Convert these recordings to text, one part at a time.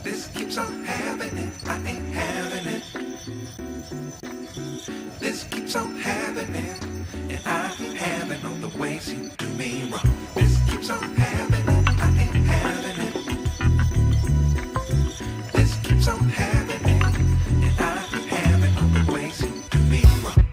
This keeps on happening, I ain't having it. This keeps on happening, and I ain't having all the ways you do me wrong. This keeps on happening, I ain't having it. This keeps on happening, and I ain't having all the ways you do me wrong.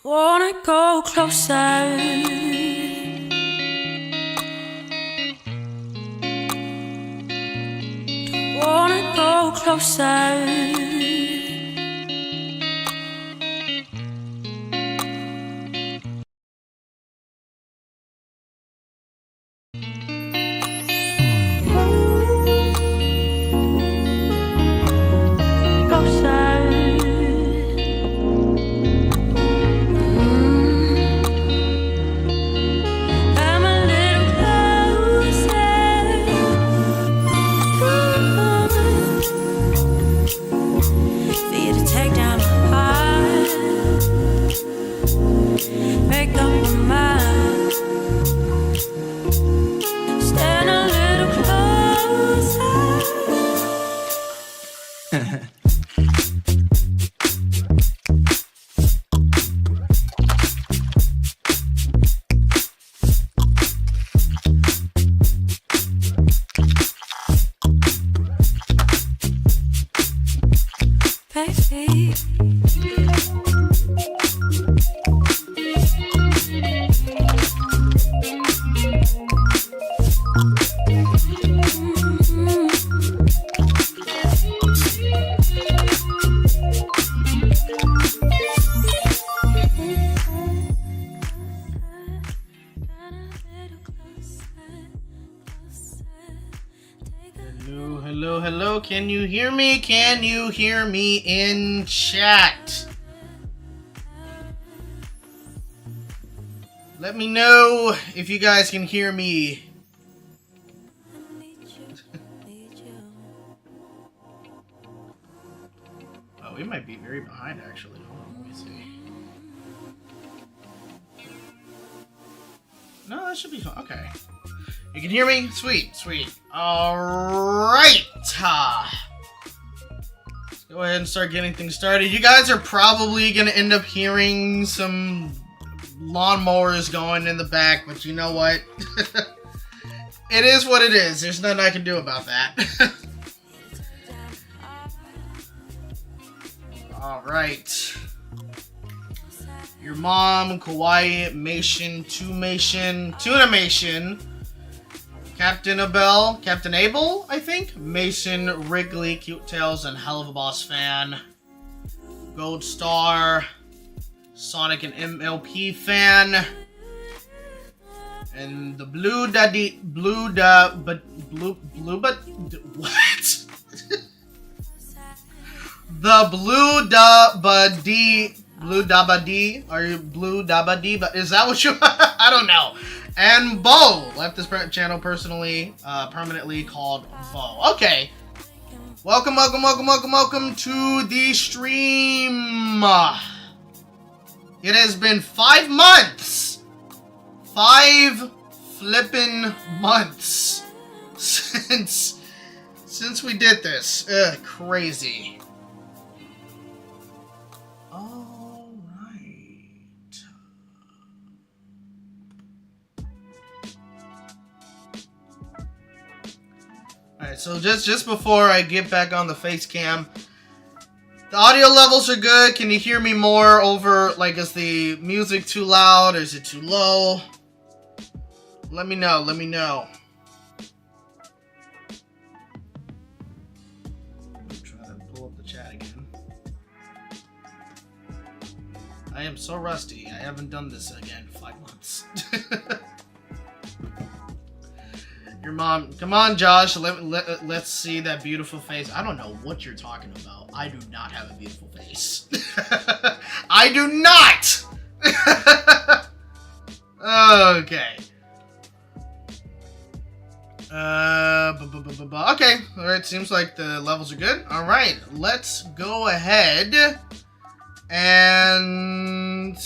Wanna go closer. Wanna go closer. Baby. Hello, can you hear me? Can you hear me in chat? Let me know if you guys can hear me. Oh, we might be very behind actually. Hold on, let me see. No, that should be fine. Okay. You can hear me? Sweet, sweet. Alright! Let's go ahead and start getting things started. You guys are probably going to end up hearing some lawnmowers going in the back, but you know what? It is what it is. There's nothing I can do about that. Alright. Your mom, Kawaii, Mation, Two-Mation, Tuna-Mation, Captain Abel, Captain Abel, I think, Mason, Wrigley, Cute Tails, and Hell of a Boss Fan, Gold Star, Sonic and MLP Fan, and the Blue what? The Blue Dabba-Dee, are you Blue Dabba-Dee? But is that what you? I don't know. And Bo left this channel permanently called Bo. Okay. Welcome to the stream. It has been 5 months. 5 flippin' months since we did this. Crazy. Alright, so just before I get back on the face cam, the audio levels are good. Can you hear me more over, like, is the music too loud or is it too low? Let me know, let me know. I'm trying to pull up the chat again. I am so rusty. I haven't done this again in 5 months. Your mom, come on, Josh. Let's see that beautiful face. I don't know what you're talking about. I do not have a beautiful face. I do not. Okay. Okay. All right. Seems like the levels are good. All right. Let's go ahead and.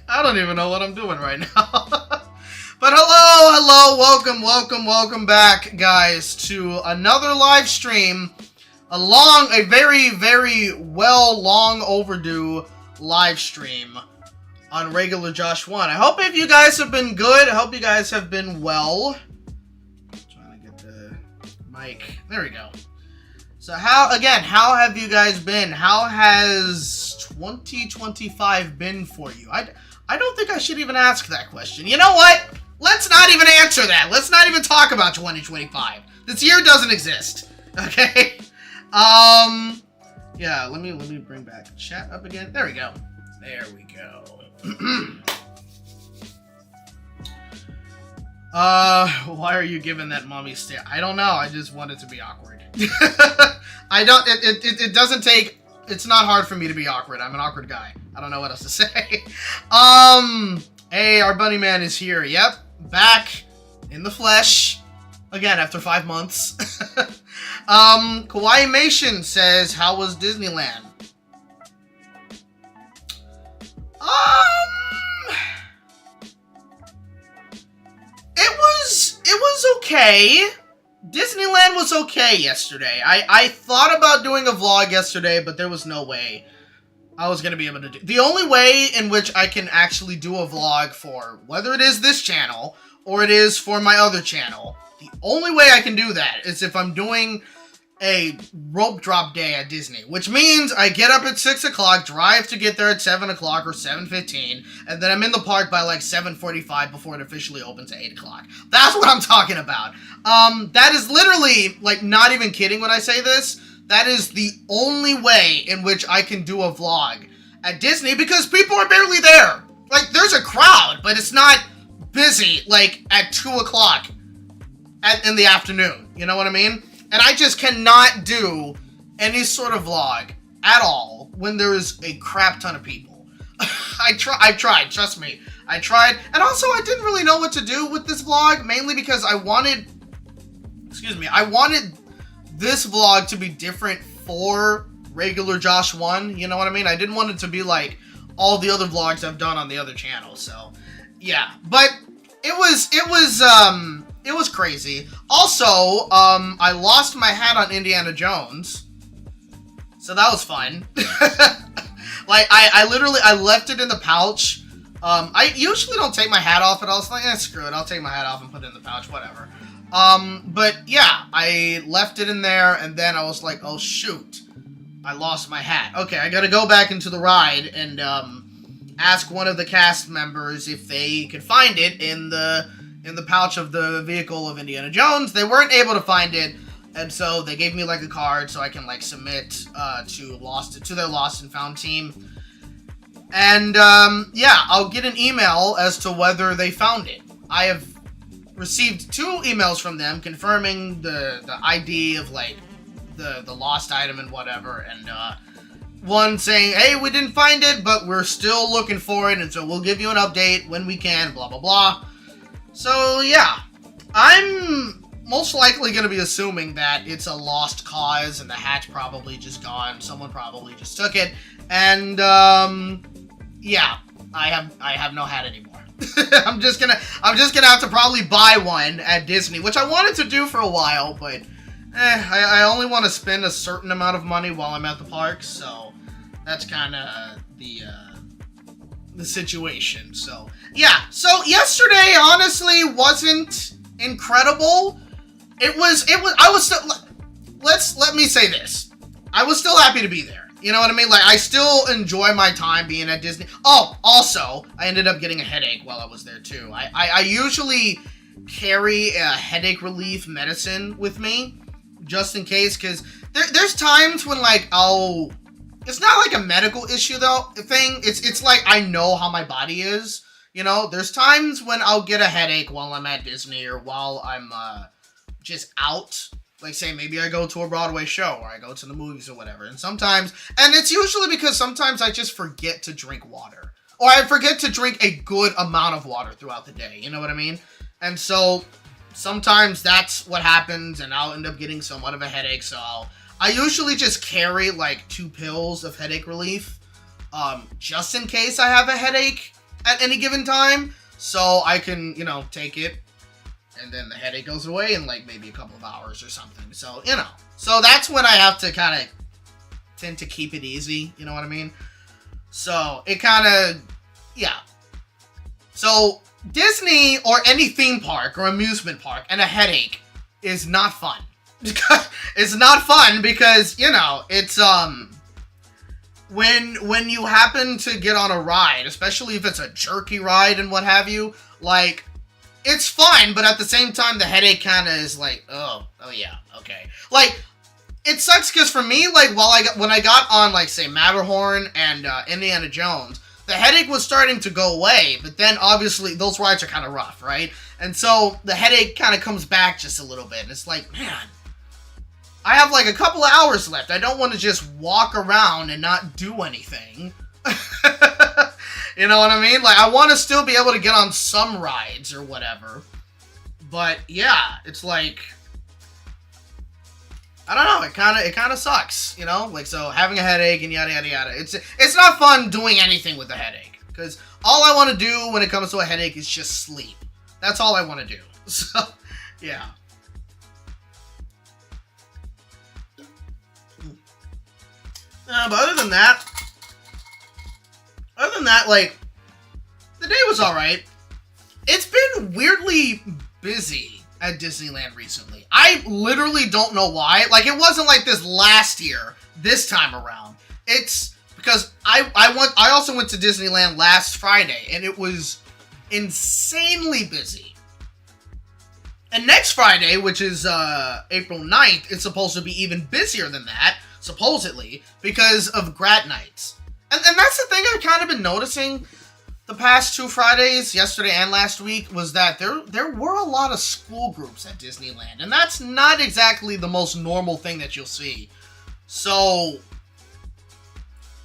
I don't even know what I'm doing right now. But hello, welcome back, guys, to another live stream. A very long overdue live stream on Regularjosh1. I hope if you guys have been good. I hope you guys have been well. Trying Like, there we go. So how have you guys been? How has 2025 been for you? I don't think I should even ask that question. You know what? Let's not even answer that. Let's not even talk about 2025. This year doesn't exist. Okay? Yeah, let me bring back chat up again. There we go. There we go. Why are you giving that mommy stare? I don't know. I just want it to be awkward. It doesn't take, it's not hard for me to be awkward. I'm an awkward guy. I don't know what else to say. Hey, our bunny man is here. Yep. Back in the flesh. Again, after 5 months. Kawaii Mation says, how was Disneyland? It was okay. Disneyland was okay yesterday. I thought about doing a vlog yesterday, but there was no way I was going to be able to do. The only way in which I can actually do a vlog for, whether it is this channel or it is for my other channel, the only way I can do that is if I'm doing a rope drop day at Disney, which means I get up at 6 o'clock, drive to get there at 7 o'clock or 7:15, and then I'm in the park by like 7:45 before it officially opens at 8 o'clock. That's what I'm talking about. That is literally, like, not even kidding when I say this, that is the only way in which I can do a vlog at Disney because people are barely there. Like, there's a crowd, but it's not busy, like, at 2 o'clock in the afternoon. You know what I mean? And I just cannot do any sort of vlog at all when there is a crap ton of people. I tried, trust me. I tried. And also, I didn't really know what to do with this vlog, mainly because I wanted this vlog to be different for Regularjosh1, you know what I mean? I didn't want it to be like all the other vlogs I've done on the other channels, so yeah. But it was crazy. Also, I lost my hat on Indiana Jones, so that was fun. Like, I left it in the pouch. I usually don't take my hat off, and I was like, screw it, I'll take my hat off and put it in the pouch, whatever. But yeah, I left it in there, and then I was like, oh shoot, I lost my hat. Okay, I gotta go back into the ride and, ask one of the cast members if they could find it in the pouch of the vehicle of Indiana Jones. They weren't able to find it, and so they gave me like a card so I can like submit to their Lost and Found team. And yeah, I'll get an email as to whether they found it. I have received 2 emails from them confirming the ID of like the lost item and whatever, and one saying, hey, we didn't find it, but we're still looking for it, and so we'll give you an update when we can, blah blah blah. So, yeah, I'm most likely going to be assuming that it's a lost cause and the hat's probably just gone. Someone probably just took it. And, yeah, I have no hat anymore. I'm just gonna have to probably buy one at Disney, which I wanted to do for a while, but I only want to spend a certain amount of money while I'm at the park, so that's kind of the situation. So yeah, so yesterday honestly wasn't incredible. Let me say this, I was still happy to be there, you know what I mean? Like, I still enjoy my time being at Disney. Oh, also, I ended up getting a headache while I was there too. I usually carry a headache relief medicine with me just in case, because there's times when like it's not like a medical issue though thing. It's like I know how my body is. You know, there's times when I'll get a headache while I'm at Disney or while I'm just out. Like, say, maybe I go to a Broadway show or I go to the movies or whatever. And it's usually because sometimes I just forget to drink water. Or I forget to drink a good amount of water throughout the day. You know what I mean? And so sometimes that's what happens, and I'll end up getting somewhat of a headache. So I usually just carry like 2 pills of headache relief, just in case I have a headache at any given time, so I can, you know, take it, and then the headache goes away in like maybe a couple of hours or something. So, you know, so that's when I have to kind of tend to keep it easy, you know what I mean? So it kind of, yeah. So Disney or any theme park or amusement park and a headache is not fun. It's not fun because, you know, it's, when you happen to get on a ride, especially if it's a jerky ride and what have you, like, it's fun, but at the same time, the headache kind of is like, oh yeah, okay. Like, it sucks because for me, like, when I got on, like, say, Matterhorn and Indiana Jones, the headache was starting to go away, but then obviously those rides are kind of rough, right? And so the headache kind of comes back just a little bit. And it's like, man, I have like a couple of hours left. I don't want to just walk around and not do anything. You know what I mean? Like, I want to still be able to get on some rides or whatever. But yeah, it's like, I don't know, it kind of sucks, you know? Like, so having a headache and yada, yada, yada. It's not fun doing anything with a headache. Because all I want to do when it comes to a headache is just sleep. That's all I want to do. So, yeah. But other than that, like, the day was alright. It's been weirdly busy at Disneyland recently. I literally don't know why. Like, it wasn't like this last year, this time around. It's because I also went to Disneyland last Friday, and it was insanely busy. And next Friday, which is April 9th, it's supposed to be even busier than that, supposedly, because of grad nights. And that's the thing I've kind of been noticing the past 2 Fridays, yesterday and last week, was that there were a lot of school groups at Disneyland. And that's not exactly the most normal thing that you'll see. So,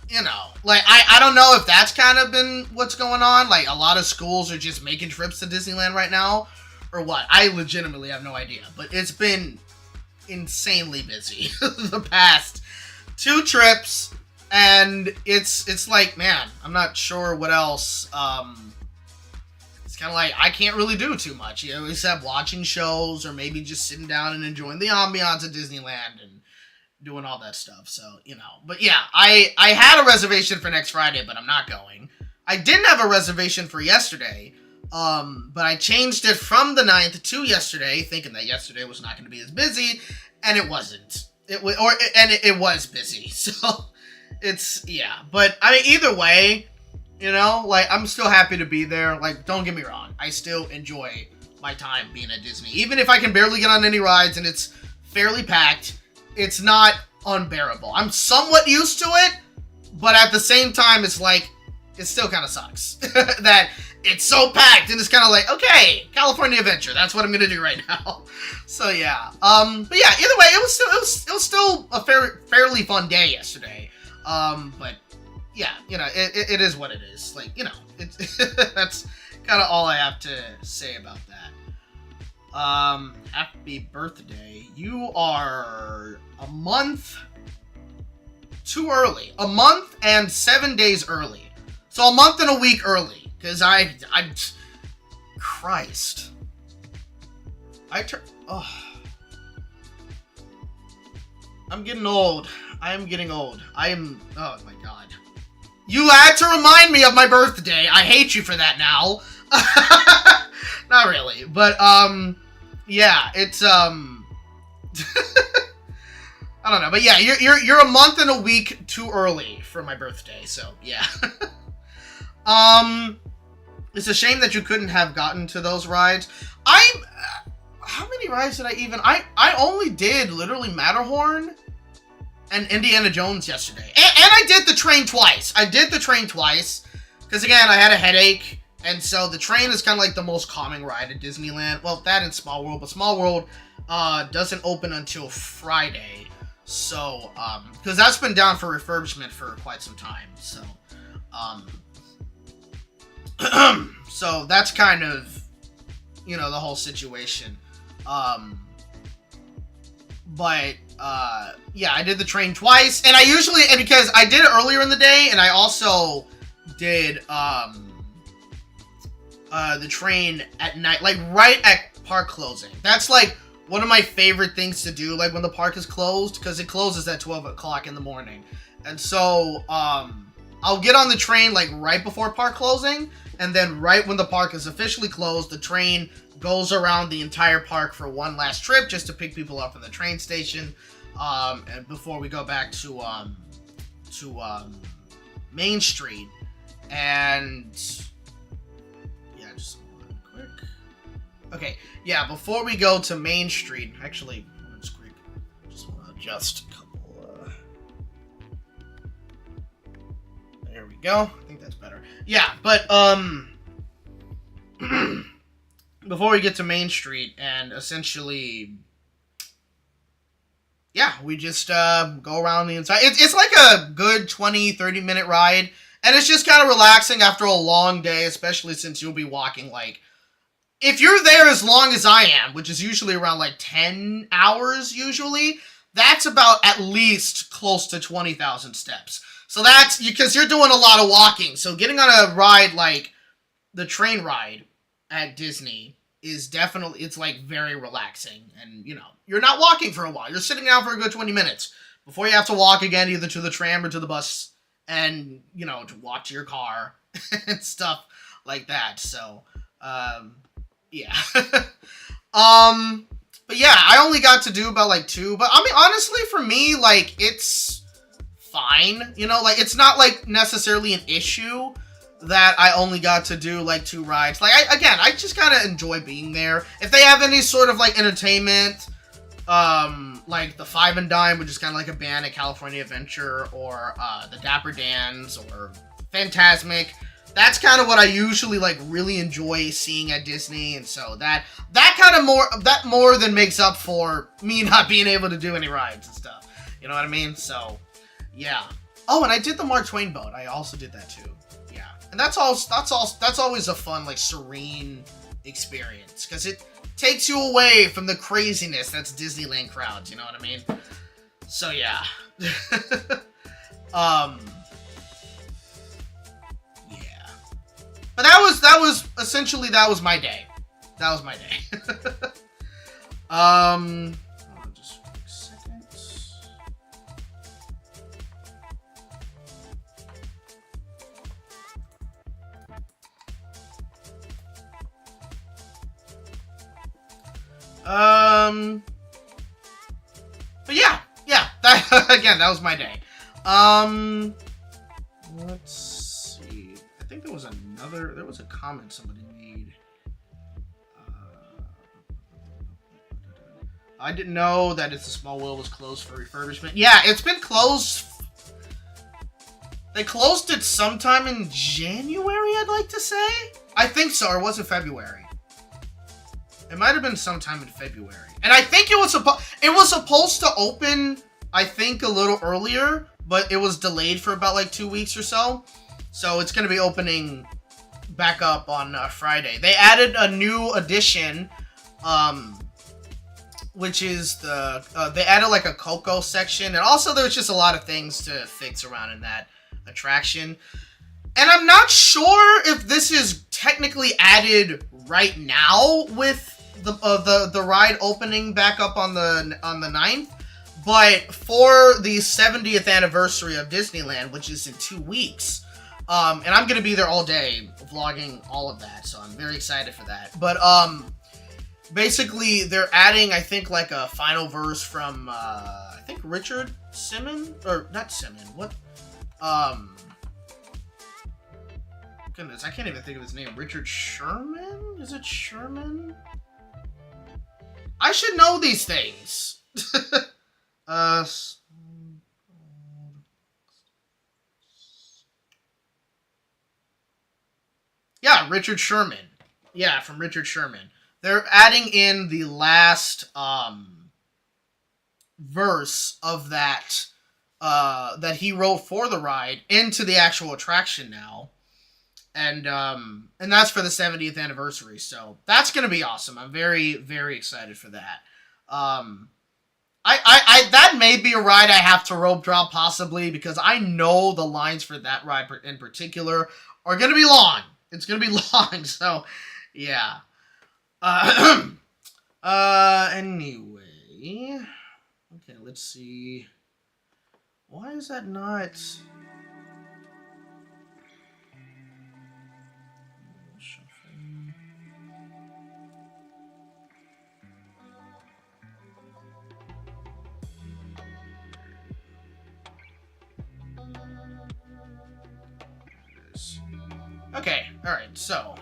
you know, like, I don't know if that's kind of been what's going on. Like, a lot of schools are just making trips to Disneyland right now, or what. I legitimately have no idea. But it's been insanely busy the past 2 trips. And it's like, man, I'm not sure what else. It's kind of like, I can't really do too much, you know, except watching shows or maybe just sitting down and enjoying the ambiance at Disneyland and doing all that stuff. So, you know, but yeah, I had a reservation for next Friday, but I'm not going. I didn't have a reservation for yesterday, but I changed it from the 9th to yesterday, thinking that yesterday was not going to be as busy, and it wasn't. It was busy, so it's, yeah. But, I mean, either way, you know, like, I'm still happy to be there. Like, don't get me wrong, I still enjoy my time being at Disney. Even if I can barely get on any rides and it's fairly packed, it's not unbearable. I'm somewhat used to it, but at the same time, it's like, it still kind of sucks that it's so packed, and it's kind of like, okay, California Adventure, that's what I'm gonna do right now. So yeah, but yeah, either way, it was still a fairly fun day yesterday. But yeah, you know, it is what it is. Like, you know, that's kind of all I have to say about that. Happy birthday. You are a month too early. A month and 7 days early. So a month and a week early. Because I'm Christ. Oh. I'm getting old. I am getting old. Oh my god. You had to remind me of my birthday. I hate you for that now. Not really, but, yeah, it's, I don't know, but yeah, you're a month and a week too early for my birthday, so, yeah. It's a shame that you couldn't have gotten to those rides. How many rides did I only did literally Matterhorn and Indiana Jones yesterday. And I did the train twice. Because, again, I had a headache. And so the train is kind of like the most calming ride at Disneyland. Well, that and Small World. But Small World doesn't open until Friday. So, because that's been down for refurbishment for quite some time. So, so that's kind of, you know, the whole situation. But, yeah, I did the train twice. And because I did it earlier in the day, and I also did, the train at night, like, right at park closing. That's, like, one of my favorite things to do, like, when the park is closed, because it closes at 12 o'clock in the morning. And so, I'll get on the train like right before park closing, and then right when the park is officially closed, the train goes around the entire park for one last trip just to pick people up from the train station, and before we go back to Main Street. And yeah, just hold on quick. Okay, yeah, before we go to Main Street, actually, just want to adjust a couple. There we go. I think that's better. Yeah, but before we get to Main Street, and essentially, yeah, we just go around the entire... It's like a good 20-30 minute ride, and it's just kind of relaxing after a long day, especially since you'll be walking, like... If you're there as long as I am, which is usually around, like, 10 hours, usually, that's about at least close to 20,000 steps. So that's... Because you're doing a lot of walking, so getting on a ride like the train ride at Disney is definitely... It's, like, very relaxing, and, you know, you're not walking for a while. You're sitting down for a good 20 minutes before you have to walk again, either to the tram or to the bus, and, you know, to walk to your car and stuff like that. So, yeah. But yeah, I only got to do about, like, 2, but, I mean, honestly, for me, like, it's fine, you know, like, it's not, like, necessarily an issue that I only got to do, like, 2 rides. Like, I just kind of enjoy being there. If they have any sort of, like, entertainment, like the Five and Dime, which is kind of like a band at California Adventure, or, the Dapper Dans, or Fantasmic, that's kind of what I usually, like, really enjoy seeing at Disney, and so that more than makes up for me not being able to do any rides and stuff. You know what I mean? So, yeah. Oh, and I did the Mark Twain boat. I also did that too. Yeah. And that's always a fun, like, serene experience, because it takes you away from the craziness that's Disneyland crowds, you know what I mean? So, yeah. Yeah. But that was essentially, that was my day. That was my day. Hold on just a quick second. But yeah, that, again, that was my day. Let's see. I think there was a comment somebody made. I didn't know that It's a Small World was closed for refurbishment. Yeah, it's been closed. They closed it sometime in January, I'd like to say. I think so, or was it February? It might have been sometime in February. And I think it was supposed to open, I think, a little earlier, but it was delayed for about, like, 2 weeks or so. So it's going to be opening back up on Friday. They added a new addition, which is they added, like, a Coco section. And also there's just a lot of things to fix around in that attraction. And I'm not sure if this is technically added right now with the ride opening back up on the 9th, but for the 70th anniversary of Disneyland, which is in 2 weeks, and I'm gonna be there all day vlogging all of that, so I'm very excited for that. But basically they're adding, I think, like a final verse from I think Richard Simmons, or not Simmons, what? Goodness, I can't even think of his name. Richard Sherman? Is it Sherman? I should know these things. Yeah, Richard Sherman. Yeah, from Richard Sherman. They're adding in the last verse of that that he wrote for the ride into the actual attraction now. And that's for the 70th anniversary, so that's gonna be awesome. I'm very, very excited for that. That may be a ride I have to rope drop, possibly, because I know the lines for that ride in particular are gonna be long. It's gonna be long, so yeah. Anyway, okay, let's see. Why is that not? Alright, so.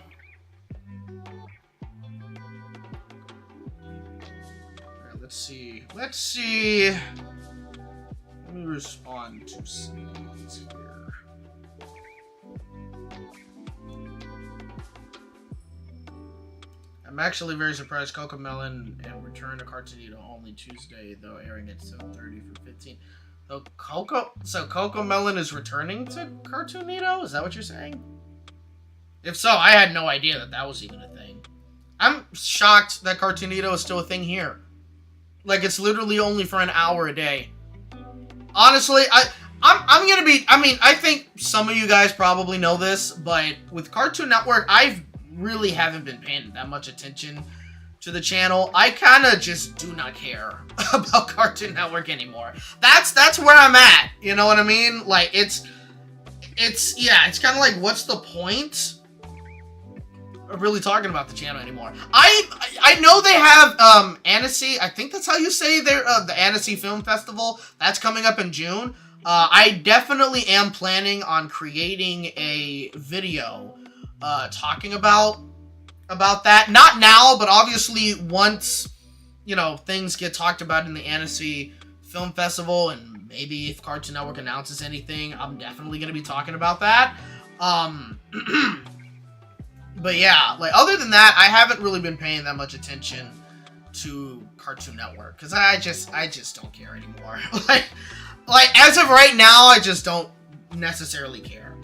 Alright, let's see. Let me respond to scenes here. I'm actually very surprised CoComelon and Return to Cartoonito only Tuesday, though airing at 7:30 for 15. So CoComelon is returning to Cartoonito? Is that what you're saying? If so, I had no idea that was even a thing. I'm shocked that Cartoonito is still a thing here. Like, it's literally only for an hour a day. Honestly, I'm gonna be... I mean, I think some of you guys probably know this, but with Cartoon Network, I really haven't been paying that much attention to the channel. I kind of just do not care about Cartoon Network anymore. That's where I'm at. You know what I mean? Like, it's kind of like, what's the point of really talking about the channel anymore? I know they have Annecy. I think that's how you say the Annecy Film Festival. That's coming up in June. I definitely am planning on creating a video talking about that. Not now, but obviously once, you know, things get talked about in the Annecy Film Festival, and maybe if Cartoon Network announces anything, I'm definitely going to be talking about that. But yeah, like, other than that, I haven't really been paying that much attention to Cartoon Network, because I just don't care anymore. like as of right now, I just don't necessarily care.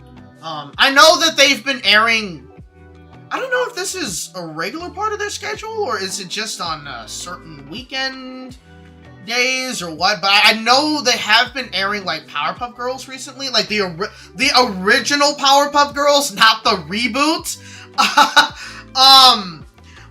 I know that they've been airing, I don't know if this is a regular part of their schedule, or is it just on certain weekend days or what, but I know they have been airing, like, Powerpuff Girls recently, like the original Powerpuff Girls, not the reboot.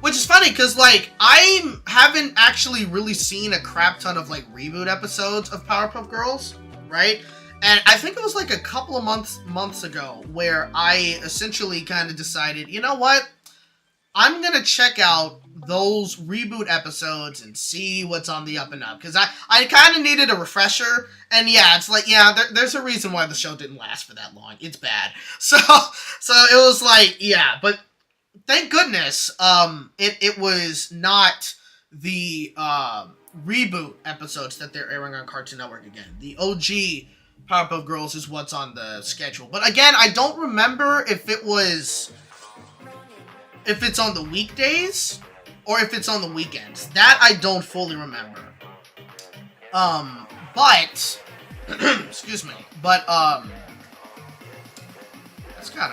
Which is funny, because, like, I haven't actually really seen a crap ton of, like, reboot episodes of Powerpuff Girls, right? And I think it was, like, a couple of months ago where I essentially kind of decided, you know what? I'm gonna check out those reboot episodes and see what's on the up and up. Because I kind of needed a refresher. And yeah, it's like, yeah, there's a reason why the show didn't last for that long. It's bad. So it was like, yeah, but thank goodness, it was not the reboot episodes that they're airing on Cartoon Network again. The OG Powerpuff Girls is what's on the schedule. But again, I don't remember if it's on the weekdays or if it's on the weekends. That I don't fully remember. But excuse me. But that's kind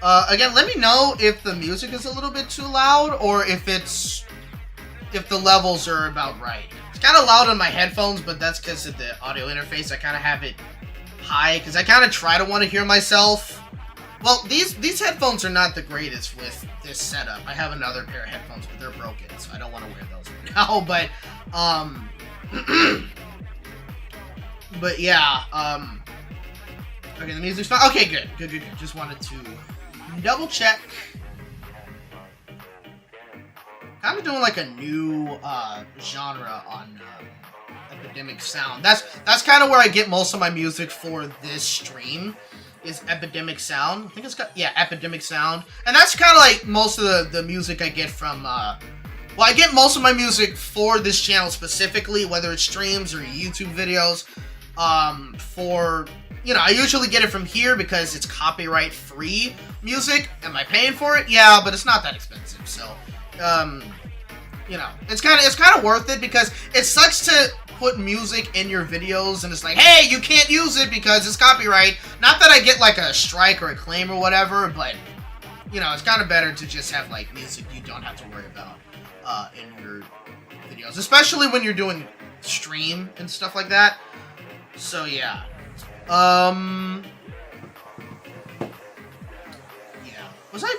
of again, let me know if the music is a little bit too loud or if the levels are about right. It's kind of loud on my headphones, but that's because of the audio interface. I kind of have it high because I kind of try to want to hear myself. Well, these headphones are not the greatest with this setup. I have another pair of headphones, but they're broken, so I don't want to wear those right now. But but yeah, okay, the music's fine. Okay, good. Just wanted to double check. Kind of doing like a new genre on Epidemic Sound. That's kind of where I get most of my music for this stream, is Epidemic Sound. I think it's got, yeah, Epidemic Sound. And that's kind of like most of the music I get from, well, I get most of my music for this channel specifically, whether it's streams or YouTube videos. For, you know, I usually get it from here because it's copyright free music. Am I paying for it? Yeah, but it's not that expensive, so, you know, it's kind of worth it because it sucks to put music in your videos and it's like, hey, you can't use it because it's copyright. Not that I get like a strike or a claim or whatever, but, you know, it's kind of better to just have like music you don't have to worry about in your videos, especially when you're doing stream and stuff like that. So yeah, yeah. Was I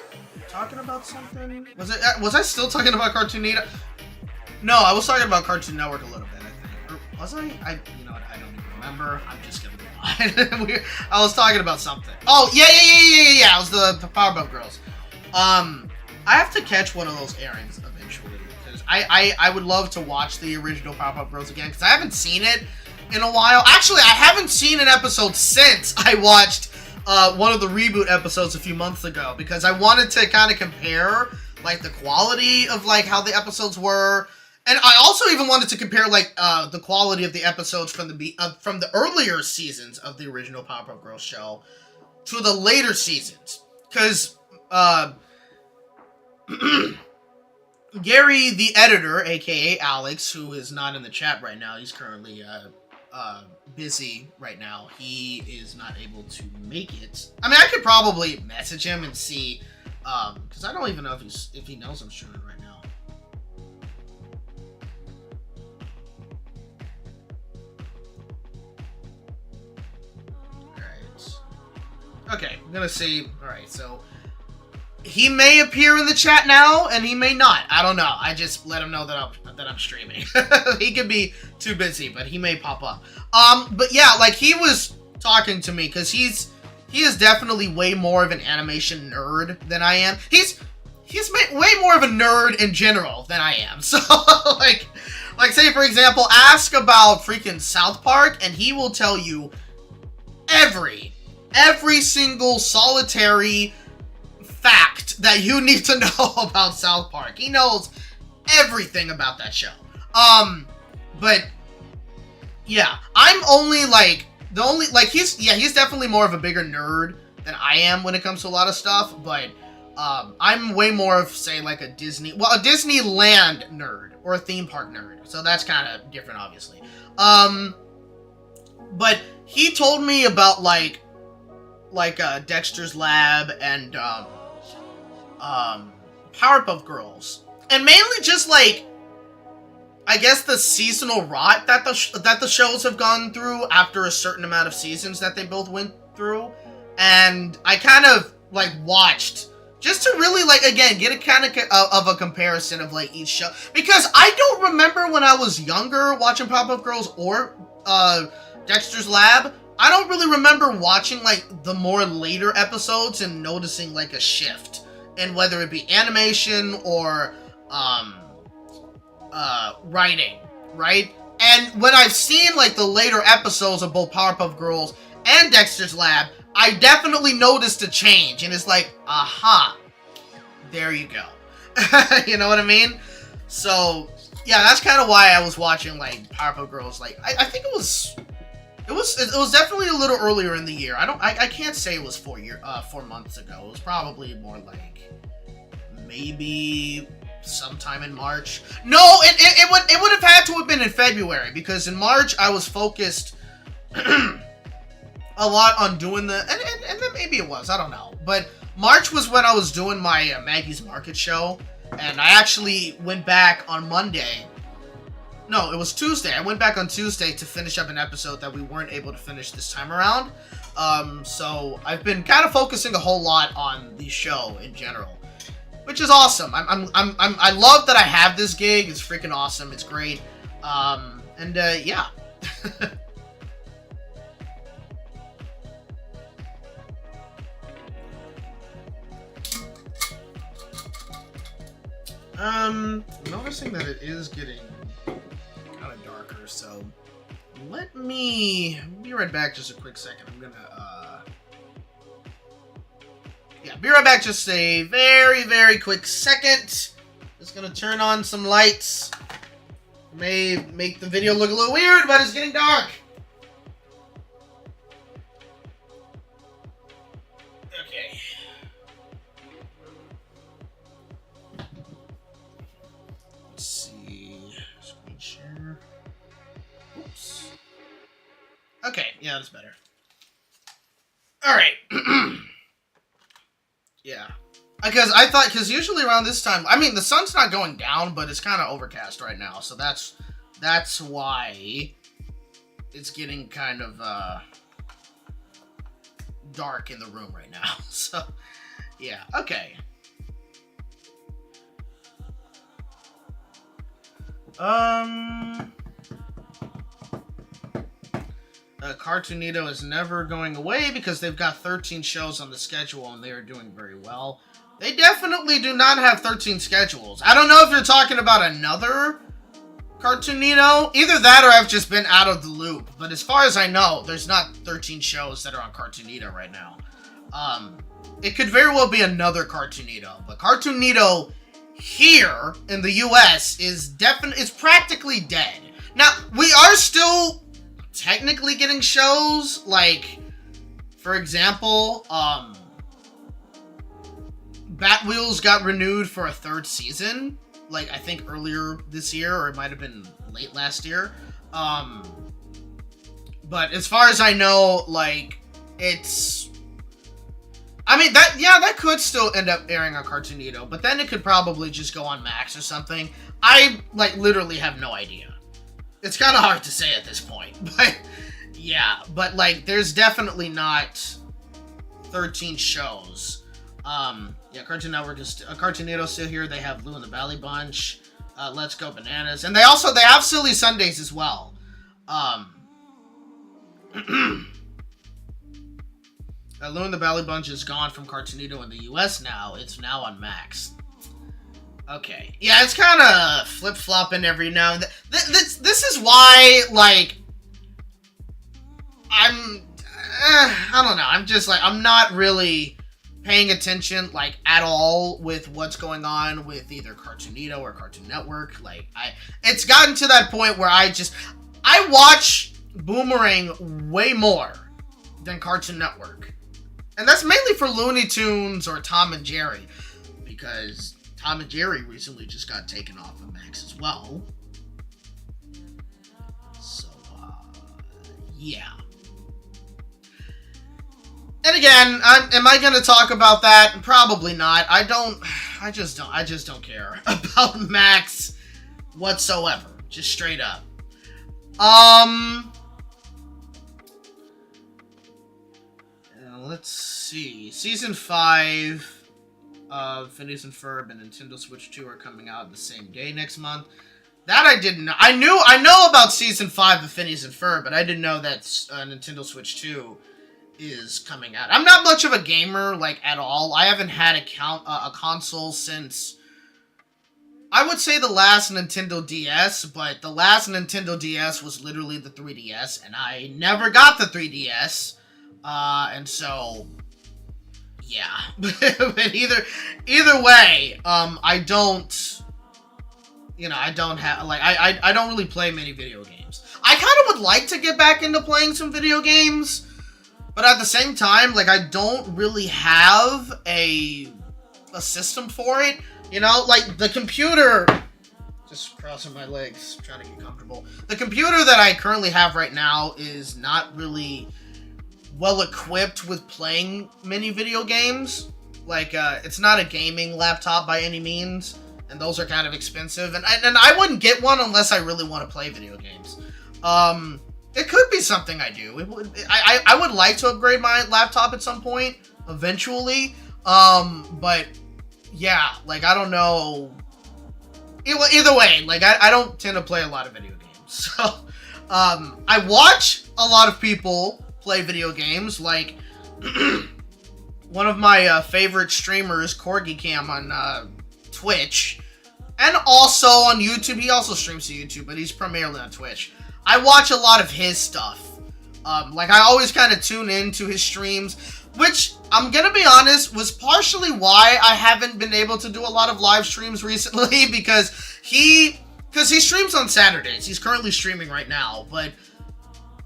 talking about something? Was I still talking about Cartoonito? No, I was talking about Cartoon Network a little bit, I think. Or was I? You know what? I don't even remember. I'm just gonna lie. I was talking about something. Oh, yeah. It was the Powerpuff Girls. I have to catch one of those airings eventually because I would love to watch the original Powerpuff Girls again because I haven't seen it in a while. Actually, I haven't seen an episode since I watched one of the reboot episodes a few months ago because I wanted to kind of compare like the quality of like how the episodes were, and I also even wanted to compare like the quality of the episodes from the earlier seasons of the original Powerpuff Girls show to the later seasons, because Gary, the editor, aka Alex, who is not in the chat right now, he's currently busy right now. He is not able to make it. I mean, I could probably message him and see, because I don't even know if he knows I'm streaming right now. Alright. Okay, I'm gonna see. Alright, so he may appear in the chat now, and he may not. I don't know. I just let him know that I'm streaming. He could be too busy, but he may pop up. But yeah, like he was talking to me because he is definitely way more of an animation nerd than I am. He's way more of a nerd in general than I am. So like say for example, ask about freaking South Park, and he will tell you every single solitary fact that you need to know about South Park. He knows everything about that show. But yeah, I'm only like he's definitely more of a bigger nerd than I am when it comes to a lot of stuff, but I'm way more of, say, like a Disneyland nerd or a theme park nerd. So that's kind of different, obviously. But he told me about like Dexter's Lab and Powerpuff Girls, and mainly just like, I guess, the seasonal rot that the shows have gone through after a certain amount of seasons that they both went through. And I kind of like watched just to really like, again, get a kind of a comparison of like each show, because I don't remember when I was younger watching Powerpuff Girls or Dexter's Lab. I don't really remember watching like the more later episodes and noticing like a shift in whether it be animation or writing, right? And when I've seen like the later episodes of both Powerpuff Girls and Dexter's Lab, I definitely noticed a change, and it's like, aha, there you go. You know what I mean? So yeah, that's kind of why I was watching like Powerpuff Girls. Like I think it was definitely a little earlier in the year. I can't say it was 4 months ago. It was probably more like maybe sometime in March. No, it would have had to have been in February, because in March I was focused a lot on doing and then maybe it was, I don't know. But March was when I was doing my Maggie's Market show, and I actually went back on Monday. No, it was Tuesday. I went back on Tuesday to finish up an episode that we weren't able to finish this time around. So I've been kind of focusing a whole lot on the show in general, which is awesome. I love that I have this gig. It's freaking awesome. It's great. Yeah. Noticing that it is getting kind of darker, so let me be right back just a quick second. I'm gonna be right back just a very, very quick second. Just gonna turn on some lights. May make the video look a little weird, but it's getting dark. Okay. Let's see. Screen share. Oops. Okay, yeah, that's better. Alright. Yeah. Because usually around this time, I mean, the sun's not going down, but it's kind of overcast right now, so that's why it's getting kind of dark in the room right now. So, yeah, okay. Cartoonito is never going away because they've got 13 shows on the schedule and they are doing very well. They definitely do not have 13 schedules. I don't know if you're talking about another Cartoonito. Either that or I've just been out of the loop. But as far as I know, there's not 13 shows that are on Cartoonito right now. It could very well be another Cartoonito, but Cartoonito here in the US is practically dead. Now, we are still technically getting shows, like, for example, Batwheels got renewed for a 3rd season, like, I think earlier this year, or it might have been late last year. But as far as I know, like, it's... I mean, that could still end up airing on Cartoonito, but then it could probably just go on Max or something. I, like, literally have no idea. It's kind of hard to say at this point, but, yeah. But, like, there's definitely not 13 shows. Yeah, Cartoon Network is... Cartoonito's still here. They have Lou and the Valley Bunch, Let's Go Bananas, and they have Silly Sundays as well. Lou and the Valley Bunch is gone from Cartoonito in the US now. It's now on Max. Okay. Yeah, it's kind of flip-flopping every now and then. This is why, like, I don't know. I'm just, like, I'm not really paying attention, like, at all with what's going on with either Cartoonito or Cartoon Network. Like, it's gotten to that point where I watch Boomerang way more than Cartoon Network. And that's mainly for Looney Tunes or Tom and Jerry, because Tom and Jerry recently just got taken off of Max as well. So, yeah. And again, am I going to talk about that? Probably not. I just don't care about Max whatsoever. Just straight up. Let's see. Season 5 of Phineas and Ferb and Nintendo Switch 2 are coming out the same day next month. That I didn't know. I know about Season 5 of Phineas and Ferb, but I didn't know that Nintendo Switch 2 is coming out. I'm not much of a gamer, like, at all. I haven't had a console since, I would say, the last Nintendo DS, but the last Nintendo DS was literally the 3DS, and I never got the 3DS. And so, yeah. But either way, I don't have, like, I don't really play many video games. I kind of would like to get back into playing some video games, but at the same time, like, I don't really have a system for it. You know, like, the computer, just crossing my legs, trying to get comfortable. The computer that I currently have right now is not really well equipped with playing many video games. Like, it's not a gaming laptop by any means, and those are kind of expensive, and I wouldn't get one unless I really want to play video games. It could be something I do. I would like to upgrade my laptop at some point, eventually, but yeah, like, I don't know. Either way, like, I don't tend to play a lot of video games, so, I watch a lot of people play video games, like, one of my favorite streamers, Corgi Cam, on Twitch, and also on YouTube. He also streams to YouTube, but he's primarily on Twitch. I watch a lot of his stuff. Like, I always kind of tune into his streams, which, I'm gonna be honest, was partially why I haven't been able to do a lot of live streams recently, because he streams on Saturdays. He's currently streaming right now, but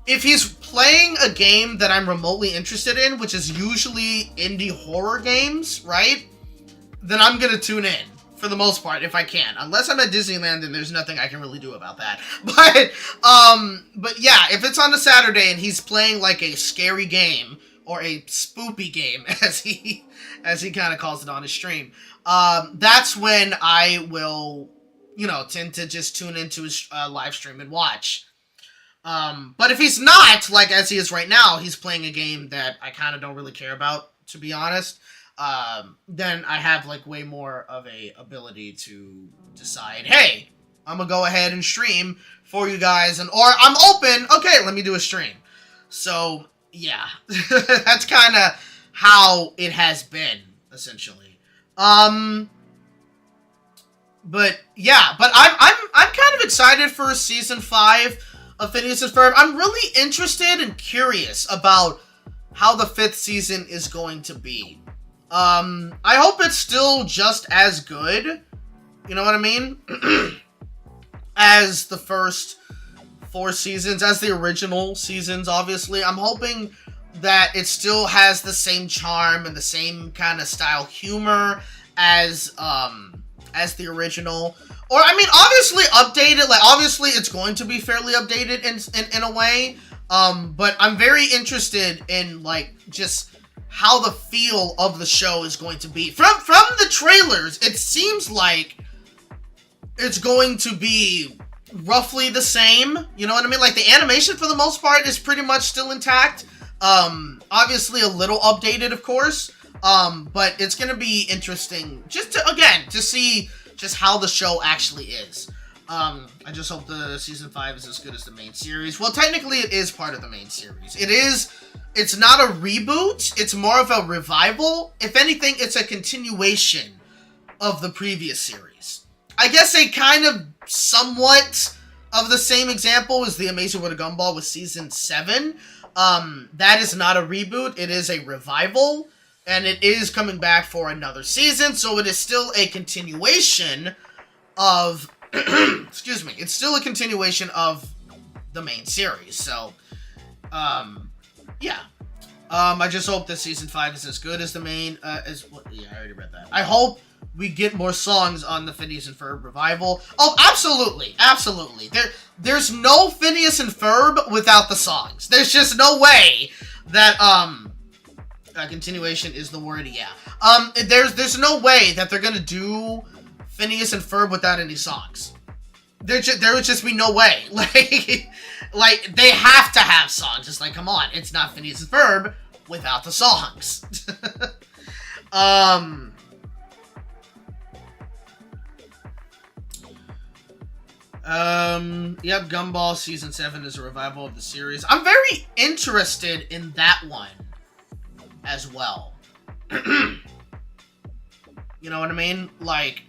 if he's playing a game that I'm remotely interested in, which is usually indie horror games, right, then I'm gonna tune in, for the most part, if I can. Unless I'm at Disneyland, then there's nothing I can really do about that. But yeah, if it's on a Saturday and he's playing, like, a scary game, or a spoopy game, as he kind of calls it on his stream, that's when I will, you know, tend to just tune into his live stream and watch. But if he's not, like, as he is right now, he's playing a game that I kind of don't really care about, to be honest, then I have, like, way more of a ability to decide, hey, I'm gonna go ahead and stream for you guys, or I'm open, okay, let me do a stream. So, yeah, that's kind of how it has been, essentially. But yeah, but I'm kind of excited for season 5 of Phineas and Ferb. I'm really interested and curious about how the 5th season is going to be. I hope it's still just as good, you know what I mean, as the first 4 seasons, as the original seasons, obviously. I'm hoping that it still has the same charm and the same kind of style humor as the original. Or, I mean, obviously updated, like, obviously it's going to be fairly updated in a way, but I'm very interested in, like, just how the feel of the show is going to be. From the trailers, it seems like it's going to be roughly the same, you know what I mean? Like, the animation, for the most part, is pretty much still intact. Obviously a little updated, of course, but it's gonna be interesting just to, again, to see just how the show actually is. I just hope the season 5 is as good as the main series. Well, technically it is part of the main series. It's not a reboot, it's more of a revival. If anything, it's a continuation of the previous series. I guess a kind of somewhat of the same example is The Amazing World of Gumball with season 7. That is not a reboot, it is a revival, and it is coming back for another season, so it is still a continuation of, excuse me, it's still a continuation of the main series, so, yeah. I just hope that season 5 is as good as the main, yeah, I already read that. I hope we get more songs on the Phineas and Ferb revival. Oh, absolutely, absolutely. There's no Phineas and Ferb without the songs. There's just no way that, continuation is the word, yeah. There's no way that they're gonna do Phineas and Ferb without any songs. There would just be no way. Like, they have to have songs. It's like, come on, it's not Phineas and Ferb without the songs. Yep, Gumball Season 7 is a revival of the series. I'm very interested in that one as well. You know what I mean? Like,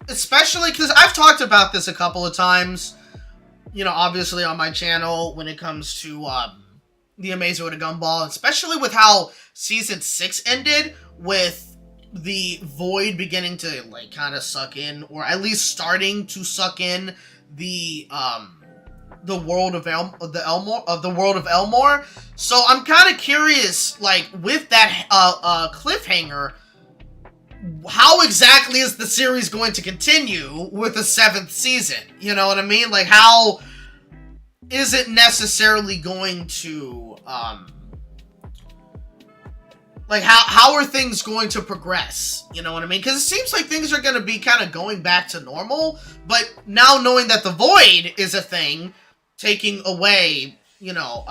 especially because I've talked about this a couple of times, you know, obviously on my channel when it comes to, The Amazing World of Gumball, especially with how Season 6 ended, with the void beginning to, like, kind of suck in, or at least starting to suck in the world of Elmore. So I'm kind of curious, like, with that cliffhanger, how exactly is the series going to continue with the 7th season? You know what I mean? Like, how is it necessarily going to, like, how are things going to progress? You know what I mean? Because it seems like things are going to be kind of going back to normal, but now knowing that the void is a thing, taking away, you know,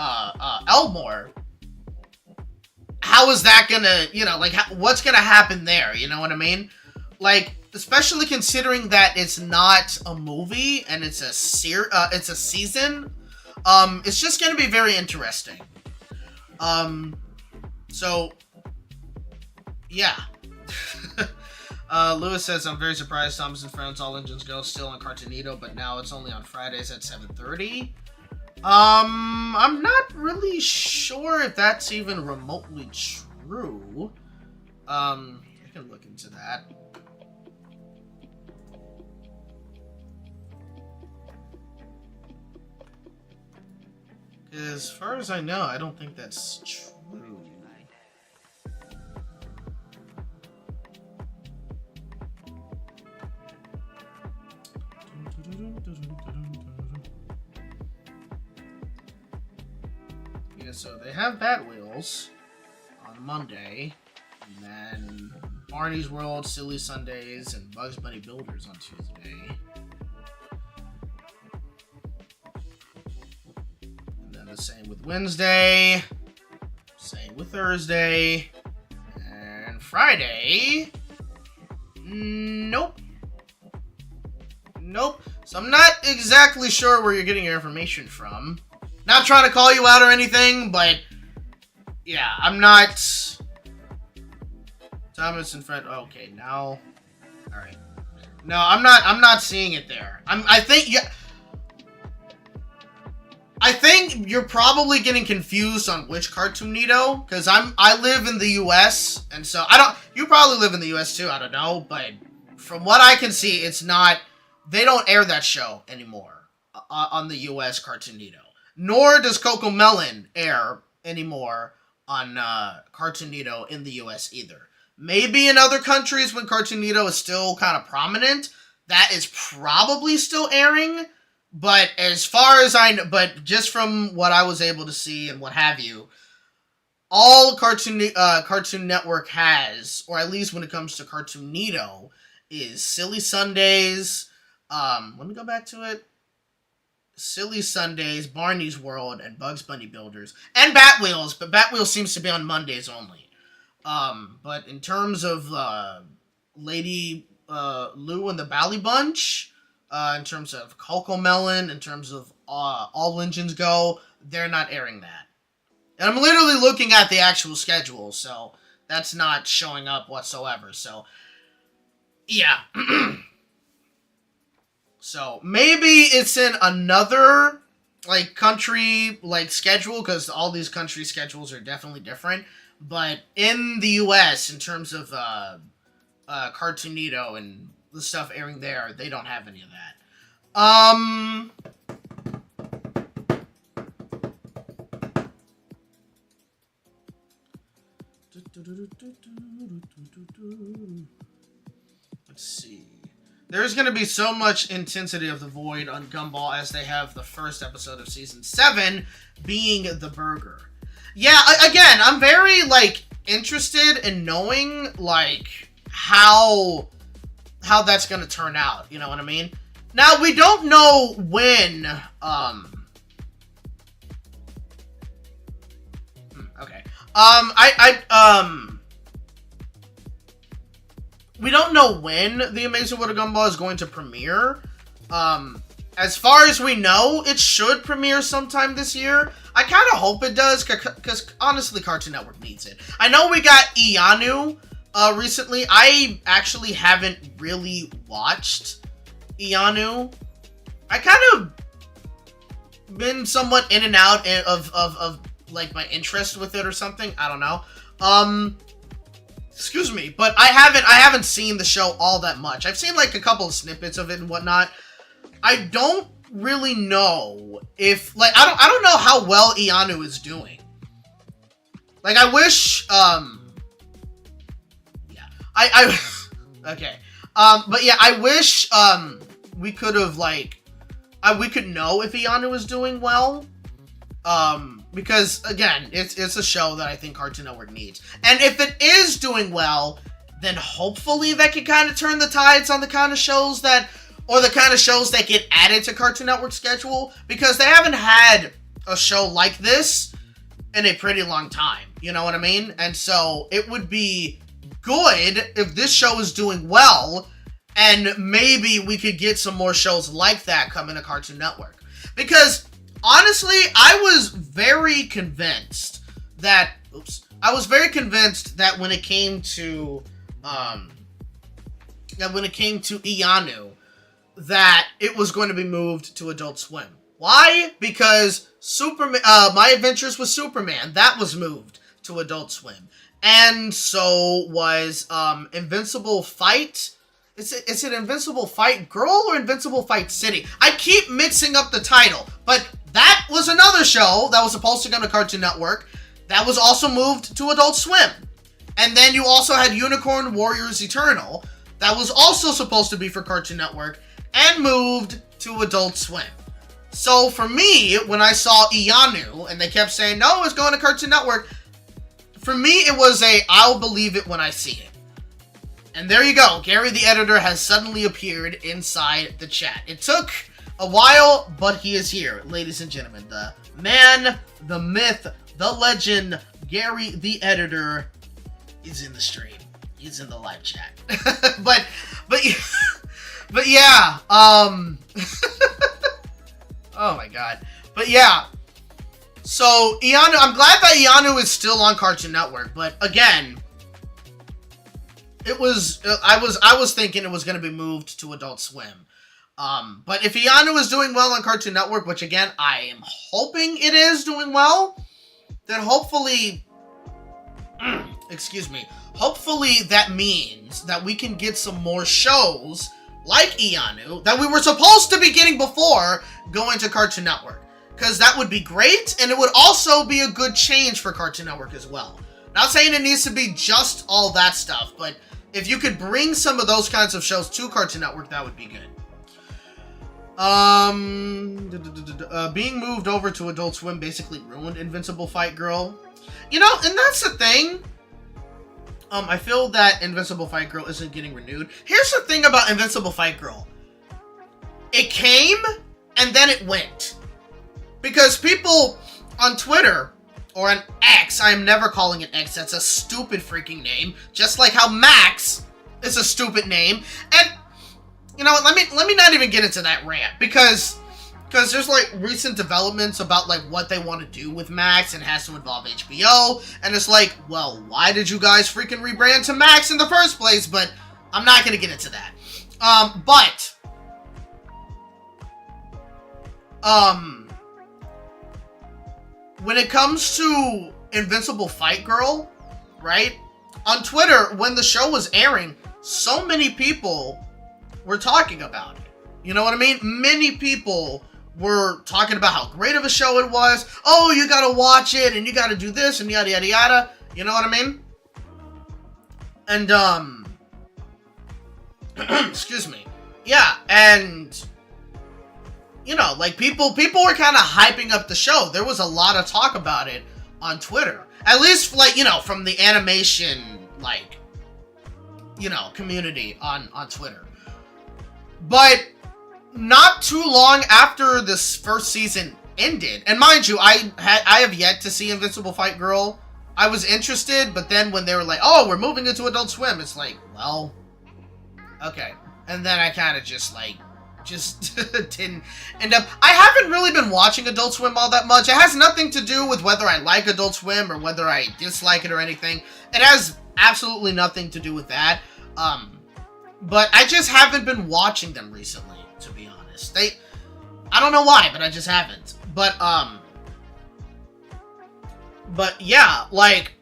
Elmore, how is that gonna, you know, like, what's gonna happen there? You know what I mean? Like, especially considering that it's not a movie and it's a season. It's just gonna be very interesting. So, yeah. Lewis says, I'm very surprised Thomas and Friends All Engines Go still on Cartoonito, but now it's only on Fridays at 7:30. I'm not really sure if that's even remotely true. I can look into that. As far as I know, I don't think that's true. Yeah, so they have Bat Wheels on Monday, and then Barney's World, Silly Sundays, and Bugs Bunny Builders on Tuesday. And then the same with Wednesday, same with Thursday, and Friday. Nope. So I'm not exactly sure where you're getting your information from. Not trying to call you out or anything, but yeah, I'm not. Thomas and Fred. Okay, now, all right. No, I'm not seeing it there. I think yeah. I think you're probably getting confused on which Cartoonito, because I live in the U.S. and so you probably live in the U.S. too. I don't know, but from what I can see, it's not. They don't air that show anymore on the U.S. Cartoonito. Nor does Coco Melon air anymore on Cartoonito in the U.S. either. Maybe in other countries when Cartoonito is still kind of prominent, that is probably still airing. But as far as but just from what I was able to see and what have you, all Cartoon Network has, or at least when it comes to Cartoonito, is Silly Sundays. Let me go back to it. Silly Sundays, Barney's World, and Bugs Bunny Builders, and Bat Wheels. But Bat Wheels seems to be on Mondays only. But in terms of Lady Lou and the Bally Bunch, in terms of Coco Melon, in terms of All Engines Go, they're not airing that. And I'm literally looking at the actual schedule, so that's not showing up whatsoever. So, yeah. So, maybe it's in another, like, country, like, schedule, because all these country schedules are definitely different. But in the U.S., in terms of Cartoonito and the stuff airing there, they don't have any of that. Let's see. There's going to be so much intensity of the void on Gumball as they have the first episode of season 7 being the burger. Yeah, again, I'm very, like, interested in knowing, like, how that's going to turn out, you know what I mean? Now, we don't know when, okay. We don't know when The Amazing World of Gumball is going to premiere. As far as we know, it should premiere sometime this year. I kind of hope it does, because honestly, Cartoon Network needs it. I know we got Ianu recently. I actually haven't really watched Ianu. I kind of been somewhat in and out of like my interest with it or something. I don't know. Excuse me, but I haven't seen the show all that much. I've seen like a couple of snippets of it and whatnot. I don't really know if, like, I don't know how well Ianu is doing. Like, I wish, yeah, okay. But yeah, I wish, we could have, like, we could know if Ianu is doing well. Because, again, it's a show that I think Cartoon Network needs. And if it is doing well, then hopefully that can kind of turn the tides on the kind of shows that, or the kind of shows that get added to Cartoon Network's schedule, because they haven't had a show like this in a pretty long time, you know what I mean? And so, it would be good if this show is doing well, and maybe we could get some more shows like that coming to Cartoon Network. Because, honestly, I was very convinced that, when it came to, Ianu, that it was going to be moved to Adult Swim. Why? Because Superman, My Adventures with Superman, that was moved to Adult Swim. And so was, Invincible Fight. Is it Invincible Fight Girl or Invincible Fight City? I keep mixing up the title, but that was another show that was supposed to come to Cartoon Network that was also moved to Adult Swim. And then you also had Unicorn Warriors Eternal that was also supposed to be for Cartoon Network and moved to Adult Swim. So for me, when I saw Ianu and they kept saying, no, it's going to Cartoon Network, for me it was I'll believe it when I see it. And there you go. Gary the editor has suddenly appeared inside the chat. It took a while, but he is here, ladies and gentlemen. The man, the myth, the legend, Gary the editor is in the stream. He's in the live chat. but yeah, oh my god. But yeah, so Ianu, I'm glad that Ianu is still on Cartoon Network, but again, I was thinking it was going to be moved to Adult Swim. But if Ianu is doing well on Cartoon Network, which again, I am hoping it is doing well, then hopefully, excuse me, hopefully that means that we can get some more shows like Ianu that we were supposed to be getting before going to Cartoon Network. Because that would be great, and it would also be a good change for Cartoon Network as well. Not saying it needs to be just all that stuff, but if you could bring some of those kinds of shows to Cartoon Network, that would be good. Being moved over to Adult Swim basically ruined Invincible Fight Girl. You know, and that's the thing. I feel that Invincible Fight Girl isn't getting renewed. Here's the thing about Invincible Fight Girl. It came, and then it went. Because people on Twitter, or on X, I am never calling it X, that's a stupid freaking name, just like how Max is a stupid name, and, you know what, let me not even get into that rant, because there's, like, recent developments about, like, what they want to do with Max, and it has to involve HBO, and it's like, well, why did you guys freaking rebrand to Max in the first place, but I'm not gonna get into that. When it comes to Invincible Fight Girl, right? On Twitter, when the show was airing, so many people were talking about it. You know what I mean? Many people were talking about how great of a show it was. Oh, you gotta watch it, and you gotta do this, and yada, yada, yada. You know what I mean? And, excuse me. Yeah, and, you know, like, people were kind of hyping up the show. There was a lot of talk about it on Twitter. At least, like, you know, from the animation, like, you know, community on Twitter. But not too long after this first season ended, and mind you, I have yet to see Invincible Fight Girl. I was interested, but then when they were like, oh, we're moving into Adult Swim, it's like, well, okay. And then I kind of just didn't end up. I haven't really been watching Adult Swim all that much. It has nothing to do with whether I like Adult Swim or whether I dislike it or anything. It has absolutely nothing to do with that. But I just haven't been watching them recently, to be honest. I don't know why, but I just haven't. But yeah, like,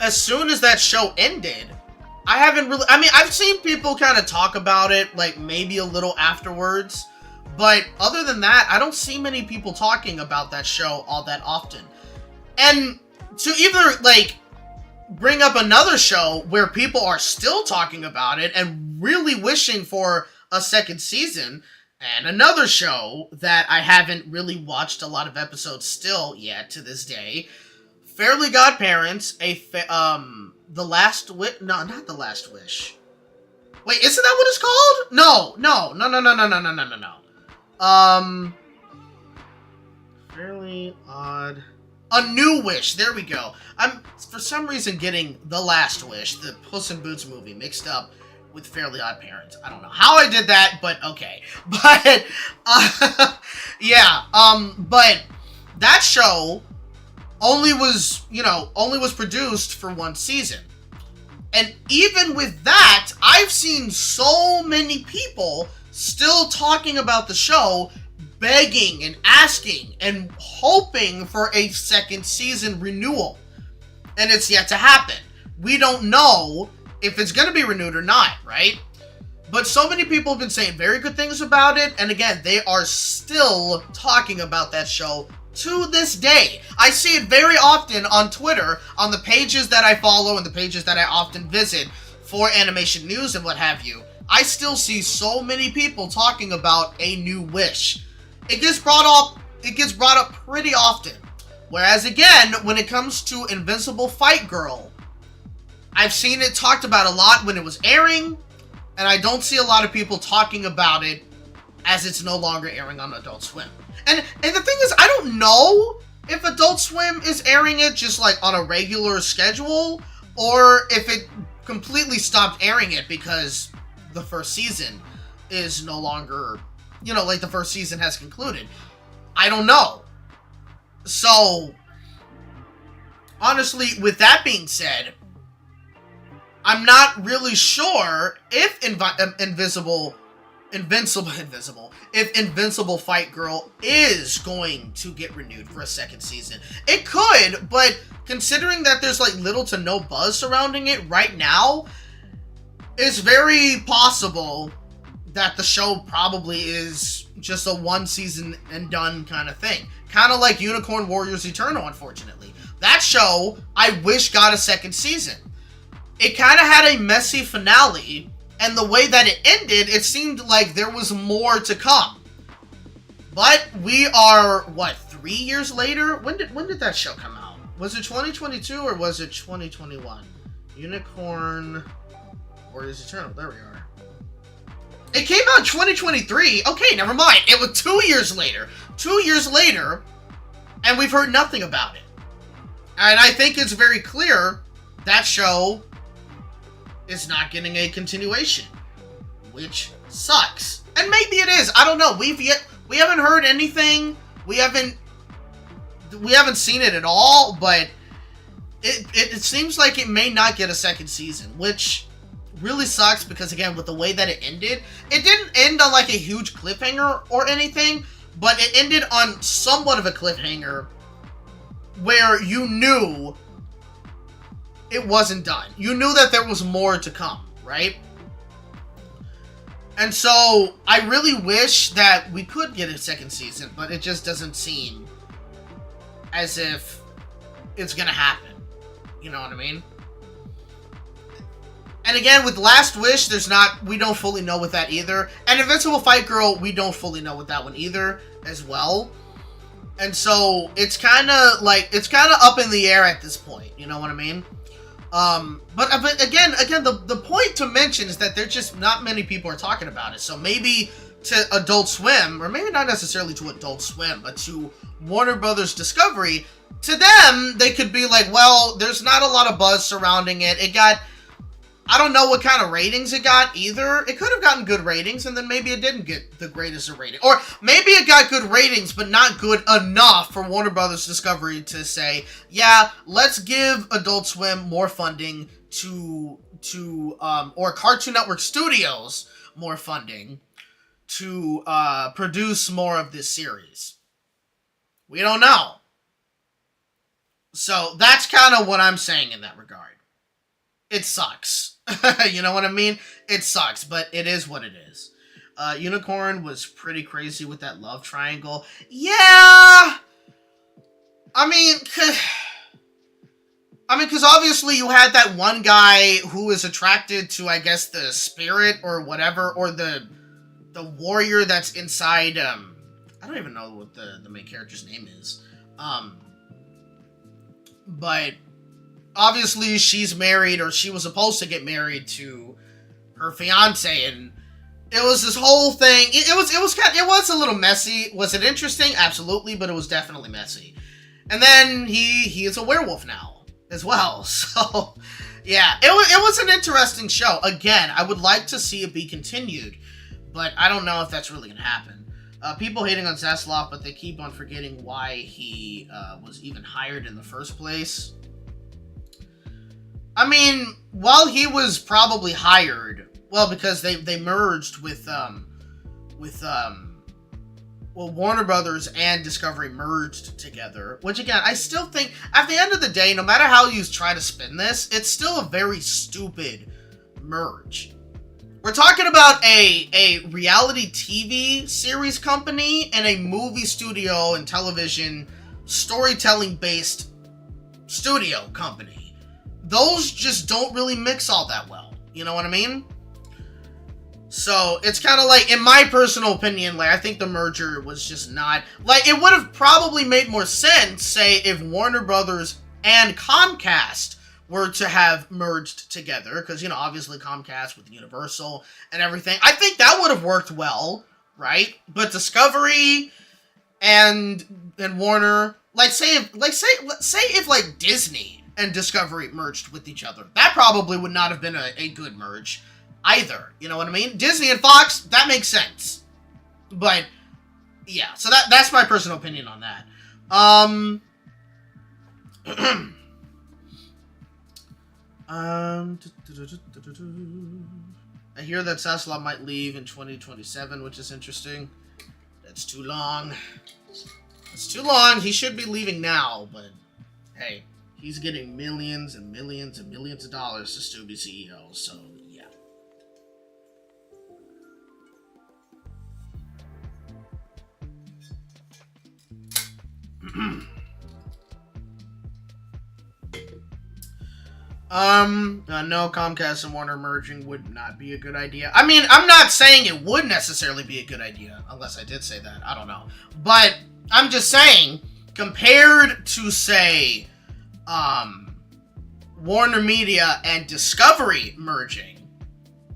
as soon as that show ended, I haven't really, I mean, I've seen people kind of talk about it, like, maybe a little afterwards, but other than that, I don't see many people talking about that show all that often. And to either, like, bring up another show where people are still talking about it and really wishing for a second season, and another show that I haven't really watched a lot of episodes still yet to this day, Fairly Godparents, The Last Wish, no, not The Last Wish. Wait, isn't that what it's called? No. Fairly Odd, A New Wish, there we go. I'm, for some reason, getting The Last Wish, the Puss in Boots movie, mixed up with Fairly Odd Parents. I don't know how I did that, but okay. But, yeah, but that show only was produced for one season. And even with that, I've seen so many people still talking about the show, begging and asking and hoping for a second season renewal. And it's yet to happen. We don't know if it's going to be renewed or not, right? But so many people have been saying very good things about it, and again, they are still talking about that show to this day. I see it very often on Twitter, on the pages that I follow and the pages that I often visit for animation news and what have you. I still see so many people talking about A New Wish. It gets brought up pretty often. Whereas again, when it comes to Invincible Fight Girl, I've seen it talked about a lot when it was airing, and I don't see a lot of people talking about it as it's no longer airing on Adult Swim. And the thing is, I don't know if Adult Swim is airing it just like on a regular schedule, or if it completely stopped airing it because the first season is no longer, you know, like the first season has concluded. I don't know. So, honestly, with that being said, I'm not really sure if Invincible if Invincible Fight Girl is going to get renewed for a second season. It could, but considering that there's like little to no buzz surrounding it right now, it's very possible that the show probably is just a one season and done kind of thing. Kind of like Unicorn Warriors Eternal, unfortunately. That show, I wish, got a second season. It kind of had a messy finale, and the way that it ended, it seemed like there was more to come. But we are, what, 3 years later? When did that show come out? Was it 2022 or was it 2021? Unicorn Warriors Eternal. There we are. It came out in 2023. Okay, never mind. It was 2 years later. 2 years later, and we've heard nothing about it. And I think it's very clear that show is not getting a continuation, which sucks. And maybe it is. I don't know. We haven't heard anything. We haven't seen it at all, but it seems like it may not get a second season, which really sucks because, again, with the way that it ended, it didn't end on like a huge cliffhanger or anything, but it ended on somewhat of a cliffhanger where you knew it wasn't done. You knew that there was more to come, right? And so I really wish that we could get a second season, but it just doesn't seem as if it's gonna happen. You know what I mean? And again, with Last Wish, we don't fully know with that either. And Invincible Fight Girl, we don't fully know with that one either, as well. And so it's kind of up in the air at this point. You know what I mean? But again, the point to mention is that there's just not many people are talking about it. So maybe to Adult Swim, or maybe not necessarily to Adult Swim, but to Warner Brothers Discovery, to them, they could be like, well, there's not a lot of buzz surrounding it. It got, I don't know what kind of ratings it got either. It could have gotten good ratings, and then maybe it didn't get the greatest of ratings. Or maybe it got good ratings, but not good enough for Warner Brothers Discovery to say, yeah, let's give Adult Swim more funding or Cartoon Network Studios more funding to produce more of this series. We don't know. So that's kind of what I'm saying in that regard. It sucks. You know what I mean? It sucks, but it is what it is. Unicorn was pretty crazy with that love triangle. Yeah! I mean, because obviously you had that one guy who is attracted to, I guess, the spirit or whatever, or the warrior that's inside, I don't even know what the main character's name is. But obviously she's married, or she was supposed to get married to her fiance, and it was this whole thing. It was a little messy. Was it interesting? Absolutely, but it was definitely messy. And then he is a werewolf now as well. So yeah, it was an interesting show. Again, I would like to see it be continued, but I don't know if that's really gonna happen. People hating on Zaslav, but they keep on forgetting why he was even hired in the first place. I mean, while he was probably hired, well, because they merged with Warner Brothers and Discovery merged together, which again, I still think, at the end of the day, no matter how you try to spin this, it's still a very stupid merge. We're talking about a reality TV series company and a movie studio and television storytelling-based studio company. Those just don't really mix all that well. You know what I mean? So, it's kind of like, in my personal opinion, like, I think the merger was just not... Like, it would have probably made more sense, say, if Warner Brothers and Comcast were to have merged together, because, you know, obviously Comcast with Universal and everything. I think that would have worked well, right? But Discovery and Warner, say if Disney and Discovery merged with each other, that probably would not have been a good merge either. You know what I mean? Disney and Fox, that makes sense. But yeah, so that's my personal opinion on that. I hear that Tesla might leave in 2027, which is interesting. That's too long. It's too long. He should be leaving now, but hey, he's getting millions and millions and millions of dollars to still be CEO, so yeah. No, Comcast and Warner merging would not be a good idea. I mean, I'm not saying it would necessarily be a good idea, unless I did say that. I don't know. But I'm just saying, compared to, say, Warner Media and Discovery merging,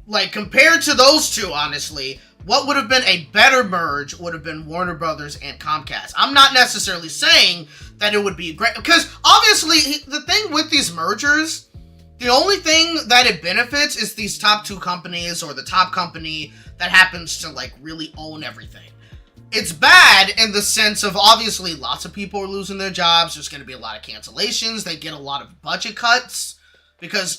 like, compared to those two, honestly, what would have been a better merge would have been Warner Brothers and Comcast. I'm not necessarily saying that it would be great, because obviously, the thing with these mergers, the only thing that it benefits is these top two companies or the top company that happens to, like, really own everything. It's bad in the sense of, obviously, lots of people are losing their jobs. There's going to be a lot of cancellations. They get a lot of budget cuts. Because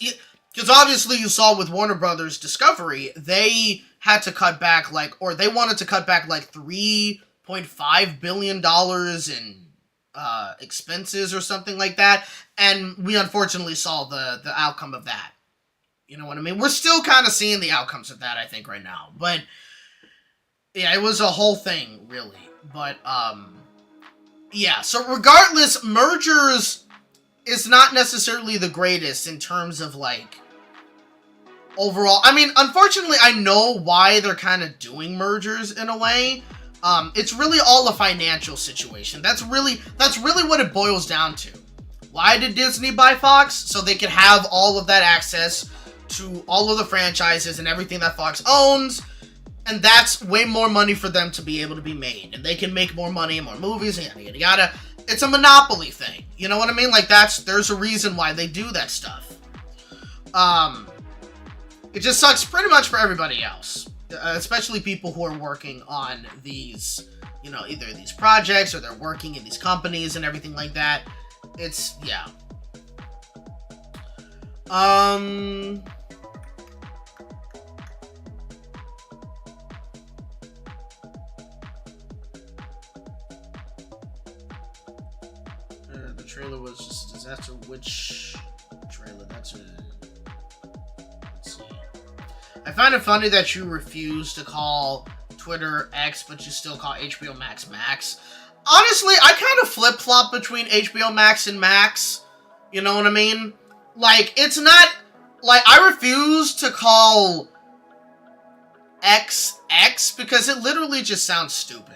obviously you saw with Warner Brothers Discovery, they had to cut back, like, or they wanted to cut back, like, $3.5 billion in expenses or something like that, and we unfortunately saw the outcome of that. You know what I mean? We're still kind of seeing the outcomes of that, I think, right now. But yeah, it was a whole thing, really. But yeah. So regardless, mergers is not necessarily the greatest in terms of, like, overall. I mean, unfortunately, I know why they're kind of doing mergers in a way. It's really all a financial situation. That's really what it boils down to. Why did Disney buy Fox? So they could have all of that access to all of the franchises and everything that Fox owns, and that's way more money for them to be able to be made, and they can make more money and more movies and yada yada yada. It's a monopoly thing. You know what I mean? Like, there's a reason why they do that stuff. It just sucks pretty much for everybody else. Especially people who are working on these, you know, either these projects or they're working in these companies and everything like that. It's, yeah. The trailer was just a disaster. Which trailer? That's a... Let's see. I find it funny that you refuse to call Twitter X, but you still call HBO Max Max. Honestly, I kind of flip-flop between HBO Max and Max. You know what I mean? Like, it's not... Like, I refuse to call X X because it literally just sounds stupid.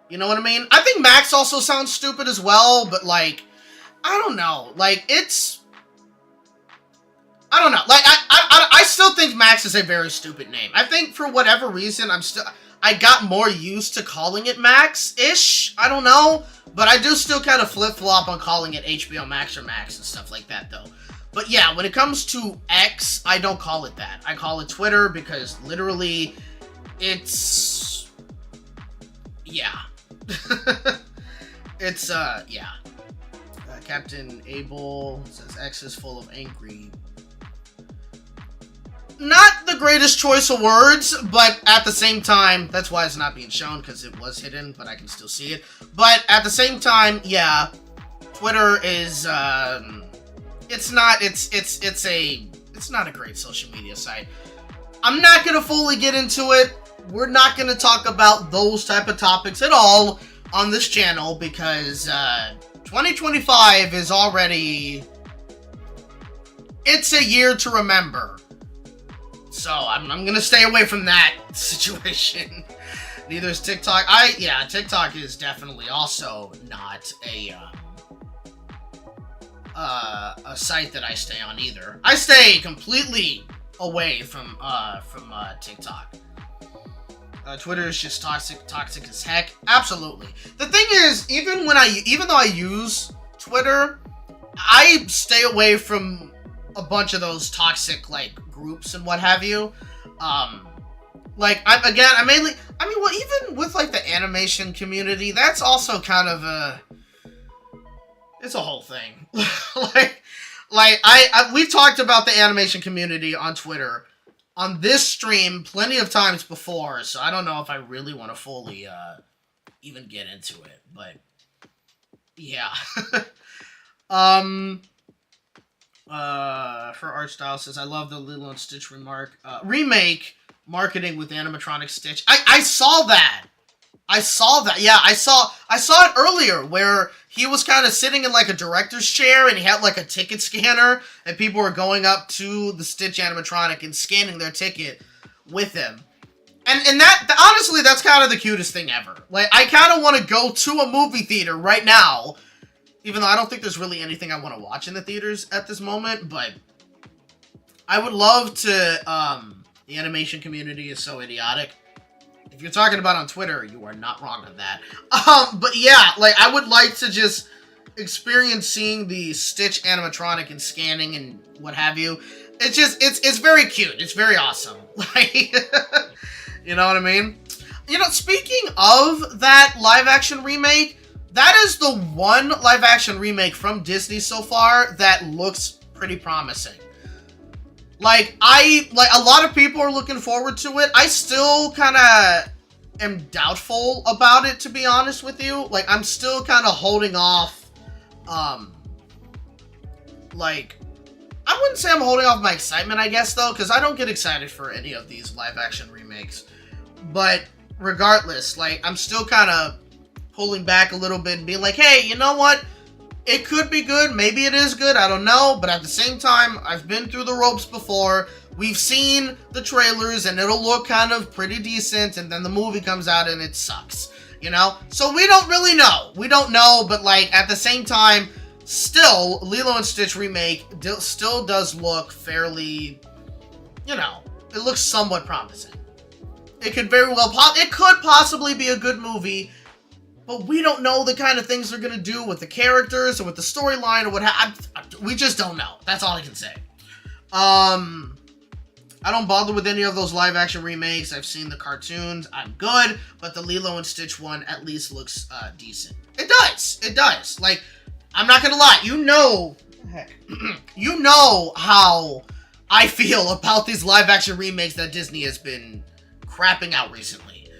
You know what I mean? I think Max also sounds stupid as well, but, like, I don't know. Like, it's... I don't know. Like, I still think Max is a very stupid name. I think for whatever reason, I got more used to calling it Max-ish. I don't know. But I do still kind of flip-flop on calling it HBO Max or Max and stuff like that, though. But yeah, when it comes to X, I don't call it that. I call it Twitter because literally it's... Yeah. It's, yeah. Captain Abel says X is full of angry... Not the greatest choice of words, but at the same time, that's why it's not being shown, because it was hidden, but I can still see it. But at the same time, yeah, Twitter is, it's not a great social media site. I'm not going to fully get into it. We're not going to talk about those type of topics at all on this channel, because, 2025 is already, it's a year to remember. So, I'm going to stay away from that situation. Neither is TikTok. TikTok is definitely also not a site that I stay on either. I stay completely away from TikTok. Twitter is just toxic as heck. Absolutely. The thing is, even though I use Twitter, I stay away from a bunch of those toxic, like, groups and what have you. Even with, like, the animation community, that's also kind of it's a whole thing. We've talked about the animation community on Twitter on this stream plenty of times before, so I don't know if I really want to fully even get into it, but yeah. For art style says, I love the Lilo and Stitch remake marketing with animatronic Stitch. I saw that. Yeah, I saw it earlier where he was kind of sitting in like a director's chair and he had like a ticket scanner and people were going up to the Stitch animatronic and scanning their ticket with him. And that, honestly, that's kind of the cutest thing ever. Like, I kind of want to go to a movie theater right now, even though I don't think there's really anything I want to watch in the theaters at this moment, but I would love to, the animation community is so idiotic. If you're talking about on Twitter, you are not wrong on that. But yeah, like, I would like to just experience seeing the Stitch animatronic and scanning and what have you. It's just, it's very cute. It's very awesome. Like, you know what I mean? You know, speaking of that live-action remake, that is the one live-action remake from Disney so far that looks pretty promising. Like, a lot of people are looking forward to it. I still kind of am doubtful about it, to be honest with you. Like, I'm still kind of holding off, like, I wouldn't say I'm holding off my excitement, I guess, though, because I don't get excited for any of these live-action remakes. But regardless, like, I'm still kind of pulling back a little bit and being like, hey, you know what? It could be good. Maybe it is good. I don't know. But at the same time, I've been through the ropes before. We've seen the trailers and it'll look kind of pretty decent. And then the movie comes out and it sucks, you know? So we don't really know. We don't know. But like at the same time, still, Lilo and Stitch remake still does look fairly, you know, it looks somewhat promising. It could very well, it could possibly be a good movie, but we don't know the kind of things they're going to do with the characters or with the storyline or what we just don't know. That's all I can say. I don't bother with any of those live action remakes. I've seen the cartoons. I'm good, but the Lilo and Stitch one at least looks decent. It does. It does. Like, I'm not going to lie. You know, heck, you know how I feel about these live action remakes that Disney has been crapping out recently.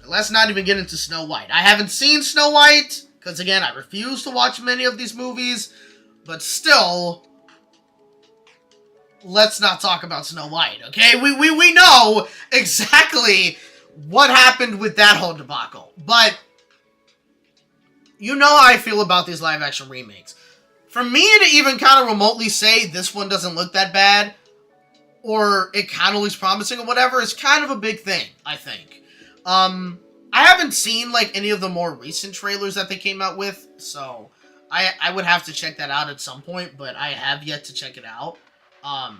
Let's not even get into Snow White. I haven't seen Snow White, because again, I refuse to watch many of these movies, but still, let's not talk about Snow White, okay? We know exactly what happened with that whole debacle, but you know how I feel about these live-action remakes. For me to even kind of remotely say this one doesn't look that bad, or it kind of looks promising or whatever, is kind of a big thing, I think. I haven't seen, like, any of the more recent trailers that they came out with, so I would have to check that out at some point, but I have yet to check it out. But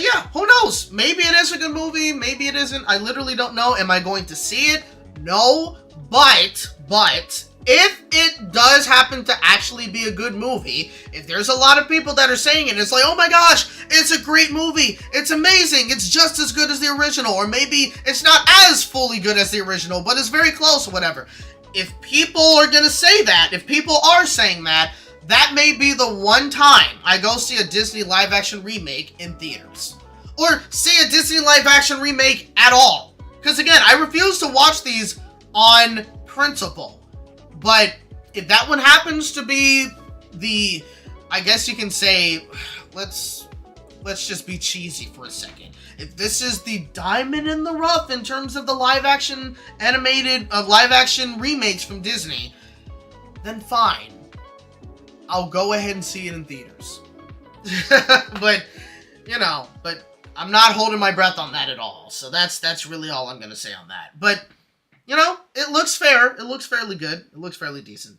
yeah, who knows? Maybe it is a good movie, maybe it isn't. I literally don't know. Am I going to see it? No, but, if it does happen to actually be a good movie, if there's a lot of people that are saying it, it's like, oh my gosh, it's a great movie, it's amazing, it's just as good as the original, or maybe it's not as fully good as the original, but it's very close or whatever. If people are gonna say that, if people are saying that, that may be the one time I go see a Disney live-action remake in theaters. Or see a Disney live-action remake at all. Because again, I refuse to watch these on principle. But if that one happens to be the, I guess you can say, let's just be cheesy for a second. If this is the diamond in the rough in terms of the live-action live-action remakes from Disney, then fine. I'll go ahead and see it in theaters. But, you know, I'm not holding my breath on that at all. So that's really all I'm going to say on that. But, you know, it looks fair. It looks fairly good. It looks fairly decent.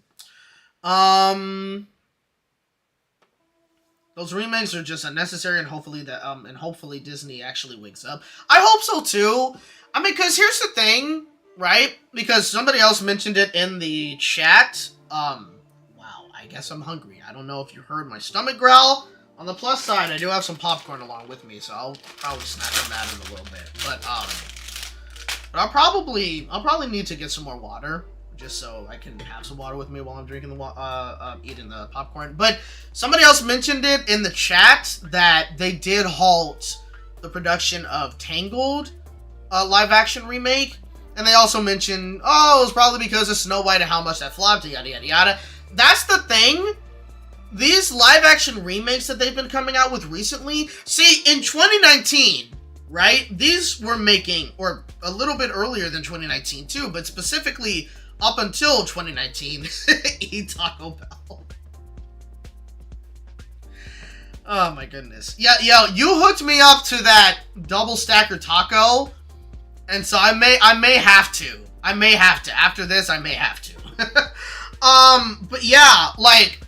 Those remakes are just unnecessary, and hopefully Disney actually wakes up. I hope so too. I mean, because here's the thing, right? Because somebody else mentioned it in the chat. Wow, I guess I'm hungry. I don't know if you heard my stomach growl. On the plus side, I do have some popcorn along with me, so I'll probably snack on that in a little bit. But I'll probably need to get some more water. just so I can have some water with me while I'm drinking eating the popcorn. But somebody else mentioned it in the chat that they did halt the production of Tangled, live-action remake. And they also mentioned, oh, it was probably because of Snow White and how much that flopped, yada, yada, yada. That's the thing. These live-action remakes that they've been coming out with recently, see, in 2019, right, these were making, or a little bit earlier than 2019 too, but specifically up until 2019, eat Taco Bell. Oh my goodness. Yeah, you hooked me up to that double stacker taco, and so I may have to. After this, I may have to. But yeah, like,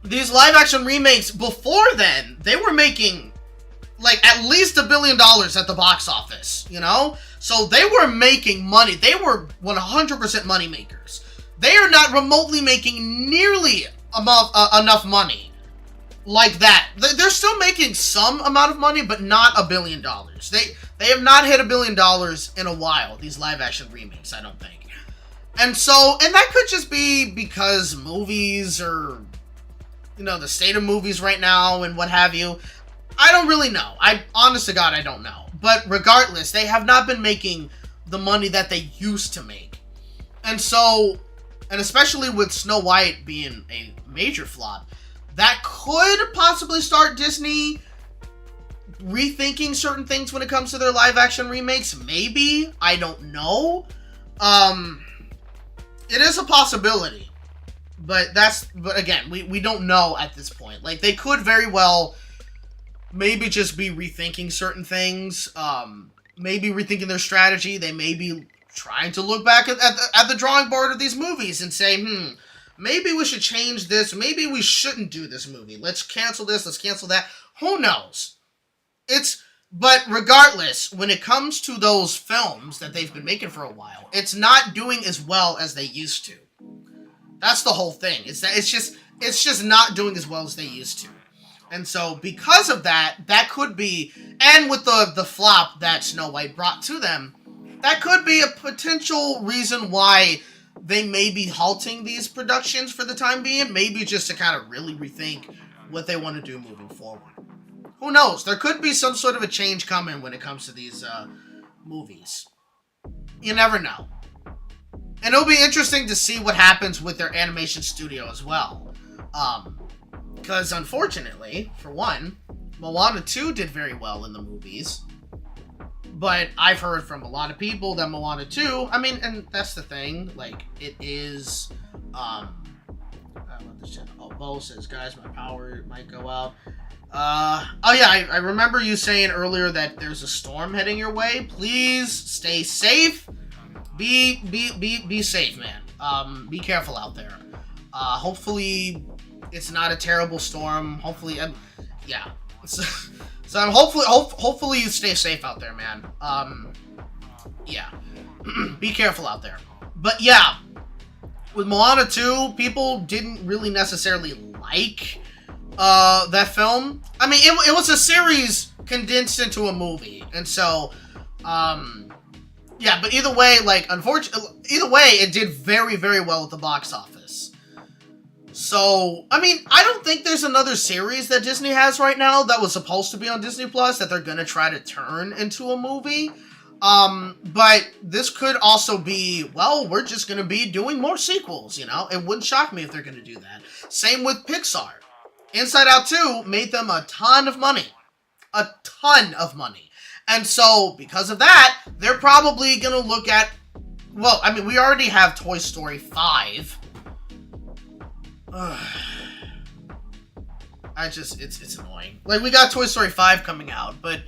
these live-action remakes, before then, they were making, like, at least $1 billion at the box office, you know? So they were making money. They were 100% money makers. They are not remotely making nearly enough money like that. They're still making some amount of money, but not $1 billion. They have not hit $1 billion in a while, these live-action remakes, I don't think. And so, and that could just be because movies or, you know, the state of movies right now and what have you. I don't really know. Honest to God, I don't know. But regardless, they have not been making the money that they used to make. And so, and especially with Snow White being a major flop, that could possibly start Disney rethinking certain things when it comes to their live-action remakes. Maybe. I don't know. It is a possibility. But again, we don't know at this point. Like, they could very well maybe just be rethinking certain things. Maybe rethinking their strategy. They may be trying to look back at the drawing board of these movies and say, maybe we should change this. Maybe we shouldn't do this movie. Let's cancel this. Let's cancel that. Who knows? But regardless, when it comes to those films that they've been making for a while, it's not doing as well as they used to. That's the whole thing. It's just not doing as well as they used to. And so because of that, that could be, and with the flop that Snow White brought to them, that could be a potential reason why they may be halting these productions for the time being, maybe just to kind of really rethink what they want to do moving forward. Who knows? There could be some sort of a change coming when it comes to these movies. You never know. And it'll be interesting to see what happens with their animation studio as well. Because unfortunately, for one, Moana 2 did very well in the movies. But I've heard from a lot of people that Moana 2, I mean, and that's the thing, like, it is, Bo says, guys, my power might go out. Oh yeah, I remember you saying earlier that there's a storm heading your way. Please stay safe. Be safe, man. Be careful out there. Hopefully it's not a terrible storm. Hopefully, yeah. So I'm hopefully you stay safe out there, man. Yeah. Be careful out there. But yeah, with Moana 2, people didn't really necessarily like that film. I mean, it was a series condensed into a movie, and so yeah. But either way, like, either way, it did very, very well at the box office. So, I mean, I don't think there's another series that Disney has right now that was supposed to be on Disney Plus that they're gonna try to turn into a movie. But this could also be, well, we're just gonna be doing more sequels, you know? It wouldn't shock me if they're gonna do that. Same with Pixar. Inside Out 2 made them a ton of money. A ton of money. And so, because of that, they're probably gonna look at, well, I mean, we already have Toy Story 5. It's annoying. Like, we got Toy Story 5 coming out, but...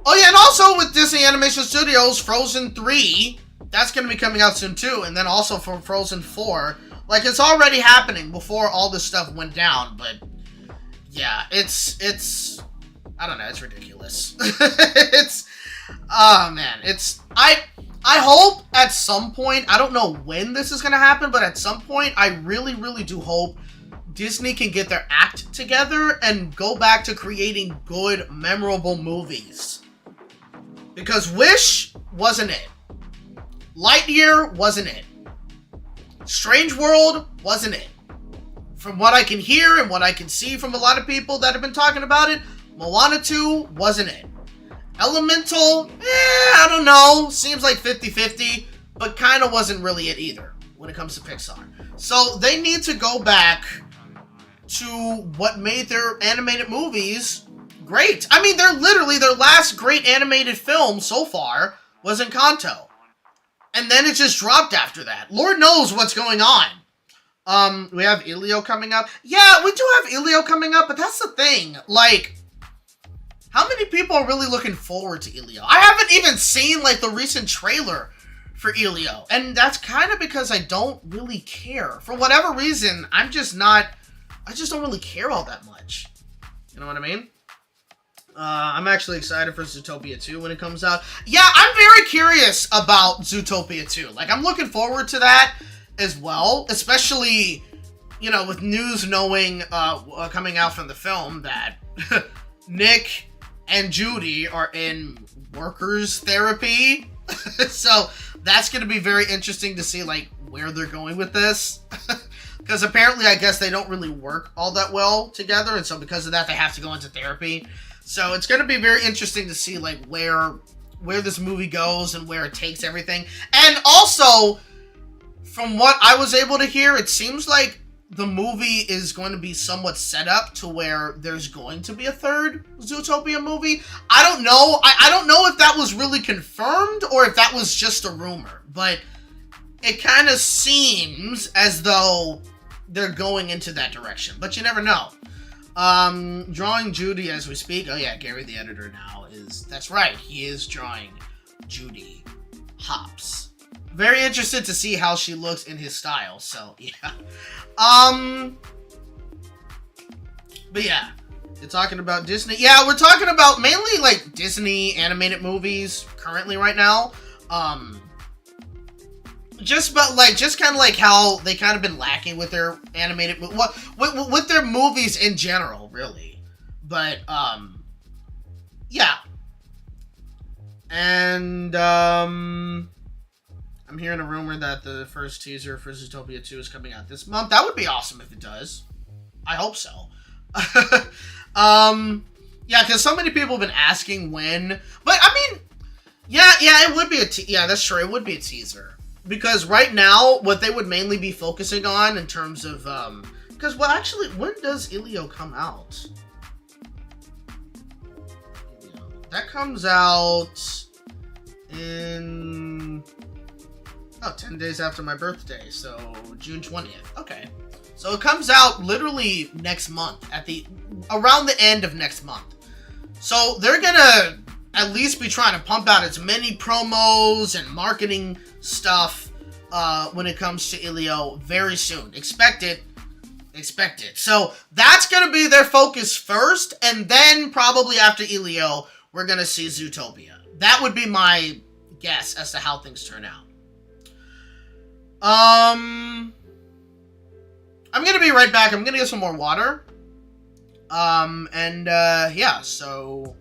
Oh yeah, and also with Disney Animation Studios, Frozen 3, that's gonna be coming out soon too, and then also for Frozen 4. Like, it's already happening before all this stuff went down, but... Yeah, it's... I don't know, it's ridiculous. Oh man, I hope at some point, I don't know when this is gonna happen, but at some point, I really, really do hope Disney can get their act together and go back to creating good, memorable movies. Because Wish wasn't it. Lightyear wasn't it. Strange World wasn't it. From what I can hear and what I can see from a lot of people that have been talking about it, Moana 2 wasn't it. Elemental, I don't know. Seems like 50-50, but kind of wasn't really it either when it comes to Pixar. So they need to go back to what made their animated movies great. I mean, they're literally, their last great animated film so far was Encanto. And then it just dropped after that. Lord knows what's going on. We have Elio coming up. Yeah, we do have Elio coming up, but that's the thing. Like, how many people are really looking forward to Elio? I haven't even seen, like, the recent trailer for Elio. And that's kind of because I don't really care. For whatever reason, I just don't really care all that much. You know what I mean? I'm actually excited for Zootopia 2 when it comes out. Yeah, I'm very curious about Zootopia 2. Like, I'm looking forward to that as well. Especially, you know, with news knowing, coming out from the film that Nick and Judy are in workers therapy. So, that's going to be very interesting to see, like, where they're going with this. Because apparently, I guess they don't really work all that well together. And so, because of that, they have to go into therapy. So it's going to be very interesting to see, like, where this movie goes and where it takes everything. And also, from what I was able to hear, it seems like the movie is going to be somewhat set up to where there's going to be a third Zootopia movie. I don't know. I don't know if that was really confirmed or if that was just a rumor. But it kind of seems as though they're going into that direction. But you never know. Drawing Judy as we speak. Oh yeah, Gary the editor now that's right, he is drawing Judy Hopps. Very interested to see how she looks in his style, so yeah. But yeah, you're talking about Disney. Yeah, we're talking about mainly like Disney animated movies currently right now. Just kind of like how they kind of been lacking with their animated, with their movies in general, really. But yeah. And I'm hearing a rumor that the first teaser for Zootopia 2 is coming out this month. That would be awesome if it does. I hope so. Yeah, because so many people have been asking when. But I mean, yeah, it would be yeah, that's true. It would be a teaser. Because right now, what they would mainly be focusing on in terms of, because, well, actually, when does Elio come out? That comes out in, 10 days after my birthday, so June 20th. Okay. So it comes out literally next month, around the end of next month. So they're gonna at least be trying to pump out as many promos and marketing stuff when it comes to Elio very soon. Expect it. So that's going to be their focus first, and then probably after Elio, we're going to see Zootopia. That would be my guess as to how things turn out. I'm going to be right back. I'm going to get some more water. Yeah, so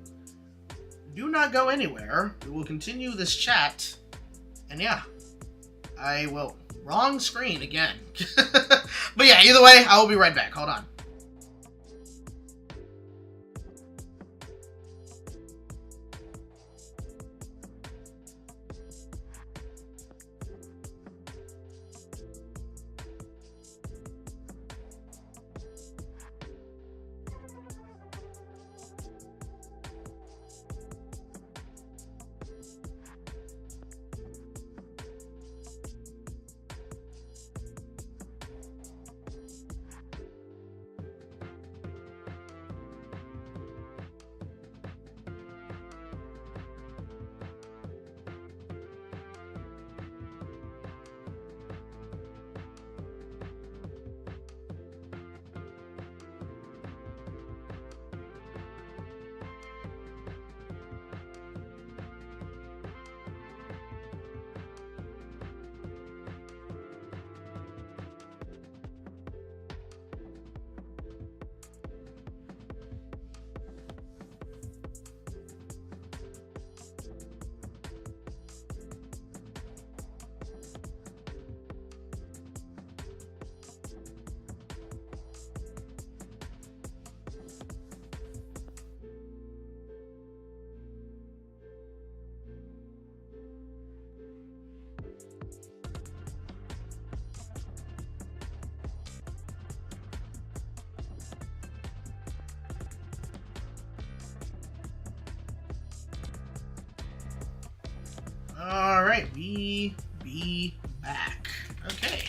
do not go anywhere. We will continue this chat. And yeah, I will. Wrong screen again. But yeah, either way, I will be right back. Hold on. right, we be back. Okay.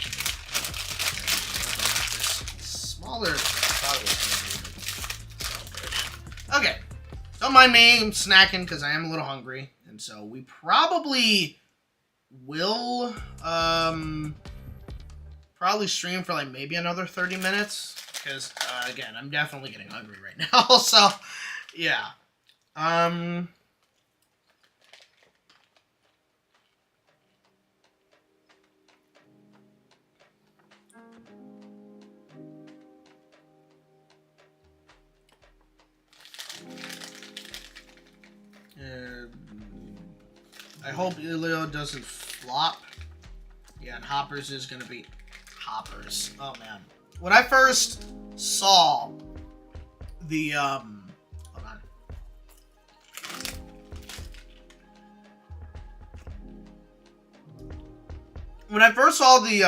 Smaller. Okay. Don't mind me, I'm snacking because I am a little hungry. And so we probably will probably stream for like maybe another 30 minutes. Because, again, I'm definitely getting hungry right now. So, yeah. I hope Ilio doesn't flop. Yeah, and Hoppers is gonna be Hoppers. Oh man. When I first saw the hold on. When I first saw the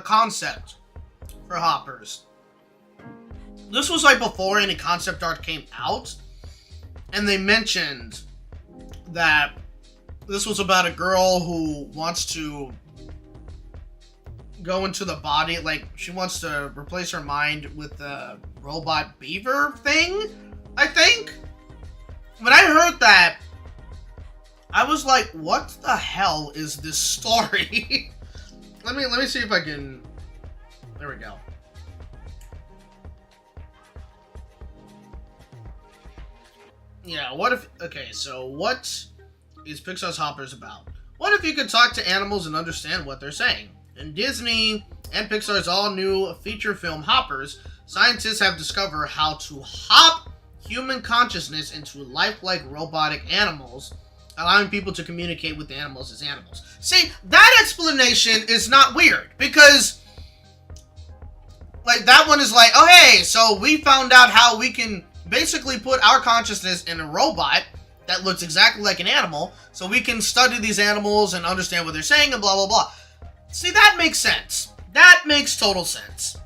concept for Hoppers, this was like before any concept art came out, and they mentioned that this was about a girl who wants to go into the body, like she wants to replace her mind with the robot beaver thing, I think. When I heard that, I was like, what the hell is this story? let me see if I can. There we go. Yeah, what if... Okay, so what is Pixar's Hoppers about? What if you could talk to animals and understand what they're saying? In Disney and Pixar's all-new feature film Hoppers, scientists have discovered how to hop human consciousness into lifelike robotic animals, allowing people to communicate with the animals as animals. See, that explanation is not weird, because... like, that one is like, oh, hey, so we found out how we can basically put our consciousness in a robot that looks exactly like an animal, so we can study these animals and understand what they're saying and blah, blah, blah. See, that makes sense. That makes total sense.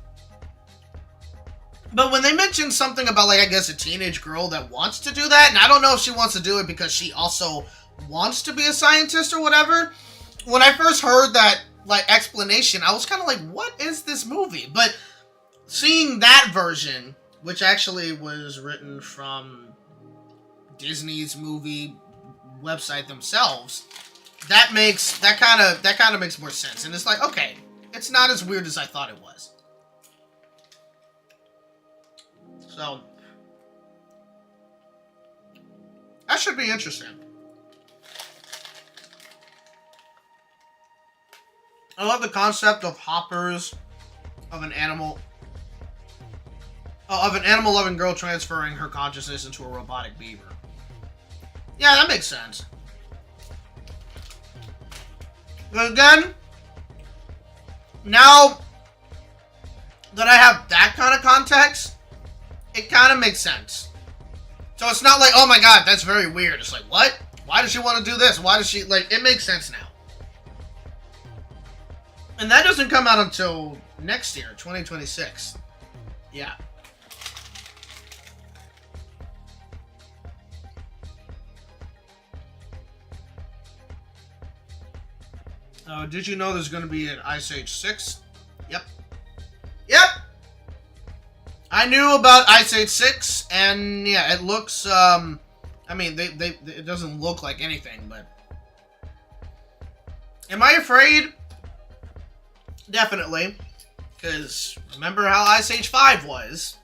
But when they mention something about, like, I guess a teenage girl that wants to do that, and I don't know if she wants to do it because she also wants to be a scientist or whatever, when I first heard that, like, explanation, I was kind of like, what is this movie? But seeing that version, which actually was written from Disney's movie website themselves, that kind of makes more sense. And it's like, okay, it's not as weird as I thought it was. So that should be interesting. I love the concept of hoppers, of an animal-loving girl transferring her consciousness into a robotic beaver. Yeah, that makes sense. But again, now that I have that kind of context, it kind of makes sense. So it's not like, oh my god, that's very weird. It's like, what? Why does she want to do this? Why does she, like, it makes sense now. And that doesn't come out until next year, 2026. Yeah. Did you know there's going to be an Ice Age 6? Yep. Yep! I knew about Ice Age 6, and yeah, it looks, I mean, it doesn't look like anything, but... Am I afraid? Definitely. Because remember how Ice Age 5 was.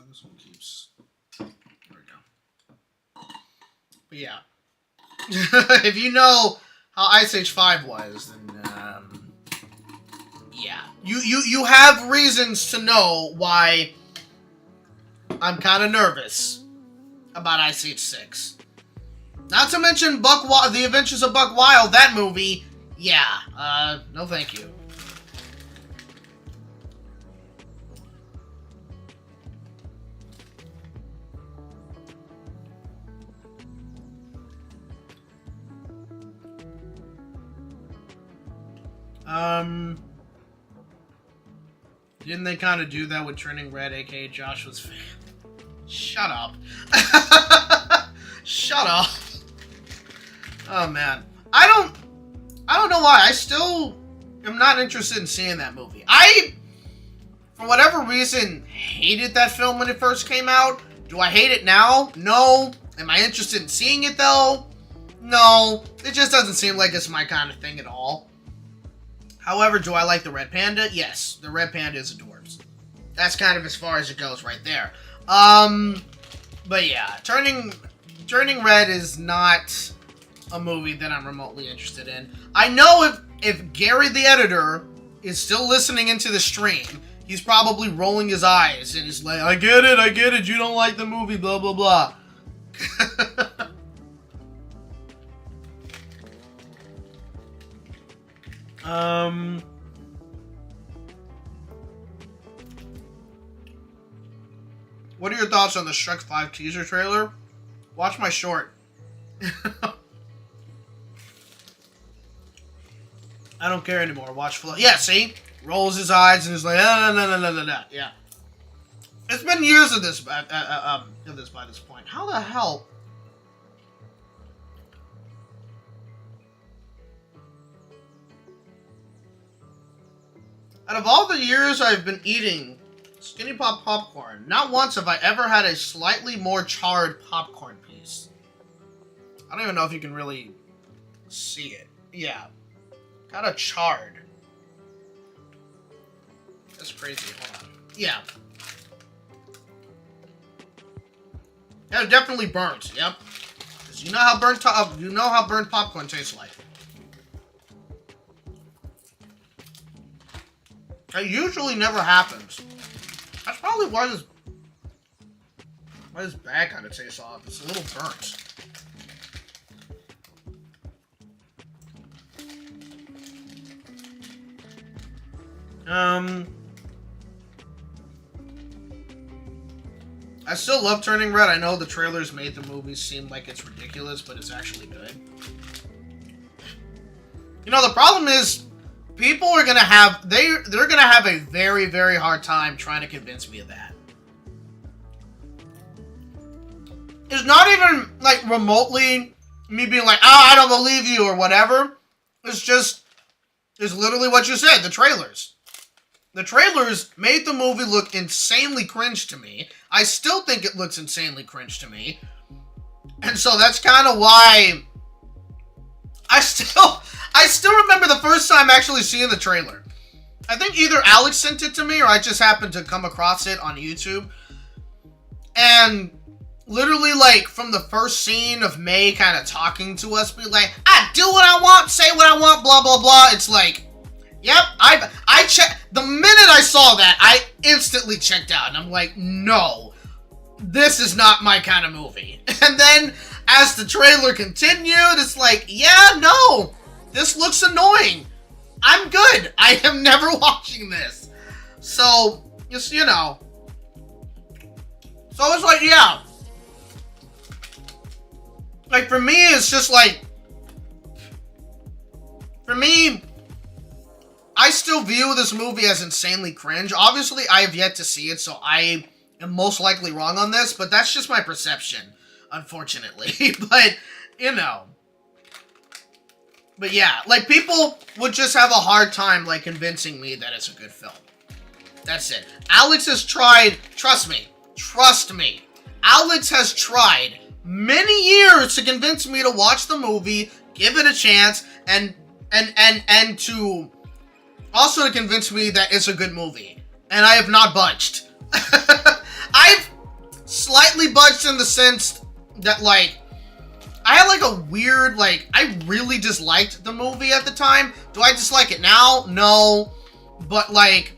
This one keeps... There we go. But yeah. If you know how Ice Age 5 was, then, yeah. You have reasons to know why I'm kind of nervous about Ice Age 6. Not to mention The Adventures of Buck Wild, that movie. Yeah, no thank you. Didn't they kind of do that with Turning Red, aka Joshua's fan? Shut up. Shut up. Oh man. I don't know why. I still am not interested in seeing that movie. I, for whatever reason, hated that film when it first came out. Do I hate it now? No. Am I interested in seeing it though? No. It just doesn't seem like it's my kind of thing at all. However, do I like the Red Panda? Yes. The Red Panda is adorbs. That's kind of as far as it goes right there. But yeah, Turning Red is not a movie that I'm remotely interested in. I know if Gary the editor is still listening into the stream, he's probably rolling his eyes and he's like, I get it, you don't like the movie, blah, blah, blah. What are your thoughts on the Shrek 5 teaser trailer? Watch my short. I don't care anymore. Watch Flo. Yeah, see? Rolls his eyes and is like, no. Yeah. It's been years of this, by this point. How the hell? Out of all the years I've been eating Skinny Pop popcorn, not once have I ever had a slightly more charred popcorn piece. I don't even know if you can really see it. Yeah. Kind of charred. That's crazy. Hold on. Yeah. Yeah, it definitely burnt. Yep. 'Cause you know how burnt popcorn tastes like. That usually never happens. That's probably why this bag kind of tastes off. It's a little burnt. I still love Turning Red. I know the trailers made the movie seem like it's ridiculous, but it's actually good. You know, the problem is, people are gonna have they're gonna have a very, very hard time trying to convince me of that. It's not even like remotely me being like, I don't believe you or whatever. It's literally what you said, the trailers. The trailers made the movie look insanely cringe to me. I still think it looks insanely cringe to me. And so that's kind of why I still remember the first time actually seeing the trailer. I think either Alex sent it to me or I just happened to come across it on YouTube. And literally, like, from the first scene of May kind of talking to us, be like, I do what I want, say what I want, blah, blah, blah. It's like, yep, I checked. The minute I saw that, I instantly checked out. And I'm like, no, this is not my kind of movie. And then, as the trailer continued, it's like, yeah, no, this looks annoying. I'm good. I am never watching this. So, just, you know. So it's like, yeah. Like, for me, it's just like, for me, I still view this movie as insanely cringe. Obviously, I have yet to see it, so I am most likely wrong on this, but that's just my perception, unfortunately. But, you know. But yeah, like, people would just have a hard time, like, convincing me that it's a good film. That's it. Alex has tried, trust me, Alex has tried many years to convince me to watch the movie, give it a chance, and to also to convince me that it's a good movie. And I have not budged. I've slightly budged in the sense that, like, I had, like, a weird, like, I really disliked the movie at the time. Do I dislike it now? No. But, like,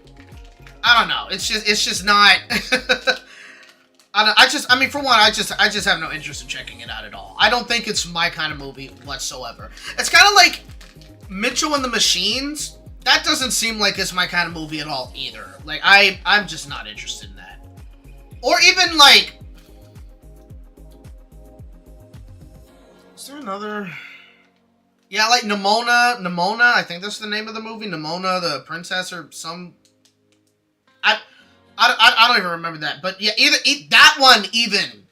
I don't know. It's just not... I mean, for one, I just have no interest in checking it out at all. I don't think it's my kind of movie whatsoever. It's kind of like Mitchell and the Machines. That doesn't seem like it's my kind of movie at all either. Like, I'm just not interested in that. Or even, like... Is there another... Yeah, like Nimona, I think that's the name of the movie. Nimona, the princess, or some... I don't even remember that. But yeah, that one even.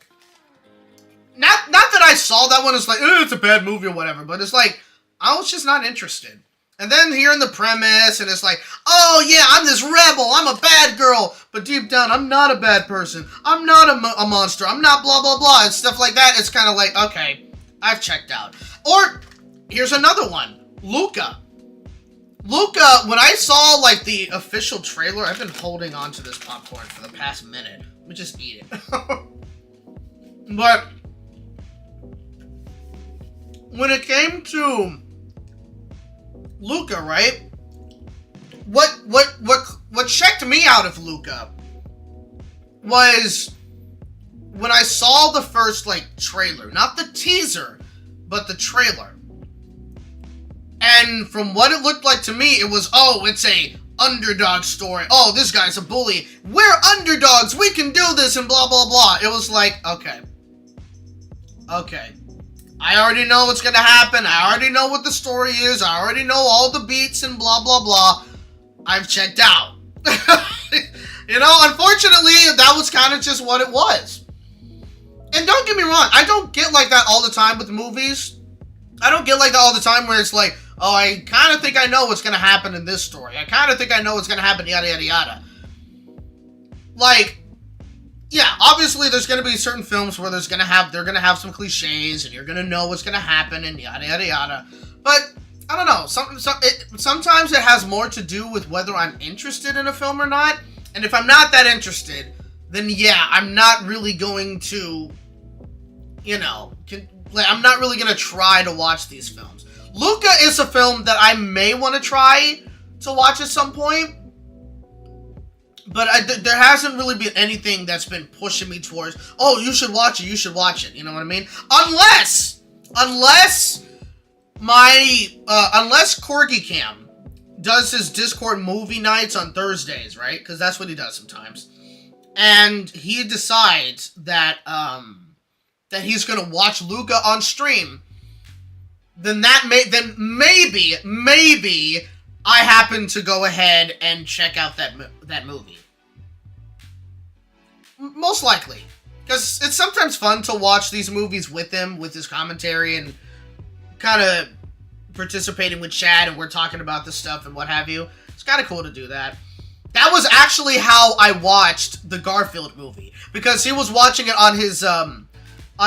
Not that I saw that one as like, it's a bad movie or whatever, but it's like, I was just not interested. And then hearing the premise, and it's like, oh yeah, I'm this rebel, I'm a bad girl, but deep down, I'm not a bad person, I'm not a monster, I'm not blah blah blah, and stuff like that, it's kind of like, okay, I've checked out. Or, here's another one, Luca. Luca, when I saw, like, the official trailer, I've been holding on to this popcorn for the past minute. Let me just eat it. But when it came to Luca, right? What checked me out of Luca was when I saw the first, like, trailer. Not the teaser, but the trailer. And from what it looked like to me, it was, oh, it's a underdog story. Oh, this guy's a bully. We're underdogs. We can do this and blah, blah, blah. It was like, okay. Okay. I already know what's going to happen. I already know what the story is. I already know all the beats and blah, blah, blah. I've checked out. You know, unfortunately, that was kind of just what it was. And don't get me wrong. I don't get like that all the time with movies. I don't get like that all the time where it's like, oh, I kind of think I know what's going to happen in this story. I kind of think I know what's going to happen, yada, yada, yada. Like, yeah, obviously there's going to be certain films where they're going to have some cliches, and you're going to know what's going to happen, and yada, yada, yada. But, I don't know. Sometimes it has more to do with whether I'm interested in a film or not. And if I'm not that interested, then yeah, I'm not really going to, you know, I'm not really going to try to watch these films. Luca is a film that I may want to try to watch at some point, but there hasn't really been anything that's been pushing me towards, oh, you should watch it, you know what I mean? Unless Corgi Cam does his Discord movie nights on Thursdays, right? Because that's what he does sometimes. And he decides that he's gonna watch Luca on stream, then maybe I happen to go ahead and check out that movie. Most likely, because it's sometimes fun to watch these movies with him, with his commentary, and kind of participating with chat, and we're talking about this stuff and what have you. It's kind of cool to do that. That was actually how I watched the Garfield movie, because he was watching it on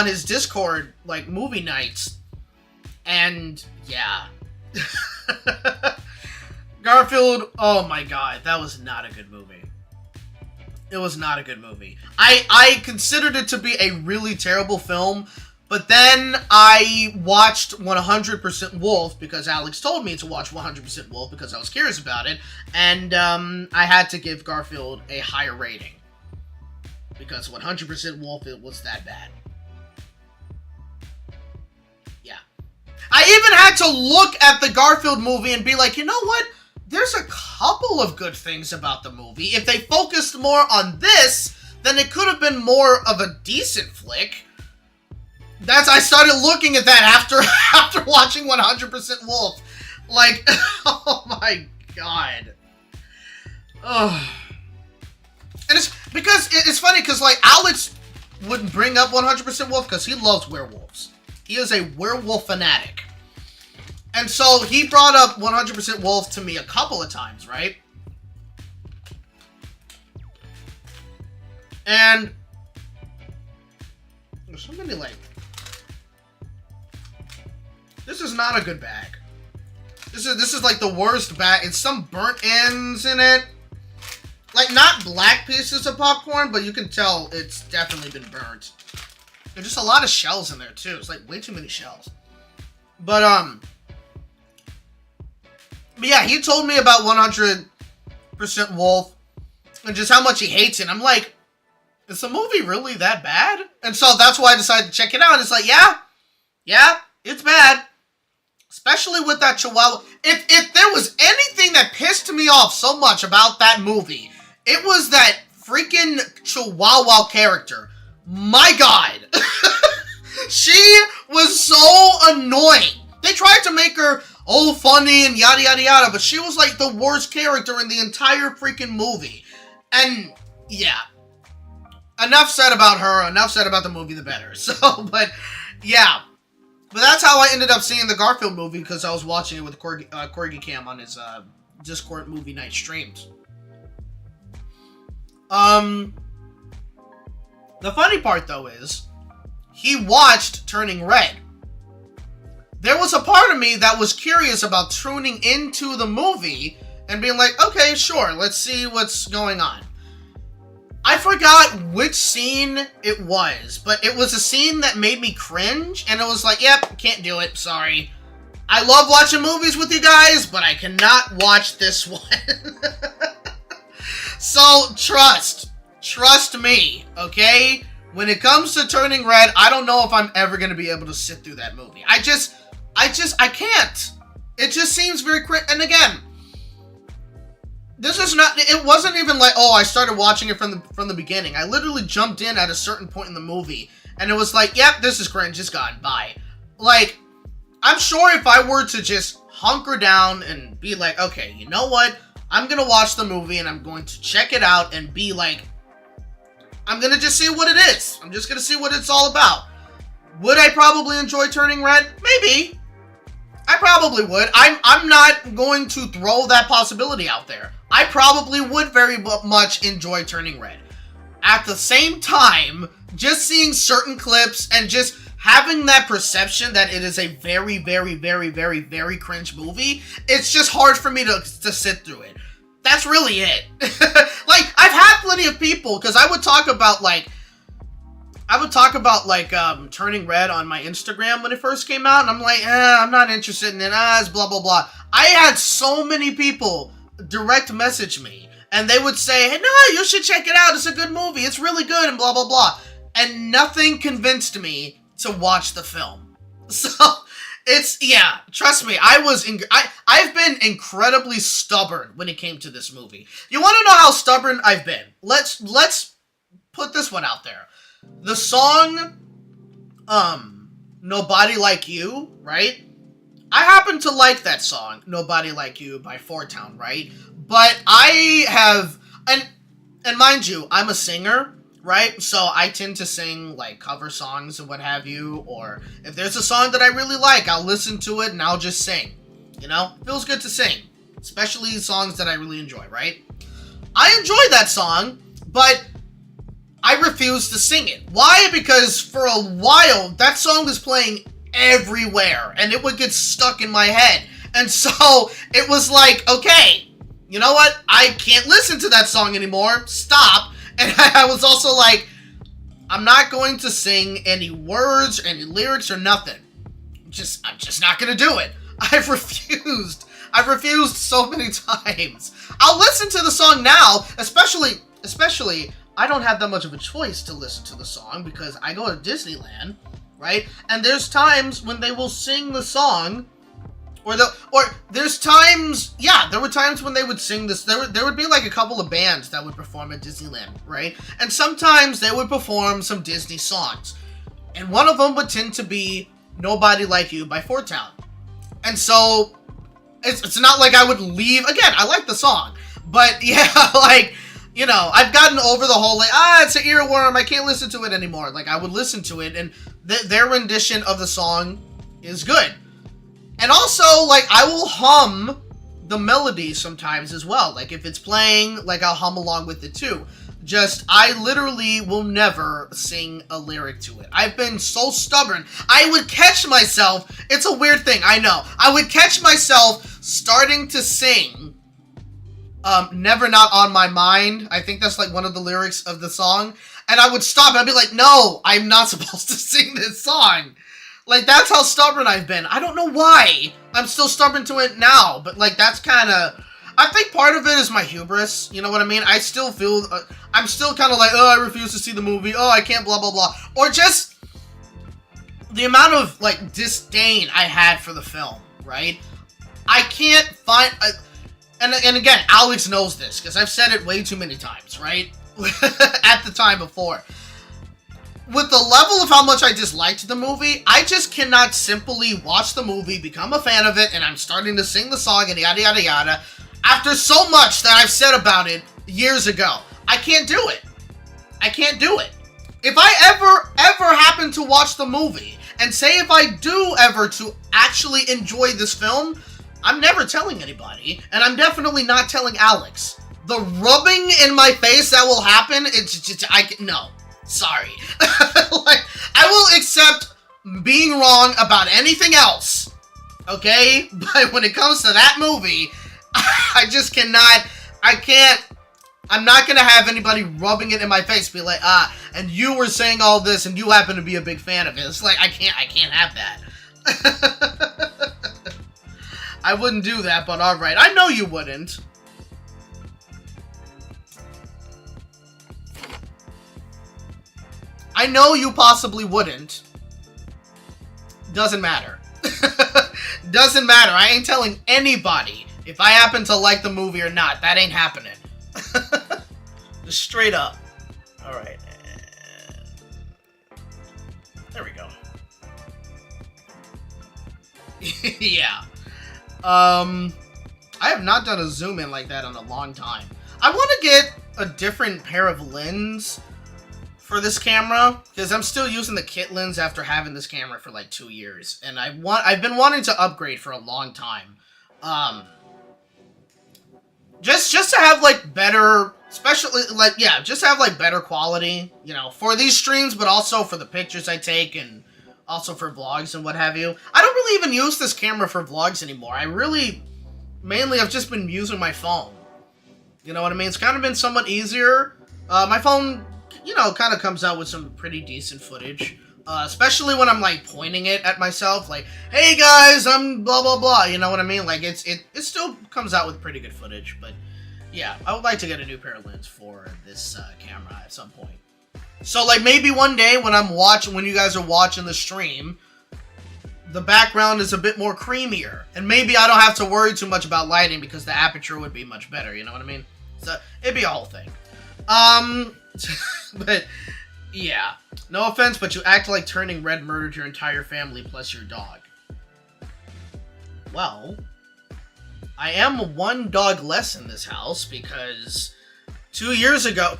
his Discord, like, movie nights. And, yeah. Garfield, oh my god, that was not a good movie. It was not a good movie. I considered it to be a really terrible film, but then I watched 100% Wolf, because Alex told me to watch 100% Wolf, because I was curious about it, and I had to give Garfield a higher rating, because 100% Wolf, it was that bad. I even had to look at the Garfield movie and be like, you know what? There's a couple of good things about the movie. If they focused more on this, then it could have been more of a decent flick. I started looking at that after watching 100% Wolf. Like, oh my god. Oh. And it's funny because, like, Alex wouldn't bring up 100% Wolf because he loves werewolves. He is a werewolf fanatic. And so he brought up 100% Wolf to me a couple of times, right? And there's so many, like, this is not a good bag. This is like the worst bag. It's some burnt ends in it. Like, not black pieces of popcorn, but you can tell it's definitely been burnt. There's just a lot of shells in there, too. It's like way too many shells. But yeah, he told me about 100% Wolf and just how much he hates it. I'm like, is the movie really that bad? And so that's why I decided to check it out. And it's like, yeah, it's bad. Especially with that Chihuahua. If there was anything that pissed me off so much about that movie, it was that freaking Chihuahua character. My god. She was so annoying. They tried to make her, oh, funny and yada yada yada, but she was like the worst character in the entire freaking movie. And yeah. Enough said about her, enough said about the movie, the better. So, but, yeah. But that's how I ended up seeing the Garfield movie, because I was watching it with Corgi Cam on his Discord movie night streams. The funny part, though, is he watched Turning Red. There was a part of me that was curious about tuning into the movie and being like, okay, sure, let's see what's going on. I forgot which scene it was, but it was a scene that made me cringe, and it was like, yep, can't do it, sorry. I love watching movies with you guys, but I cannot watch this one. So, trust me, okay? When it comes to Turning Red, I don't know if I'm ever going to be able to sit through that movie. I can't. It just seems very cringe, and again, this is not, it wasn't even like, oh, I started watching it from the beginning. I literally jumped in at a certain point in the movie, and it was like, yep, this is cringe, it's gone, bye. Like, I'm sure if I were to just hunker down and be like, okay, you know what? I'm gonna watch the movie, and I'm going to check it out and be like, I'm gonna just see what it is. I'm just gonna see what it's all about. Would I probably enjoy Turning Red? Maybe. I probably would. I'm not going to throw that possibility out there. I probably would very much enjoy Turning Red. At the same time, just seeing certain clips and just having that perception that it is a very, very, very, very, very cringe movie, it's just hard for me to sit through it. That's really it. Like, I've had plenty of people, because I would talk about Turning Red on my Instagram when it first came out, and I'm like, I'm not interested in it, it's blah, blah, blah. I had so many people direct message me, and they would say, hey, no, you should check it out, it's a good movie, it's really good, and blah, blah, blah. And nothing convinced me to watch the film. So, it's, yeah, trust me, I've been incredibly stubborn when it came to this movie. You want to know how stubborn I've been? Let's put this one out there. The song, Nobody Like You, right? I happen to like that song, Nobody Like You by Four Town, right? But I have, and mind you, I'm a singer, right? So I tend to sing, like, cover songs and what have you, or if there's a song that I really like, I'll listen to it and I'll just sing, you know? Feels good to sing, especially songs that I really enjoy, right? I enjoy that song, but I refuse to sing it. Why? Because for a while, that song was playing everywhere, and it would get stuck in my head. And so, it was like, okay, you know what? I can't listen to that song anymore. Stop. And I was also like, I'm not going to sing any words, any lyrics, or nothing. I'm just not going to do it. I've refused so many times. I'll listen to the song now, especially, I don't have that much of a choice to listen to the song because I go to Disneyland, right? And there's times when they will sing the song, or there's times, yeah, there were times when they would sing this. There would be like a couple of bands that would perform at Disneyland, right? And sometimes they would perform some Disney songs, and one of them would tend to be Nobody Like You by Four Town. And so it's not like I would leave. Again, I like the song, but yeah, like, you know, I've gotten over the whole, like, it's an earworm, I can't listen to it anymore. Like, I would listen to it, and their rendition of the song is good. And also, like, I will hum the melody sometimes as well. Like, if it's playing, like, I'll hum along with it too. Just, I literally will never sing a lyric to it. I've been so stubborn. I would catch myself, it's a weird thing, I know. I would catch myself starting to sing Never Not On My Mind. I think that's like one of the lyrics of the song. And I would stop and I'd be like, no, I'm not supposed to sing this song. Like, that's how stubborn I've been. I don't know why I'm still stubborn to it now, but like, that's kind of, I think part of it is my hubris, you know what I mean? I still feel, I'm still kind of like, I refuse to see the movie, I can't, blah, blah, blah. Or just the amount of, like, disdain I had for the film, right? I can't find, and again, Alex knows this, because I've said it way too many times, right? At the time before. With the level of how much I disliked the movie, I just cannot simply watch the movie, become a fan of it, and I'm starting to sing the song and yada yada yada, after so much that I've said about it years ago. I can't do it. I can't do it. If I ever happen to watch the movie, and say if I do ever to actually enjoy this film, I'm never telling anybody, and I'm definitely not telling Alex. The rubbing in my face that will happen, it's just, no. Sorry. Like, I will accept being wrong about anything else, okay? But when it comes to that movie, I just cannot, I'm not gonna have anybody rubbing it in my face, be like, and you were saying all this, and you happen to be a big fan of it. It's like, I can't have that. I wouldn't do that, but alright. I know you wouldn't. I know you possibly wouldn't. Doesn't matter. Doesn't matter. I ain't telling anybody if I happen to like the movie or not. That ain't happening. Just straight up. Alright. There we go. Yeah. I have not done a zoom in like that in a long time. I want to get a different pair of lens for this camera, because I'm still using the kit lens after having this camera for like 2 years, and I've been wanting to upgrade for a long time. Just to have like better, especially like, yeah, just to have like better quality, you know, for these streams, but also for the pictures I take and also for vlogs and what have you. I don't really even use this camera for vlogs anymore. Mainly I've just been using my phone. You know what I mean? It's kind of been somewhat easier. My phone, you know, kind of comes out with some pretty decent footage. Especially when I'm, like, pointing it at myself. Like, hey, guys, I'm blah, blah, blah. You know what I mean? Like, it still comes out with pretty good footage. But, yeah, I would like to get a new pair of lens for this camera at some point. So, like, maybe one day when you guys are watching the stream, the background is a bit more creamier. And maybe I don't have to worry too much about lighting because the aperture would be much better. You know what I mean? So, it'd be a whole thing. But, yeah. No offense, but you act like Turning Red murdered your entire family plus your dog. Well, I am one dog less in this house because 3 years ago,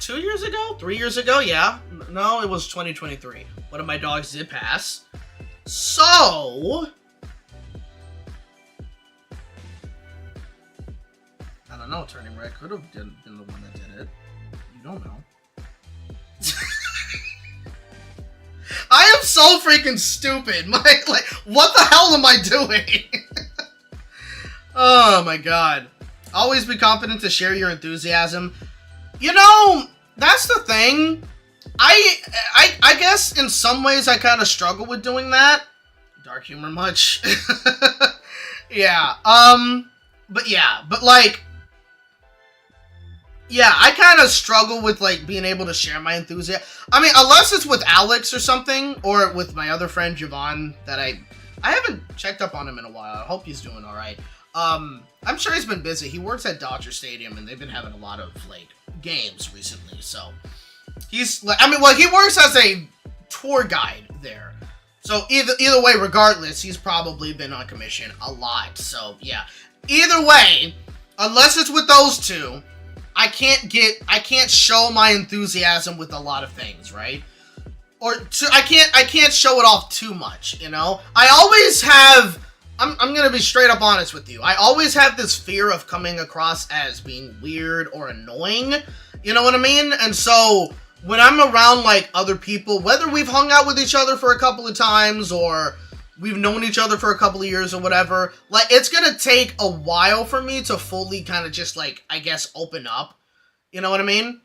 yeah. No, it was 2023. One of my dogs did pass. So, I don't know, Turning Red could have been the one that did it. You don't know. I am so freaking stupid. Like, what the hell am I doing? Oh my god. Always be confident to share your enthusiasm. You know, that's the thing. I guess in some ways I kind of struggle with doing that. Dark humor much? Yeah. But like, yeah, I kind of struggle with, like, being able to share my enthusiasm. I mean, unless it's with Alex or something, or with my other friend, Javon, that I haven't checked up on him in a while. I hope he's doing alright. I'm sure he's been busy. He works at Dodger Stadium, and they've been having a lot of, like, games recently, so. He's, like, I mean, well, he works as a tour guide there. So, either way, regardless, he's probably been on commission a lot, so, yeah. Either way, unless it's with those two, I can't show my enthusiasm with a lot of things, right? I can't show it off too much, you know? I always have, I'm gonna be straight up honest with you. I always have this fear of coming across as being weird or annoying, you know what I mean? And so, when I'm around, like, other people, whether we've hung out with each other for a couple of times, or we've known each other for a couple of years or whatever, like, it's gonna take a while for me to fully kind of just, like, I guess, open up. You know what I mean?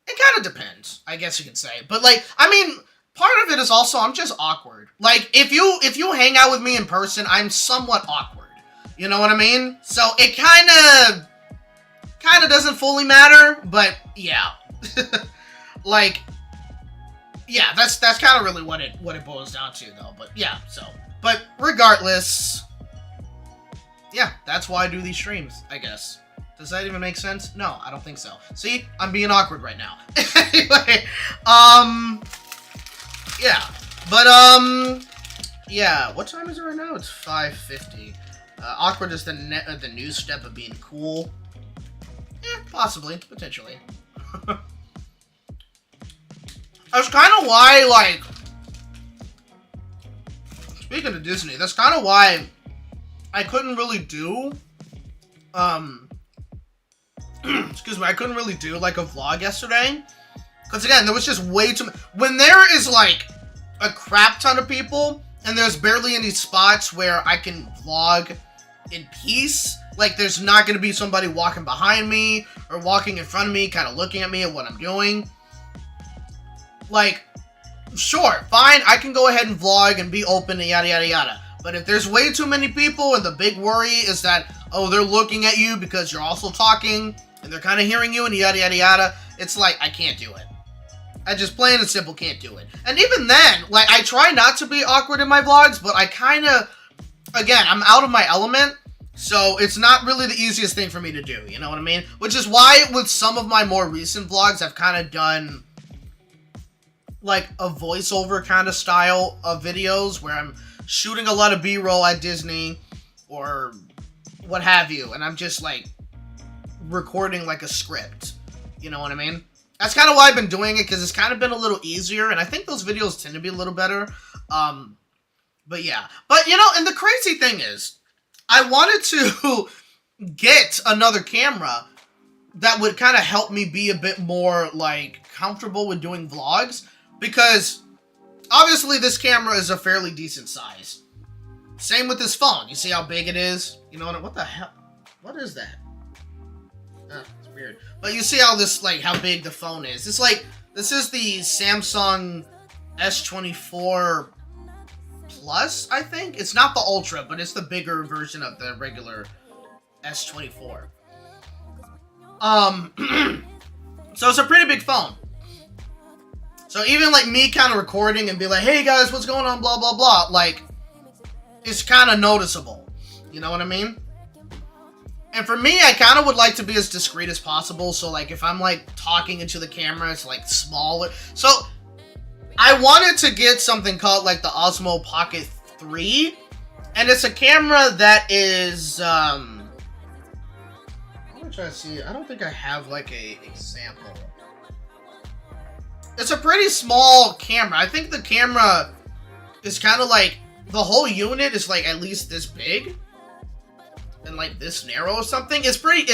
It kind of depends, I guess you could say. But, like, I mean, part of it is also, I'm just awkward. Like, if you hang out with me in person, I'm somewhat awkward. You know what I mean? So, it kind of doesn't fully matter, but, yeah. Like, yeah, that's kind of really what it boils down to, though. But, yeah, so. But, regardless, yeah, that's why I do these streams, I guess. Does that even make sense? No, I don't think so. See? I'm being awkward right now. Anyway, yeah. But, yeah. What time is it right now? It's 5:50. Awkward is the new step of being cool. Yeah, possibly. Potentially. That's kind of why, like, speaking of Disney, that's kind of why I couldn't really do, excuse me, I couldn't really do, like, a vlog yesterday. Because, again, there was just way too when there is, like, a crap ton of people, and there's barely any spots where I can vlog in peace, like, there's not going to be somebody walking behind me, or walking in front of me, kind of looking at me at what I'm doing. Like, sure, fine, I can go ahead and vlog and be open and yada yada yada. But if there's way too many people and the big worry is that, oh, they're looking at you because you're also talking and they're kind of hearing you and yada yada yada, it's like, I can't do it. I just plain and simple can't do it. And even then, like, I try not to be awkward in my vlogs, but I kind of, again, I'm out of my element, so it's not really the easiest thing for me to do, you know what I mean? Which is why with some of my more recent vlogs, I've kind of done like a voiceover kind of style of videos where I'm shooting a lot of B-roll at Disney or what have you, and I'm just like recording like a script, you know what I mean? That's kind of why I've been doing it, because it's kind of been a little easier, and I think those videos tend to be a little better. But yeah. But, you know, and the crazy thing is, I wanted to get another camera that would kind of help me be a bit more, like, comfortable with doing vlogs, because obviously this camera is a fairly decent size. Same with this phone. You see how big it is? You know what the hell? What is that? It's weird. But you see how this, like, how big the phone is. It's like, this is the Samsung S24 Plus, I think? It's not the Ultra, but it's the bigger version of the regular S24. So it's a pretty big phone. So even, like, me kind of recording and be like, hey, guys, what's going on, blah, blah, blah, like, it's kind of noticeable. You know what I mean? And for me, I kind of would like to be as discreet as possible. So, like, if I'm, like, talking into the camera, it's, like, smaller. So, I wanted to get something called, like, the Osmo Pocket 3. And it's a camera that is, I'm gonna try to see. I don't think I have, like, a example. It's a pretty small camera. I think the camera is kind of like, the whole unit is like at least this big and like this narrow or something. It's pretty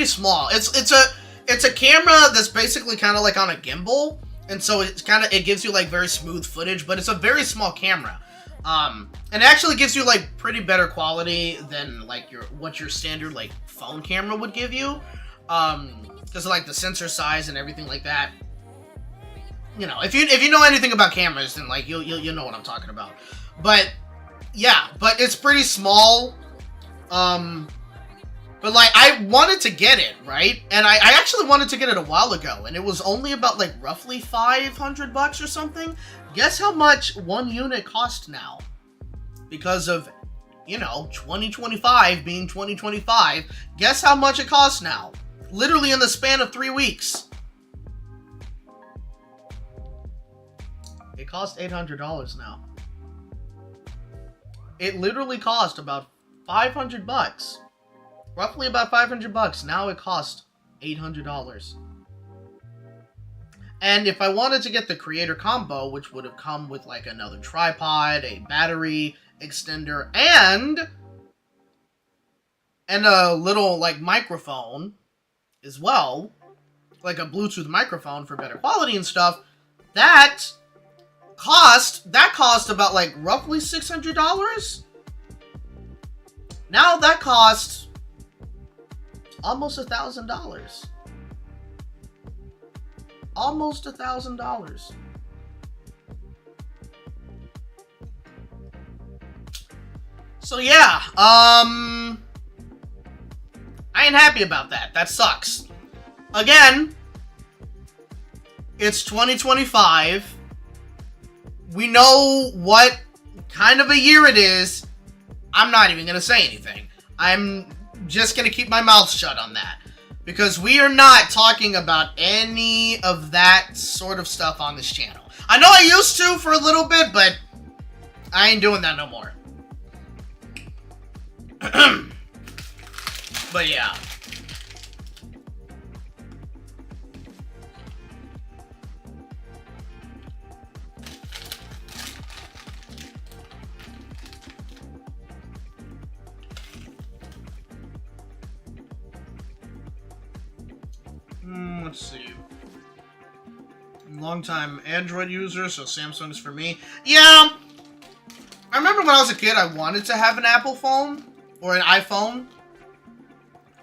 small. It's a camera that's basically kind of like on a gimbal, and so it gives you like very smooth footage, but it's a very small camera. And it actually gives you like pretty better quality than like what your standard like phone camera would give you, because of like the sensor size and everything like that. You know, if you know anything about cameras, then like you'll know what I'm talking about. But yeah, but it's pretty small. But like I wanted to get it, right? And I actually wanted to get it a while ago, and it was only about like roughly $500 or something. Guess how much one unit cost now? Because of, you know, 2025 being 2025, guess how much it costs now? Literally in the span of 3 weeks. It cost $800 now. It literally cost about $500. Roughly about $500. Now it costs $800. And if I wanted to get the creator combo, which would have come with like another tripod, a battery extender, and a little like microphone as well, like a Bluetooth microphone for better quality and stuff, that cost about like roughly $600. Now that costs almost $1,000. Almost $1,000. So yeah, I ain't happy about that. That sucks. Again, it's 2025. We know what kind of a year it is. I'm not even going to say anything. I'm just going to keep my mouth shut on that. Because we are not talking about any of that sort of stuff on this channel. I know I used to for a little bit, but I ain't doing that no more. But yeah. let's see. Long-time Android user, so Samsung's for me. Yeah, I remember when I was a kid, I wanted to have an Apple phone or an iPhone,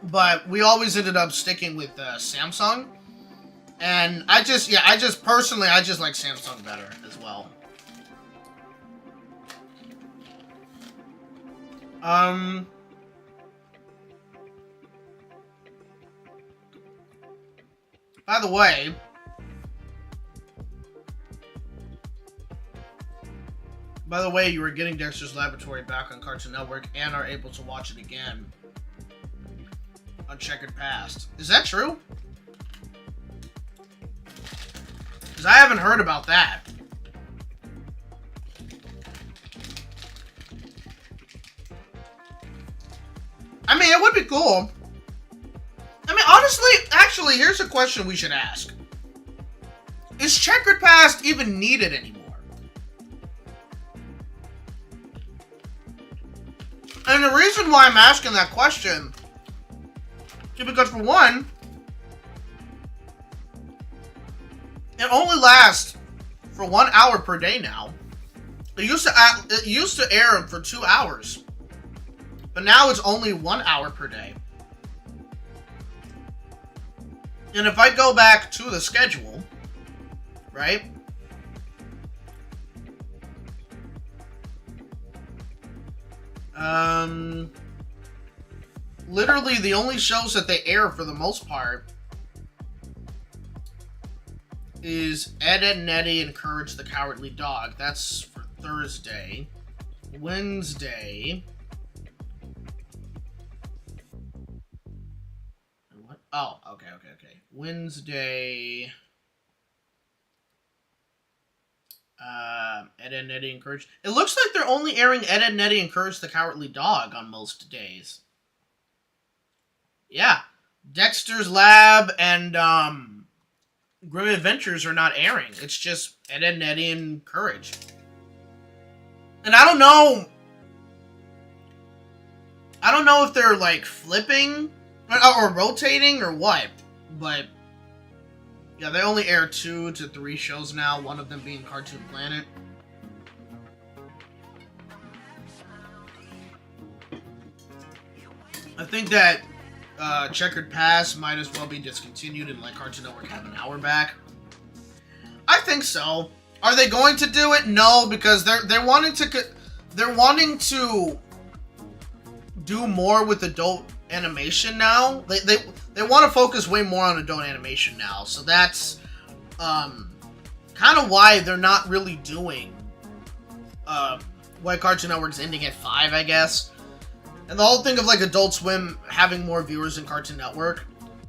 but we always ended up sticking with Samsung. And I just personally, I just like Samsung better as well. By the way, you are getting Dexter's Laboratory back on Cartoon Network and are able to watch it again on Checkered Past. Is that true? Because I haven't heard about that. I mean, it would be cool. I mean, honestly, actually, here's a question we should ask. Is Checkered Past even needed anymore? And the reason why I'm asking that question is because, for one, it only lasts for 1 hour per day now. It used to air for 2 hours, but now it's only 1 hour per day. And if I go back to the schedule, right? Literally the only shows that they air for the most part is Ed, Edd n Eddy and Courage the Cowardly Dog. That's for Thursday. Wednesday. What? Oh, okay. Wednesday. Ed, Edd n Eddy and Courage. It looks like they're only airing Ed, Edd n Eddy and Courage the Cowardly Dog on most days. Yeah. Dexter's Lab and Grim Adventures are not airing. It's just Ed, Edd n Eddy and Courage. And I don't know if they're like flipping or rotating or what, but yeah, they only air 2 to 3 shows now, one of them being Cartoon Planet. I think that Checkered Past might as well be discontinued and let Cartoon Network have an hour back. I think so. Are they going to do it? No, because they're wanting to do more with adult animation now. They want to focus way more on adult animation now. So that's kind of why they're not really doing why Cartoon Network's ending at 5, I guess. And the whole thing of like Adult Swim having more viewers than Cartoon Network,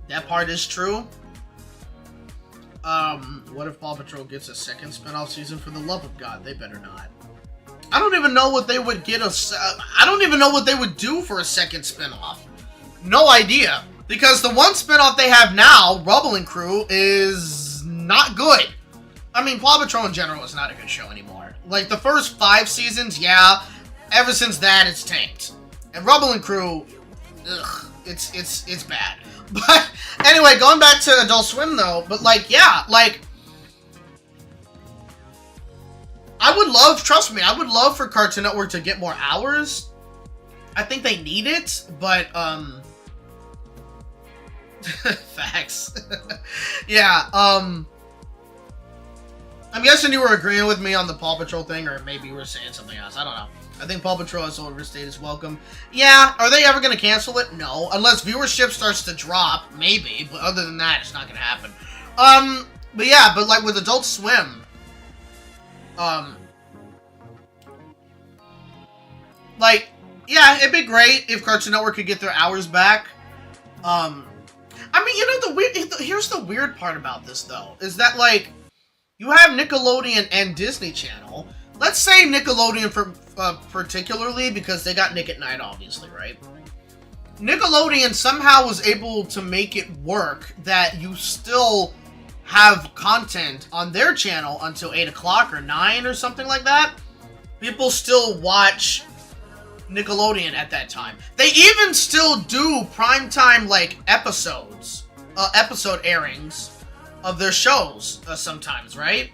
that part is true. What if Paw Patrol gets a second spinoff season? For the love of God, they better not. I don't even know what they would I don't even know what they would do for a second spinoff. No idea. Because the one spinoff they have now, Rubble and Crew, is not good. I mean, Paw Patrol in general is not a good show anymore. Like, the first 5 seasons, yeah. Ever since that, it's tanked. And Rubble and Crew, ugh, it's bad. But, anyway, going back to Adult Swim, though, but, like, yeah, like, I would love, trust me, I would love for Cartoon Network to get more hours. I think they need it, but, facts. Yeah, I'm guessing you were agreeing with me on the Paw Patrol thing, or maybe you were saying something else. I don't know. I think Paw Patrol has overstayed its welcome. Yeah, are they ever going to cancel it? No. Unless viewership starts to drop, maybe. But other than that, it's not going to happen. But yeah, but like with Adult Swim, like, yeah, it'd be great if Cartoon Network could get their hours back. I mean, you know, here's the weird part about this, though, is that, like, you have Nickelodeon and Disney Channel. Let's say Nickelodeon particularly, because they got Nick at Night, obviously, right? Nickelodeon somehow was able to make it work that you still have content on their channel until 8 o'clock or 9 or something like that. People still watch Nickelodeon at that time. They even still do primetime, like, episodes episode airings of their shows sometimes, right?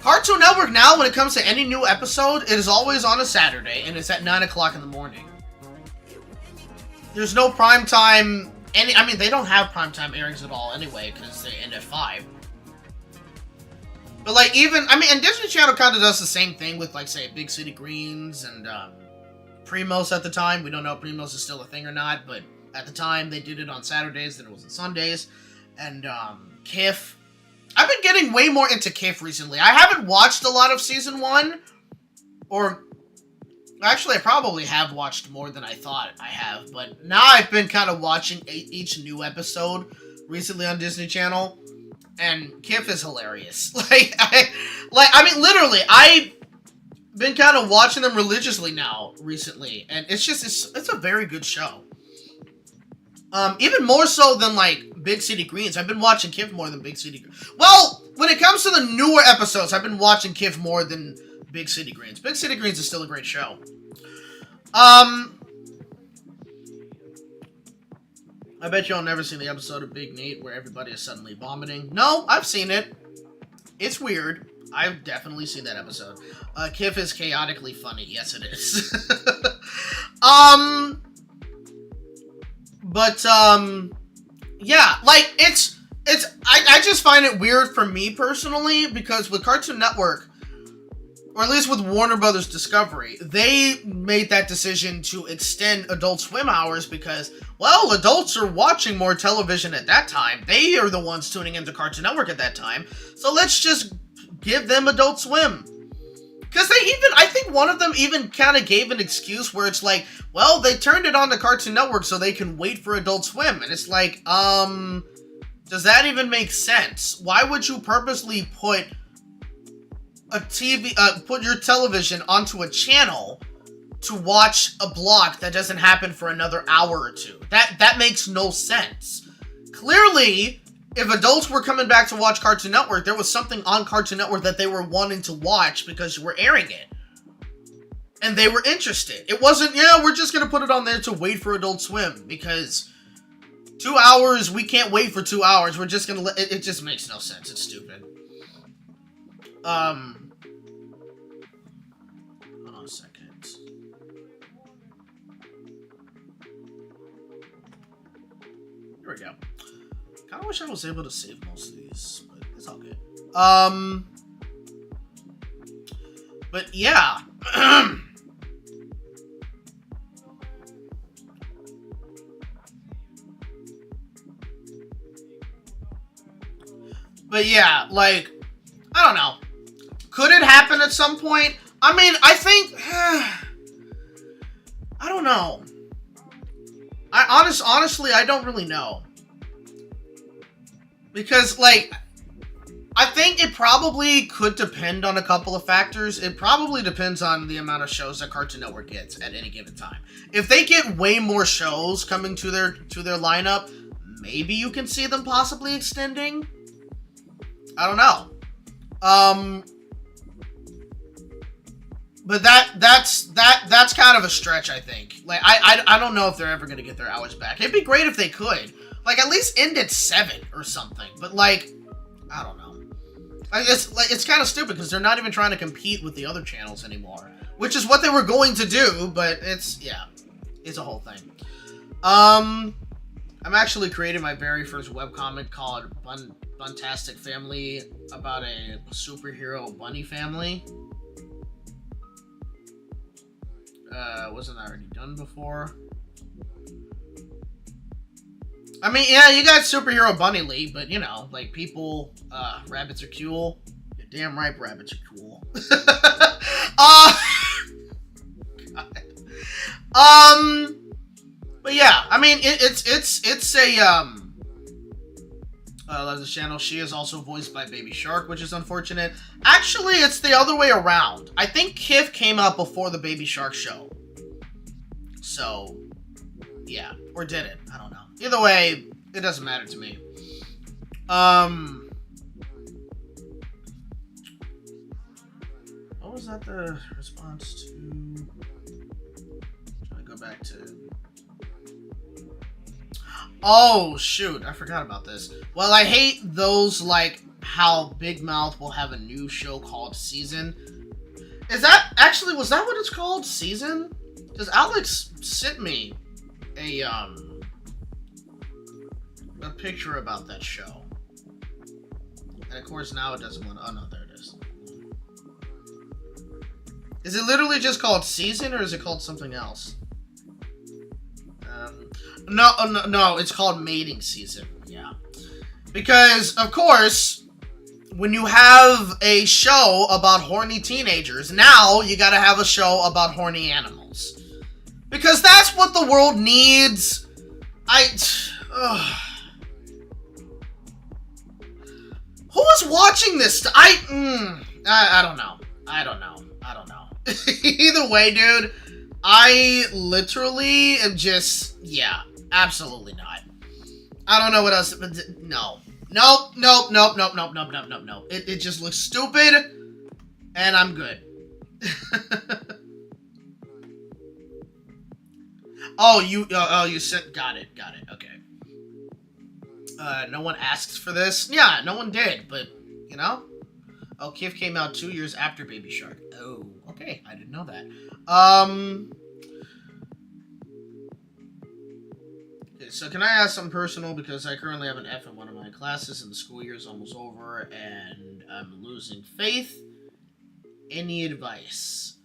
Cartoon Network now, when it comes to any new episode, it is always on a Saturday, and it's at 9 o'clock in the morning. There's no primetime, I mean, they don't have primetime airings at all anyway, because they end at 5. But, like, even, I mean, and Disney Channel kind of does the same thing with, like, say, Big City Greens and Primos at the time. We don't know if Primos is still a thing or not, but at the time, they did it on Saturdays, then it was on Sundays. And, KIF. I've been getting way more into KIF recently. I haven't watched a lot of Season 1, or, actually, I probably have watched more than I thought I have, but now I've been kind of watching each new episode recently on Disney Channel, and KIF is hilarious. I mean, literally, I've been kind of watching them religiously now, recently, and it's a very good show. Even more so than, like, Big City Greens. I've been watching KIF more than Big City Greens. Well, when it comes to the newer episodes, I've been watching KIF more than Big City Greens. Big City Greens is still a great show. I bet y'all never seen the episode of Big Nate where everybody is suddenly vomiting. No, I've seen it. It's weird. I've definitely seen that episode. KIF is chaotically funny. Yes, it is. Yeah, like, I just find it weird for me personally, because with Cartoon Network, or at least with Warner Brothers Discovery, they made that decision to extend Adult Swim hours because, well, adults are watching more television at that time. They are the ones tuning into Cartoon Network at that time, so let's just give them Adult Swim. Because I think one of them even kind of gave an excuse where it's like, well, they turned it on to Cartoon Network so they can wait for Adult Swim. And it's like, does that even make sense? Why would you purposely put put your television onto a channel to watch a block that doesn't happen for another hour or two? That makes no sense. Clearly, if adults were coming back to watch Cartoon Network, there was something on Cartoon Network that they were wanting to watch because you were airing it. And they were interested. It wasn't, yeah, we're just going to put it on there to wait for Adult Swim because 2 hours, we can't wait for 2 hours. We're just going to let it just makes no sense. It's stupid. Hold on a second. Here we go. I wish I was able to save most of these, but it's all good. But yeah. But yeah, like, I don't know. Could it happen at some point? I mean, I think, I don't know. Honestly, I don't really know. Because, like, I think it probably could depend on a couple of factors. It probably depends on the amount of shows that Cartoon Network gets at any given time. If they get way more shows coming to their lineup, maybe you can see them possibly extending. I don't know. But that's kind of a stretch, I think. Like, I don't know if they're ever going to get their hours back. It'd be great if they could. Like, at least end at 7 or something. But, like, I don't know. It's kind of stupid because they're not even trying to compete with the other channels anymore. Which is what they were going to do, but it's a whole thing. I'm actually creating my very first webcomic called Buntastic Family about a superhero bunny family. Wasn't already done before? I mean, yeah, you got Superhero Bunny League, but, you know, like, people, rabbits are cool. You're damn right rabbits are cool. But yeah, I mean, it's a, Liza's channel, she is also voiced by Baby Shark, which is unfortunate. Actually, it's the other way around. I think KIF came out before the Baby Shark show. So, yeah. Or did it? I don't know. Either way, it doesn't matter to me. What was that the response to? Trying to go back to. Oh, shoot. I forgot about this. Well, I hate those, like, how Big Mouth will have a new show called Season. Is that, actually, was that what it's called? Season? Because Alex sent me a picture about that show. And, of course, now it doesn't want to... Oh, no, there it is. Is it literally just called Season, or is it called something else? No, it's called Mating Season. Yeah. Because, of course, when you have a show about horny teenagers, now you gotta have a show about horny animals. Because that's what the world needs. Who is watching this? I don't know. I don't know. Either way, dude, I literally am just, yeah, absolutely not. I don't know what else, but no. Nope. It just looks stupid, and I'm good. you said, got it, okay. No one asked for this? Yeah, no one did, but, you know? Oh, Kif came out 2 years after Baby Shark. Oh, okay, I didn't know that. Okay, so can I ask something personal? Because I currently have an F in one of my classes and the school year is almost over and I'm losing faith. Any advice?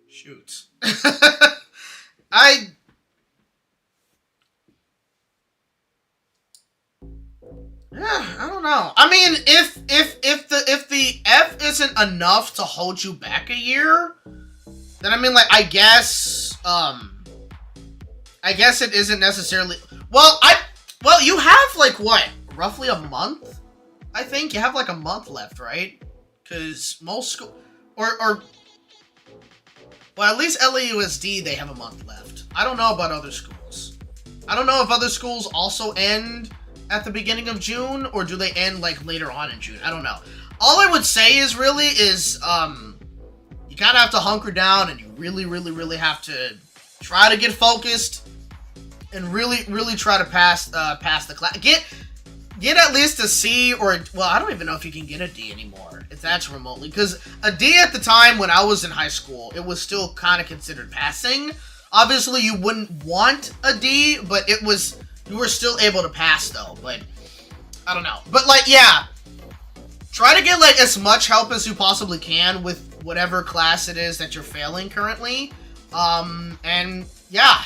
Shoot. I don't know. I mean, if the F isn't enough to hold you back a year, then I mean, like, I guess it isn't necessarily. Well, you have like what, roughly a month? I think you have like a month left, right? Because most school, or well, at least LAUSD they have a month left. I don't know about other schools. I don't know if other schools also end at the beginning of June, or do they end like later on in June? I don't know. All I would say is you kind of have to hunker down and you really have to try to get focused and really try to pass the class. Get at least a C, or, well, I don't even know if you can get a D anymore if that's remotely, because a D at the time when I was in high school, it was still kind of considered passing. Obviously you wouldn't want a D, but you were still able to pass though. But I don't know, but like, yeah, try to get like as much help as you possibly can with whatever class it is that you're failing currently. And yeah,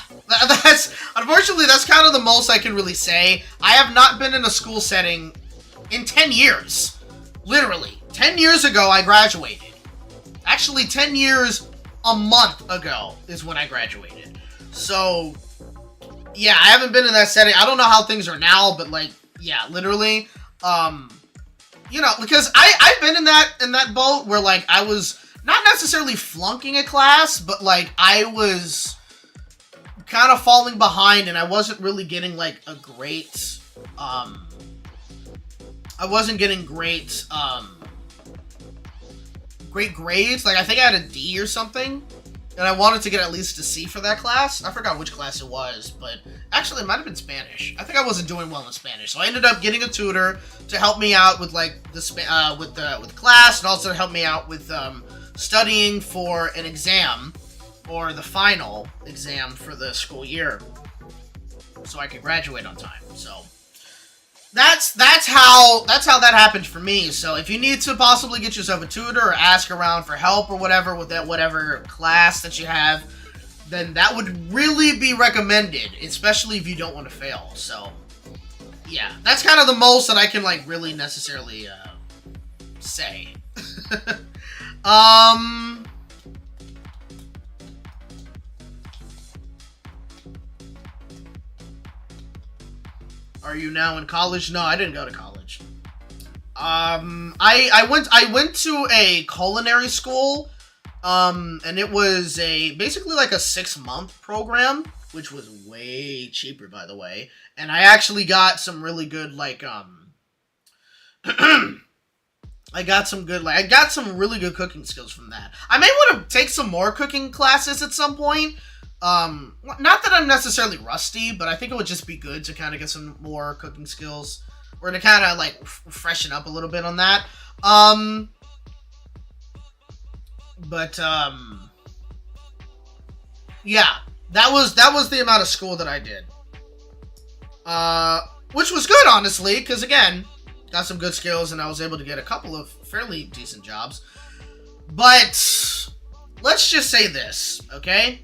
unfortunately that's kind of the most I can really say. I have not been in a school setting in 10 years. Literally 10 years ago I graduated. Actually 10 years a month ago is when I graduated. So yeah, I haven't been in that setting. I don't know how things are now, but like, yeah, literally, you know, because I've been in that boat where like I was not necessarily flunking a class, but like I was kind of falling behind and I wasn't really getting like a great, great grades. Like I think I had a D or something. And I wanted to get at least a C for that class. I forgot which class it was, but actually it might have been Spanish. I think I wasn't doing well in Spanish, so I ended up getting a tutor to help me out with like with class, and also to help me out with studying for an exam, or the final exam for the school year, so I could graduate on time. So that's how that happened for me. So if you need to possibly get yourself a tutor or ask around for help or whatever with that whatever class that you have, then that would really be recommended, especially if you don't want to fail. So yeah, that's kind of the most that I can like really necessarily say. Are you now in college? No, I didn't go to college. I went to a culinary school, and it was basically like a 6-month program, which was way cheaper, by the way. And I actually got some really good like I got some really good cooking skills from that. I may want to take some more cooking classes at some point, Not that I'm necessarily rusty, but I think it would just be good to kind of get some more cooking skills, or to kind of like freshen up a little bit on that. Yeah, that was the amount of school that I did. Which was good, honestly, because again, got some good skills and I was able to get a couple of fairly decent jobs. But let's just say this, okay?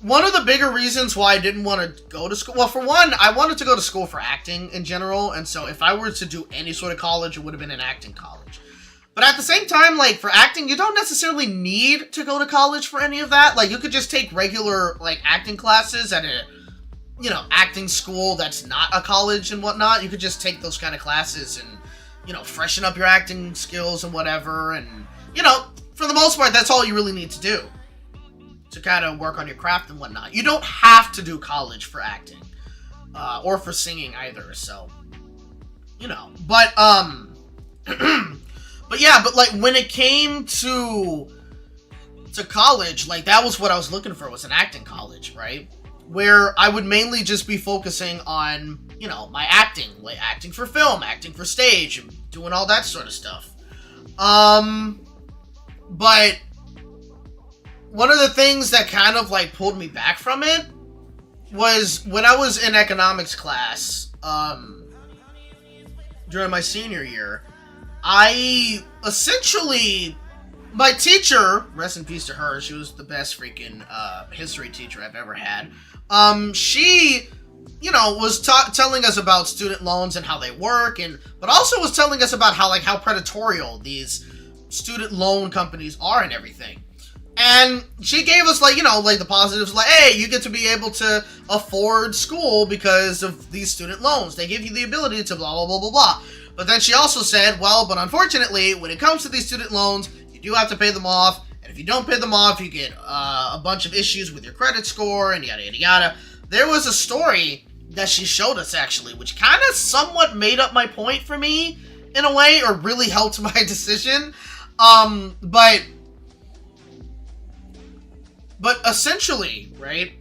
One of the bigger reasons why I didn't want to go to school, well, for one, I wanted to go to school for acting in general, and so if I were to do any sort of college, it would have been an acting college. But at the same time, like, for acting, you don't necessarily need to go to college for any of that. Like, you could just take regular, like, acting classes at a, you know, acting school that's not a college and whatnot. You could just take those kind of classes and, you know, freshen up your acting skills and whatever. And, you know, for the most part, that's all you really need to do to kind of work on your craft and whatnot. You don't have to do college for acting, or for singing either, so, you know. But, but yeah, but, like, when it came to college, like, that was what I was looking for, was an acting college, right? Where I would mainly just be focusing on, you know, my acting, like acting for film, acting for stage, and doing all that sort of stuff. But one of the things that kind of, like, pulled me back from it was when I was in economics class, during my senior year, I essentially, my teacher, rest in peace to her, she was the best freaking history teacher I've ever had. She, you know, was telling us about student loans and how they work, but also was telling us about how predatorial these student loan companies are and everything. And she gave us, like, you know, like, the positives, like, hey, you get to be able to afford school because of these student loans. They give you the ability to blah, blah, blah, blah, blah. But then she also said, well, but unfortunately, when it comes to these student loans, you do have to pay them off. And if you don't pay them off, you get a bunch of issues with your credit score and yada, yada, yada. There was a story that she showed us, actually, which kind of somewhat made up my point for me, in a way, or really helped my decision. But essentially, right,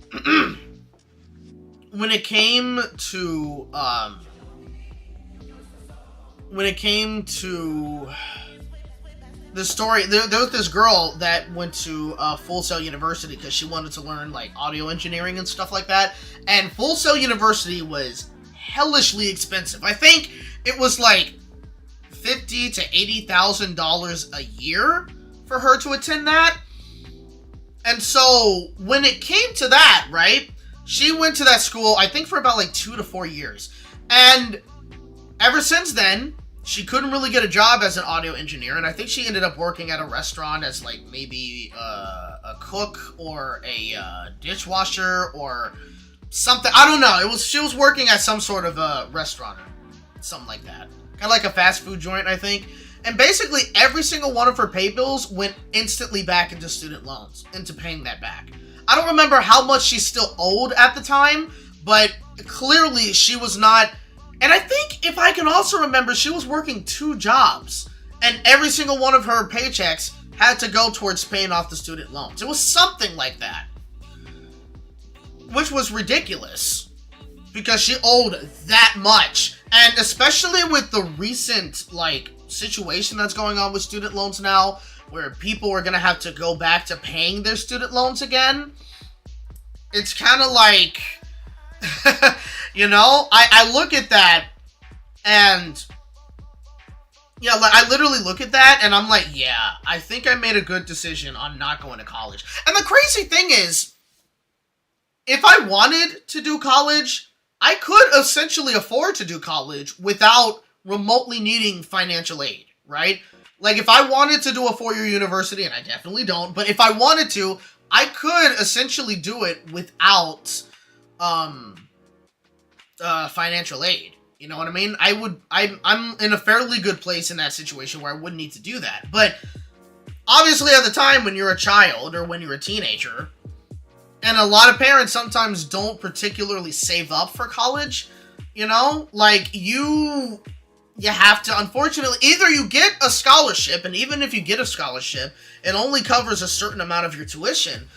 when it came to the story, there was this girl that went to Full Sail University because she wanted to learn, like, audio engineering and stuff like that. And Full Sail University was hellishly expensive. I think it was like $50,000 to $80,000 a year for her to attend that. And so when it came to that, right, she went to that school, I think, for about like 2 to 4 years. And ever since then, she couldn't really get a job as an audio engineer. And I think she ended up working at a restaurant as, like, maybe a cook or a dishwasher or something. I don't know. She was working at some sort of a restaurant or something like that. Kind of like a fast food joint, I think. And basically every single one of her pay bills went instantly back into student loans, into paying that back. I don't remember how much she still owed at the time, but clearly she was not. And I think, if I can also remember, she was working 2 jobs, and every single one of her paychecks had to go towards paying off the student loans. It was something like that, which was ridiculous, because she owed that much. And especially with the recent, like, situation that's going on with student loans now, where people are gonna have to go back to paying their student loans again, it's kind of like, you know, I look at that, and, yeah, like, I literally look at that, and I'm like, yeah, I think I made a good decision on not going to college. And the crazy thing is, if I wanted to do college, I could essentially afford to do college without remotely needing financial aid, right? Like, if I wanted to do a 4-year university, and I definitely don't, but if I wanted to, I could essentially do it without financial aid. You know what I mean? I'm in a fairly good place in that situation where I wouldn't need to do that. But obviously at the time, when you're a child or when you're a teenager, and a lot of parents sometimes don't particularly save up for college, you know? Like, you you have to, unfortunately, either you get a scholarship, and even if you get a scholarship, it only covers a certain amount of your tuition.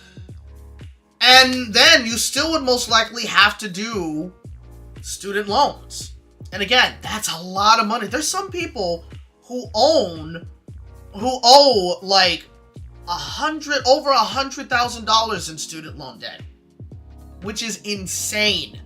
And then you still would most likely have to do student loans. And again, that's a lot of money. There's some people who owe like over $100,000 in student loan debt, which is insane.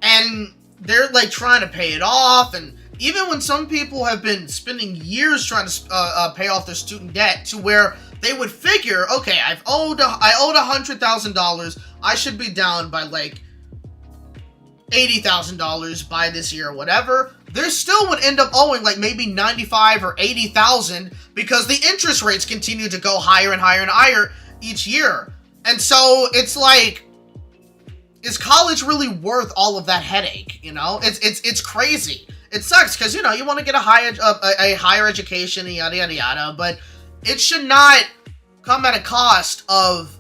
And they're like trying to pay it off, and even when some people have been spending years trying to pay off their student debt, to where they would figure, okay, I owed $100,000, I should be down by like $80,000 by this year or whatever, they still would end up owing like maybe $95,000 or $80,000 because the interest rates continue to go higher and higher and higher each year. And so it's like, is college really worth all of that headache? You know, it's crazy. It sucks because, you know, you want to get a higher education, yada yada yada, but it should not come at a cost of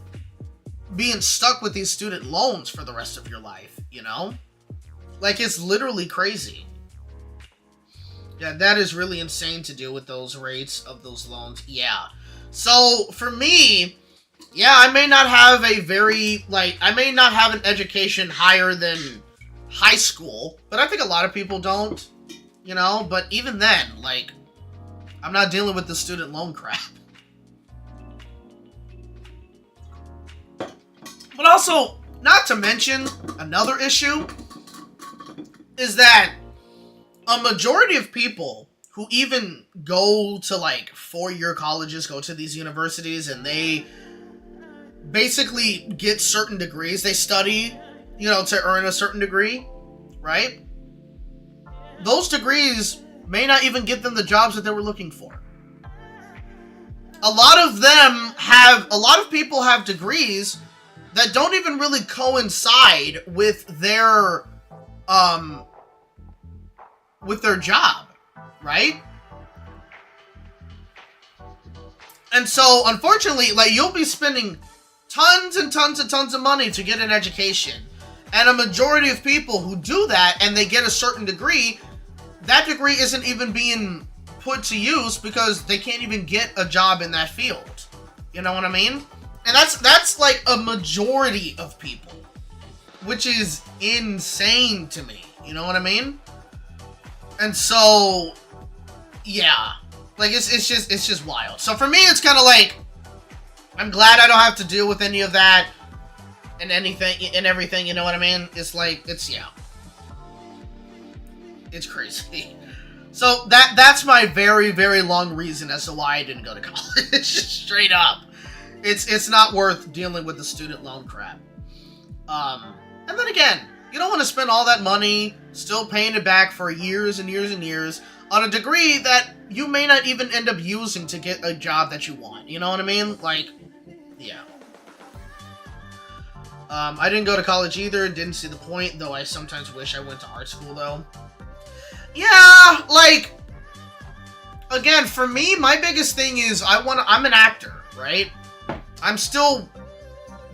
being stuck with these student loans for the rest of your life, you know? Like, it's literally crazy. Yeah, that is really insane to do with those rates of those loans. Yeah. So, for me, yeah, I may not have I may not have an education higher than high school, but I think a lot of people don't, you know? But even then, like, I'm not dealing with the student loan crap. But also, not to mention, another issue is that a majority of people who even go to, like, 4-year colleges, go to these universities, and they basically get certain degrees. They study, you know, to earn a certain degree, right? Those degrees may not even get them the jobs that they were looking for. A lot of people have degrees that don't even really coincide with their job, right? And so, unfortunately, like, you'll be spending tons and tons and tons of money to get an education. And a majority of people who do that and they get a certain degree, that degree isn't even being put to use because they can't even get a job in that field. You know what I mean? And that's like a majority of people, which is insane to me. You know what I mean? And so, yeah, like it's just wild. So for me, it's kind of like, I'm glad I don't have to deal with any of that and everything. You know what I mean? It's like, it's crazy. So that's my very, very long reason as to why I didn't go to college. Straight up. It's not worth dealing with the student loan crap. And then again, you don't want to spend all that money still paying it back for years and years and years on a degree that you may not even end up using to get a job that you want. You know what I mean? Like, yeah. I didn't go to college either. Didn't see the point, though I sometimes wish I went to art school, though. Yeah, like, again, for me, my biggest thing is I'm an actor, right? I'm still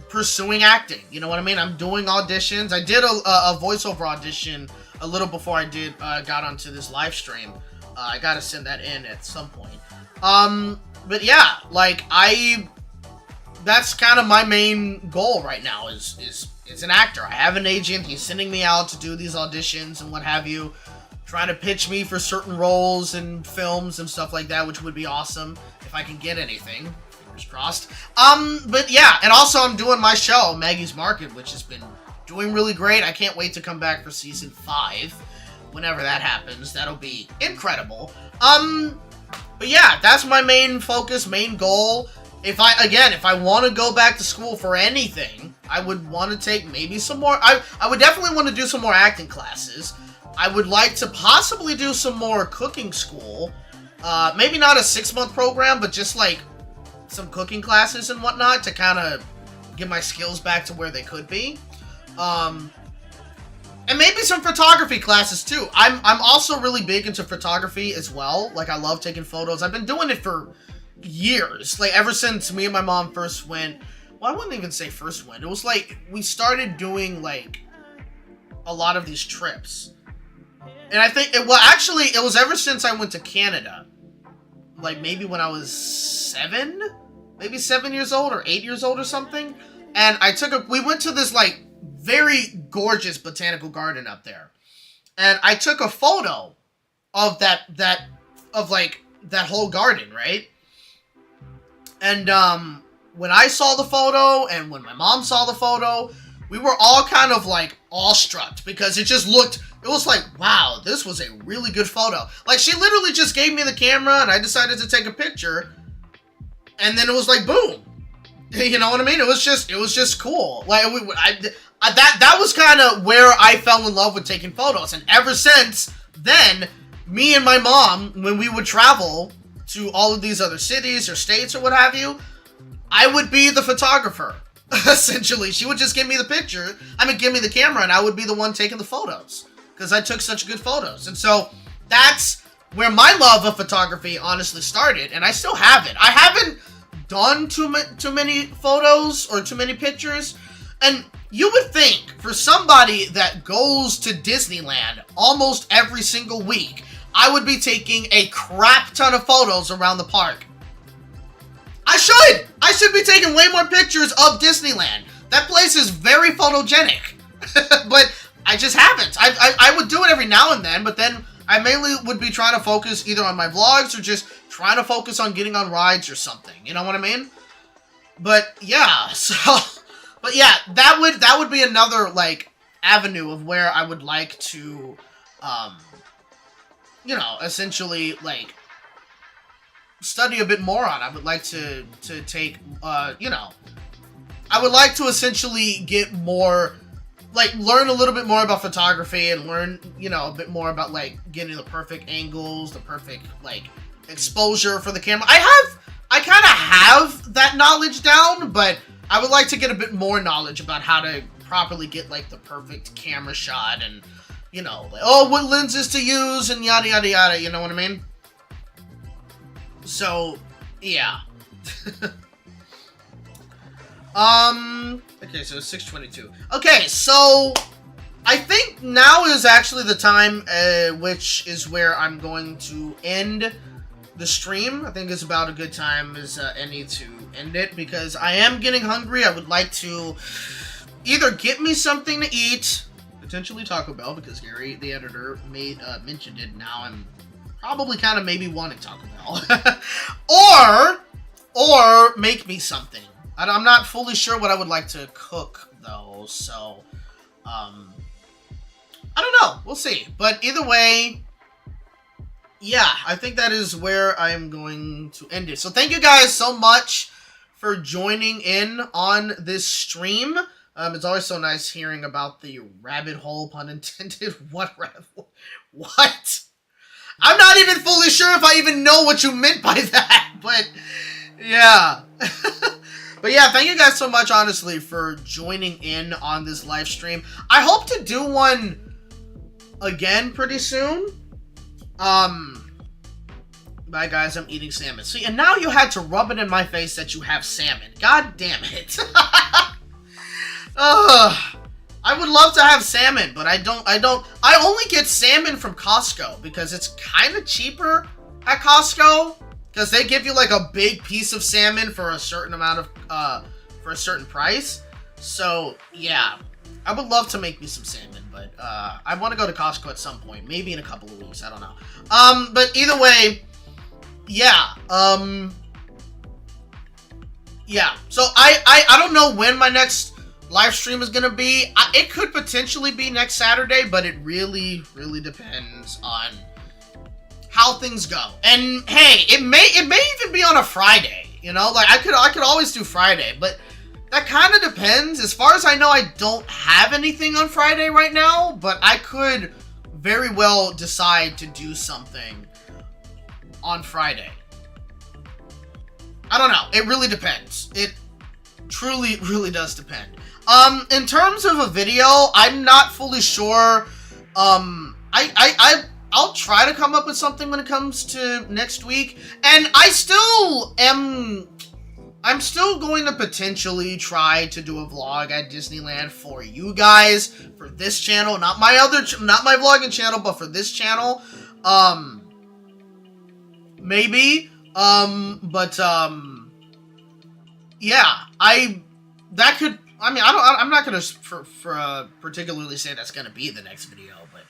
pursuing acting, you know what I mean? I'm doing auditions. I did a voiceover audition a little before I got onto this live stream. I gotta send that in at some point. But yeah, like, that's kind of my main goal right now is an actor. I have an agent. He's sending me out to do these auditions and what have you, trying to pitch me for certain roles in films and stuff like that, which would be awesome if I can get anything. Fingers crossed. But yeah, and also I'm doing my show, Maggie's Market, which has been doing really great. I can't wait to come back for season 5. Whenever that happens, that'll be incredible. But yeah, that's my main focus, main goal. If I want to go back to school for anything, I would want to take maybe some more. I would definitely want to do some more acting classes. I would like to possibly do some more cooking school. Maybe not a 6-month program, but just like some cooking classes and whatnot to kind of get my skills back to where they could be. And maybe some photography classes too. I'm also really big into photography as well. Like, I love taking photos. I've been doing it for years. Like, ever since me and my mom first went. Well, I wouldn't even say first went. It was like we started doing like a lot of these trips. And I think, it was ever since I went to Canada. Like, maybe when I was 7? Maybe 7 years old or 8 years old or something. And we went to this, like, very gorgeous botanical garden up there. And I took a photo of that whole garden, right? And, when I saw the photo and when my mom saw the photo, we were all kind of, like, awestruck because it was like, wow, this was a really good photo. Like, she literally just gave me the camera and I decided to take a picture. And then it was like, boom. You know what I mean? It was just cool. Like, that was kind of where I fell in love with taking photos. And ever since then, me and my mom, when we would travel to all of these other cities or states or what have you, I would be the photographer. Essentially, she would just give me the give me the camera, and I would be the one taking the photos because I took such good photos. And so that's where my love of photography honestly started, and I still have it. I haven't done too many photos or too many pictures, and you would think for somebody that goes to Disneyland almost every single week, I would be taking a crap ton of photos around the park. I should be taking way more pictures of Disneyland. That place is very photogenic. But I just haven't. I would do it every now and then, but then I mainly would be trying to focus either on my vlogs or just trying to focus on getting on rides or something. You know what I mean? But yeah, that would be another, like, avenue of where I would like to, essentially, like, study a bit more on. I would like to take, I would like to essentially get more, like, learn a little bit more about photography and learn, a bit more about, like, getting the perfect angles, the perfect, like, exposure for the camera. I kind of have that knowledge down, but I would like to get a bit more knowledge about how to properly get, like, the perfect camera shot and, like, what lenses to use and yada, yada, yada, you know what I mean? So, yeah. Okay, so it's 6:22. Okay, so I think now is actually the time, which is where I'm going to end the stream. I think it's about a good time as any to end it, because I am getting hungry. I would like to either get me something to eat, potentially Taco Bell, because Gary, the editor, mentioned it. Now I'm probably kind of maybe wanting Taco Bell. or make me something. I'm not fully sure what I would like to cook, though, so, I don't know. We'll see. But either way, yeah, I think that is where I am going to end it. So thank you guys so much for joining in on this stream. It's always so nice hearing about the rabbit hole, pun intended. What? I'm not even fully sure if I even know what you meant by that, but yeah. But yeah, thank you guys so much, honestly, for joining in on this live stream. I hope to do one again pretty soon. Bye, guys, I'm eating salmon. See, and now you had to rub it in my face that you have salmon. God damn it. I would love to have salmon, but I don't. I only get salmon from Costco because it's kind of cheaper at Costco. Because they give you, like, a big piece of salmon for a certain amount of, for a certain price. So, yeah. I would love to make me some salmon, but, I want to go to Costco at some point. Maybe in a couple of weeks, I don't know. But either way, yeah. Yeah. So, I don't know when my next live stream is going to be. It could potentially be next Saturday, but it really, really depends on how things go. And hey, it may even be on a Friday, like I could always do Friday, but that kind of depends. As far as I know, I don't have anything on Friday right now, but I could very well decide to do something on Friday. I don't know. It really depends. It truly, really does depend. In terms of a video, I'm not fully sure. I'll try to come up with something when it comes to next week. And I still am I'm still going to potentially try to do a vlog at Disneyland for you guys, for this channel, not my vlogging channel, but for this channel. Maybe. Yeah, I'm not gonna particularly say that's gonna be the next video, but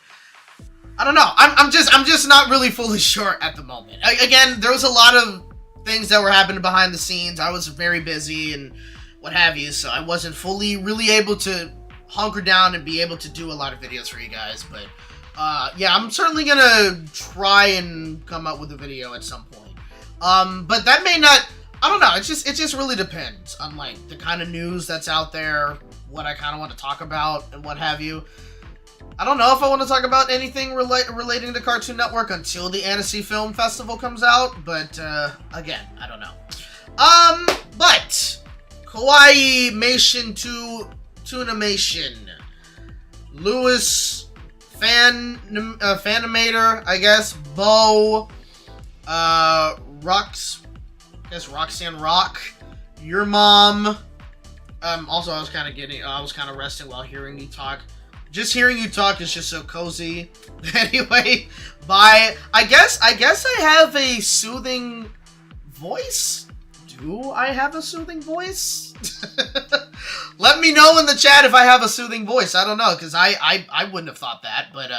I don't know. I'm just not really fully sure at the moment. Again, there was a lot of things that were happening behind the scenes. I was very busy and what have you, so I wasn't really able to hunker down and be able to do a lot of videos for you guys. But yeah, I'm certainly gonna try and come up with a video at some point. But that may not. I don't know. It just really depends on like the kind of news that's out there, what I kind of want to talk about, and what have you. I don't know if I want to talk about anything relating to Cartoon Network until the Annecy Film Festival comes out, but again, I don't know. But Kawaii-mation to Toonimation, Lewis Fanimator, I guess, Bo, Roxanne Rock, Your Mom. Also, I was kind of resting while hearing you talk. Just hearing you talk is just so cozy. Anyway, bye. I guess I have a soothing voice. Do I have a soothing voice? Let me know in the chat if I have a soothing voice. I don't know, because I wouldn't have thought that. But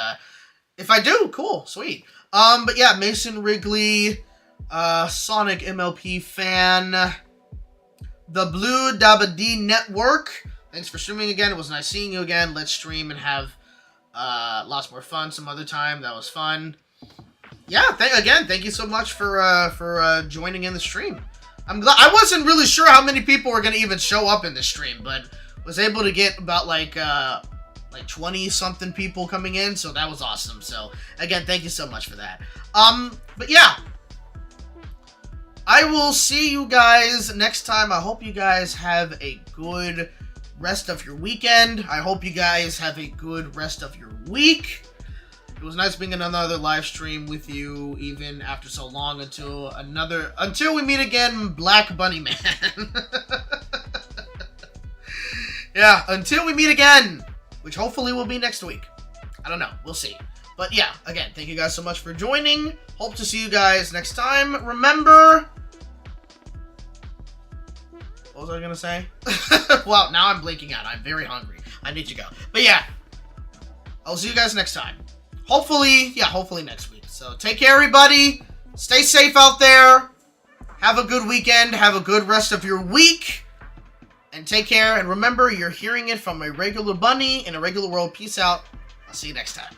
if I do, cool, sweet. But yeah, Mason Wrigley, Sonic MLP fan, the Blue Dabba-Dee Network. Thanks for streaming again. It was nice seeing you again. Let's stream and have lots more fun some other time. That was fun. Yeah, thank you so much for joining in the stream. I'm glad. I wasn't really sure how many people were gonna even show up in the stream, but was able to get about like 20 something people coming in, so that was awesome. So again, thank you so much for that. But yeah, I will see you guys next time. I hope you guys have a good rest of your weekend. I hope you guys have a good rest of your week. It was nice being in another live stream with you, even after so long, until we meet again, Black Bunny Man. Yeah, until we meet again, which hopefully will be next week. I don't know, we'll see. But yeah, again, thank you guys so much for joining. Hope to see you guys next time. Remember, what was I gonna say? Well, now I'm blinking out. I'm very hungry. I need to go. But yeah, I'll see you guys next time. Hopefully next week. So take care, everybody. Stay safe out there. Have a good weekend. Have a good rest of your week. And take care. And remember, you're hearing it from a regular bunny in a regular world. Peace out. I'll see you next time.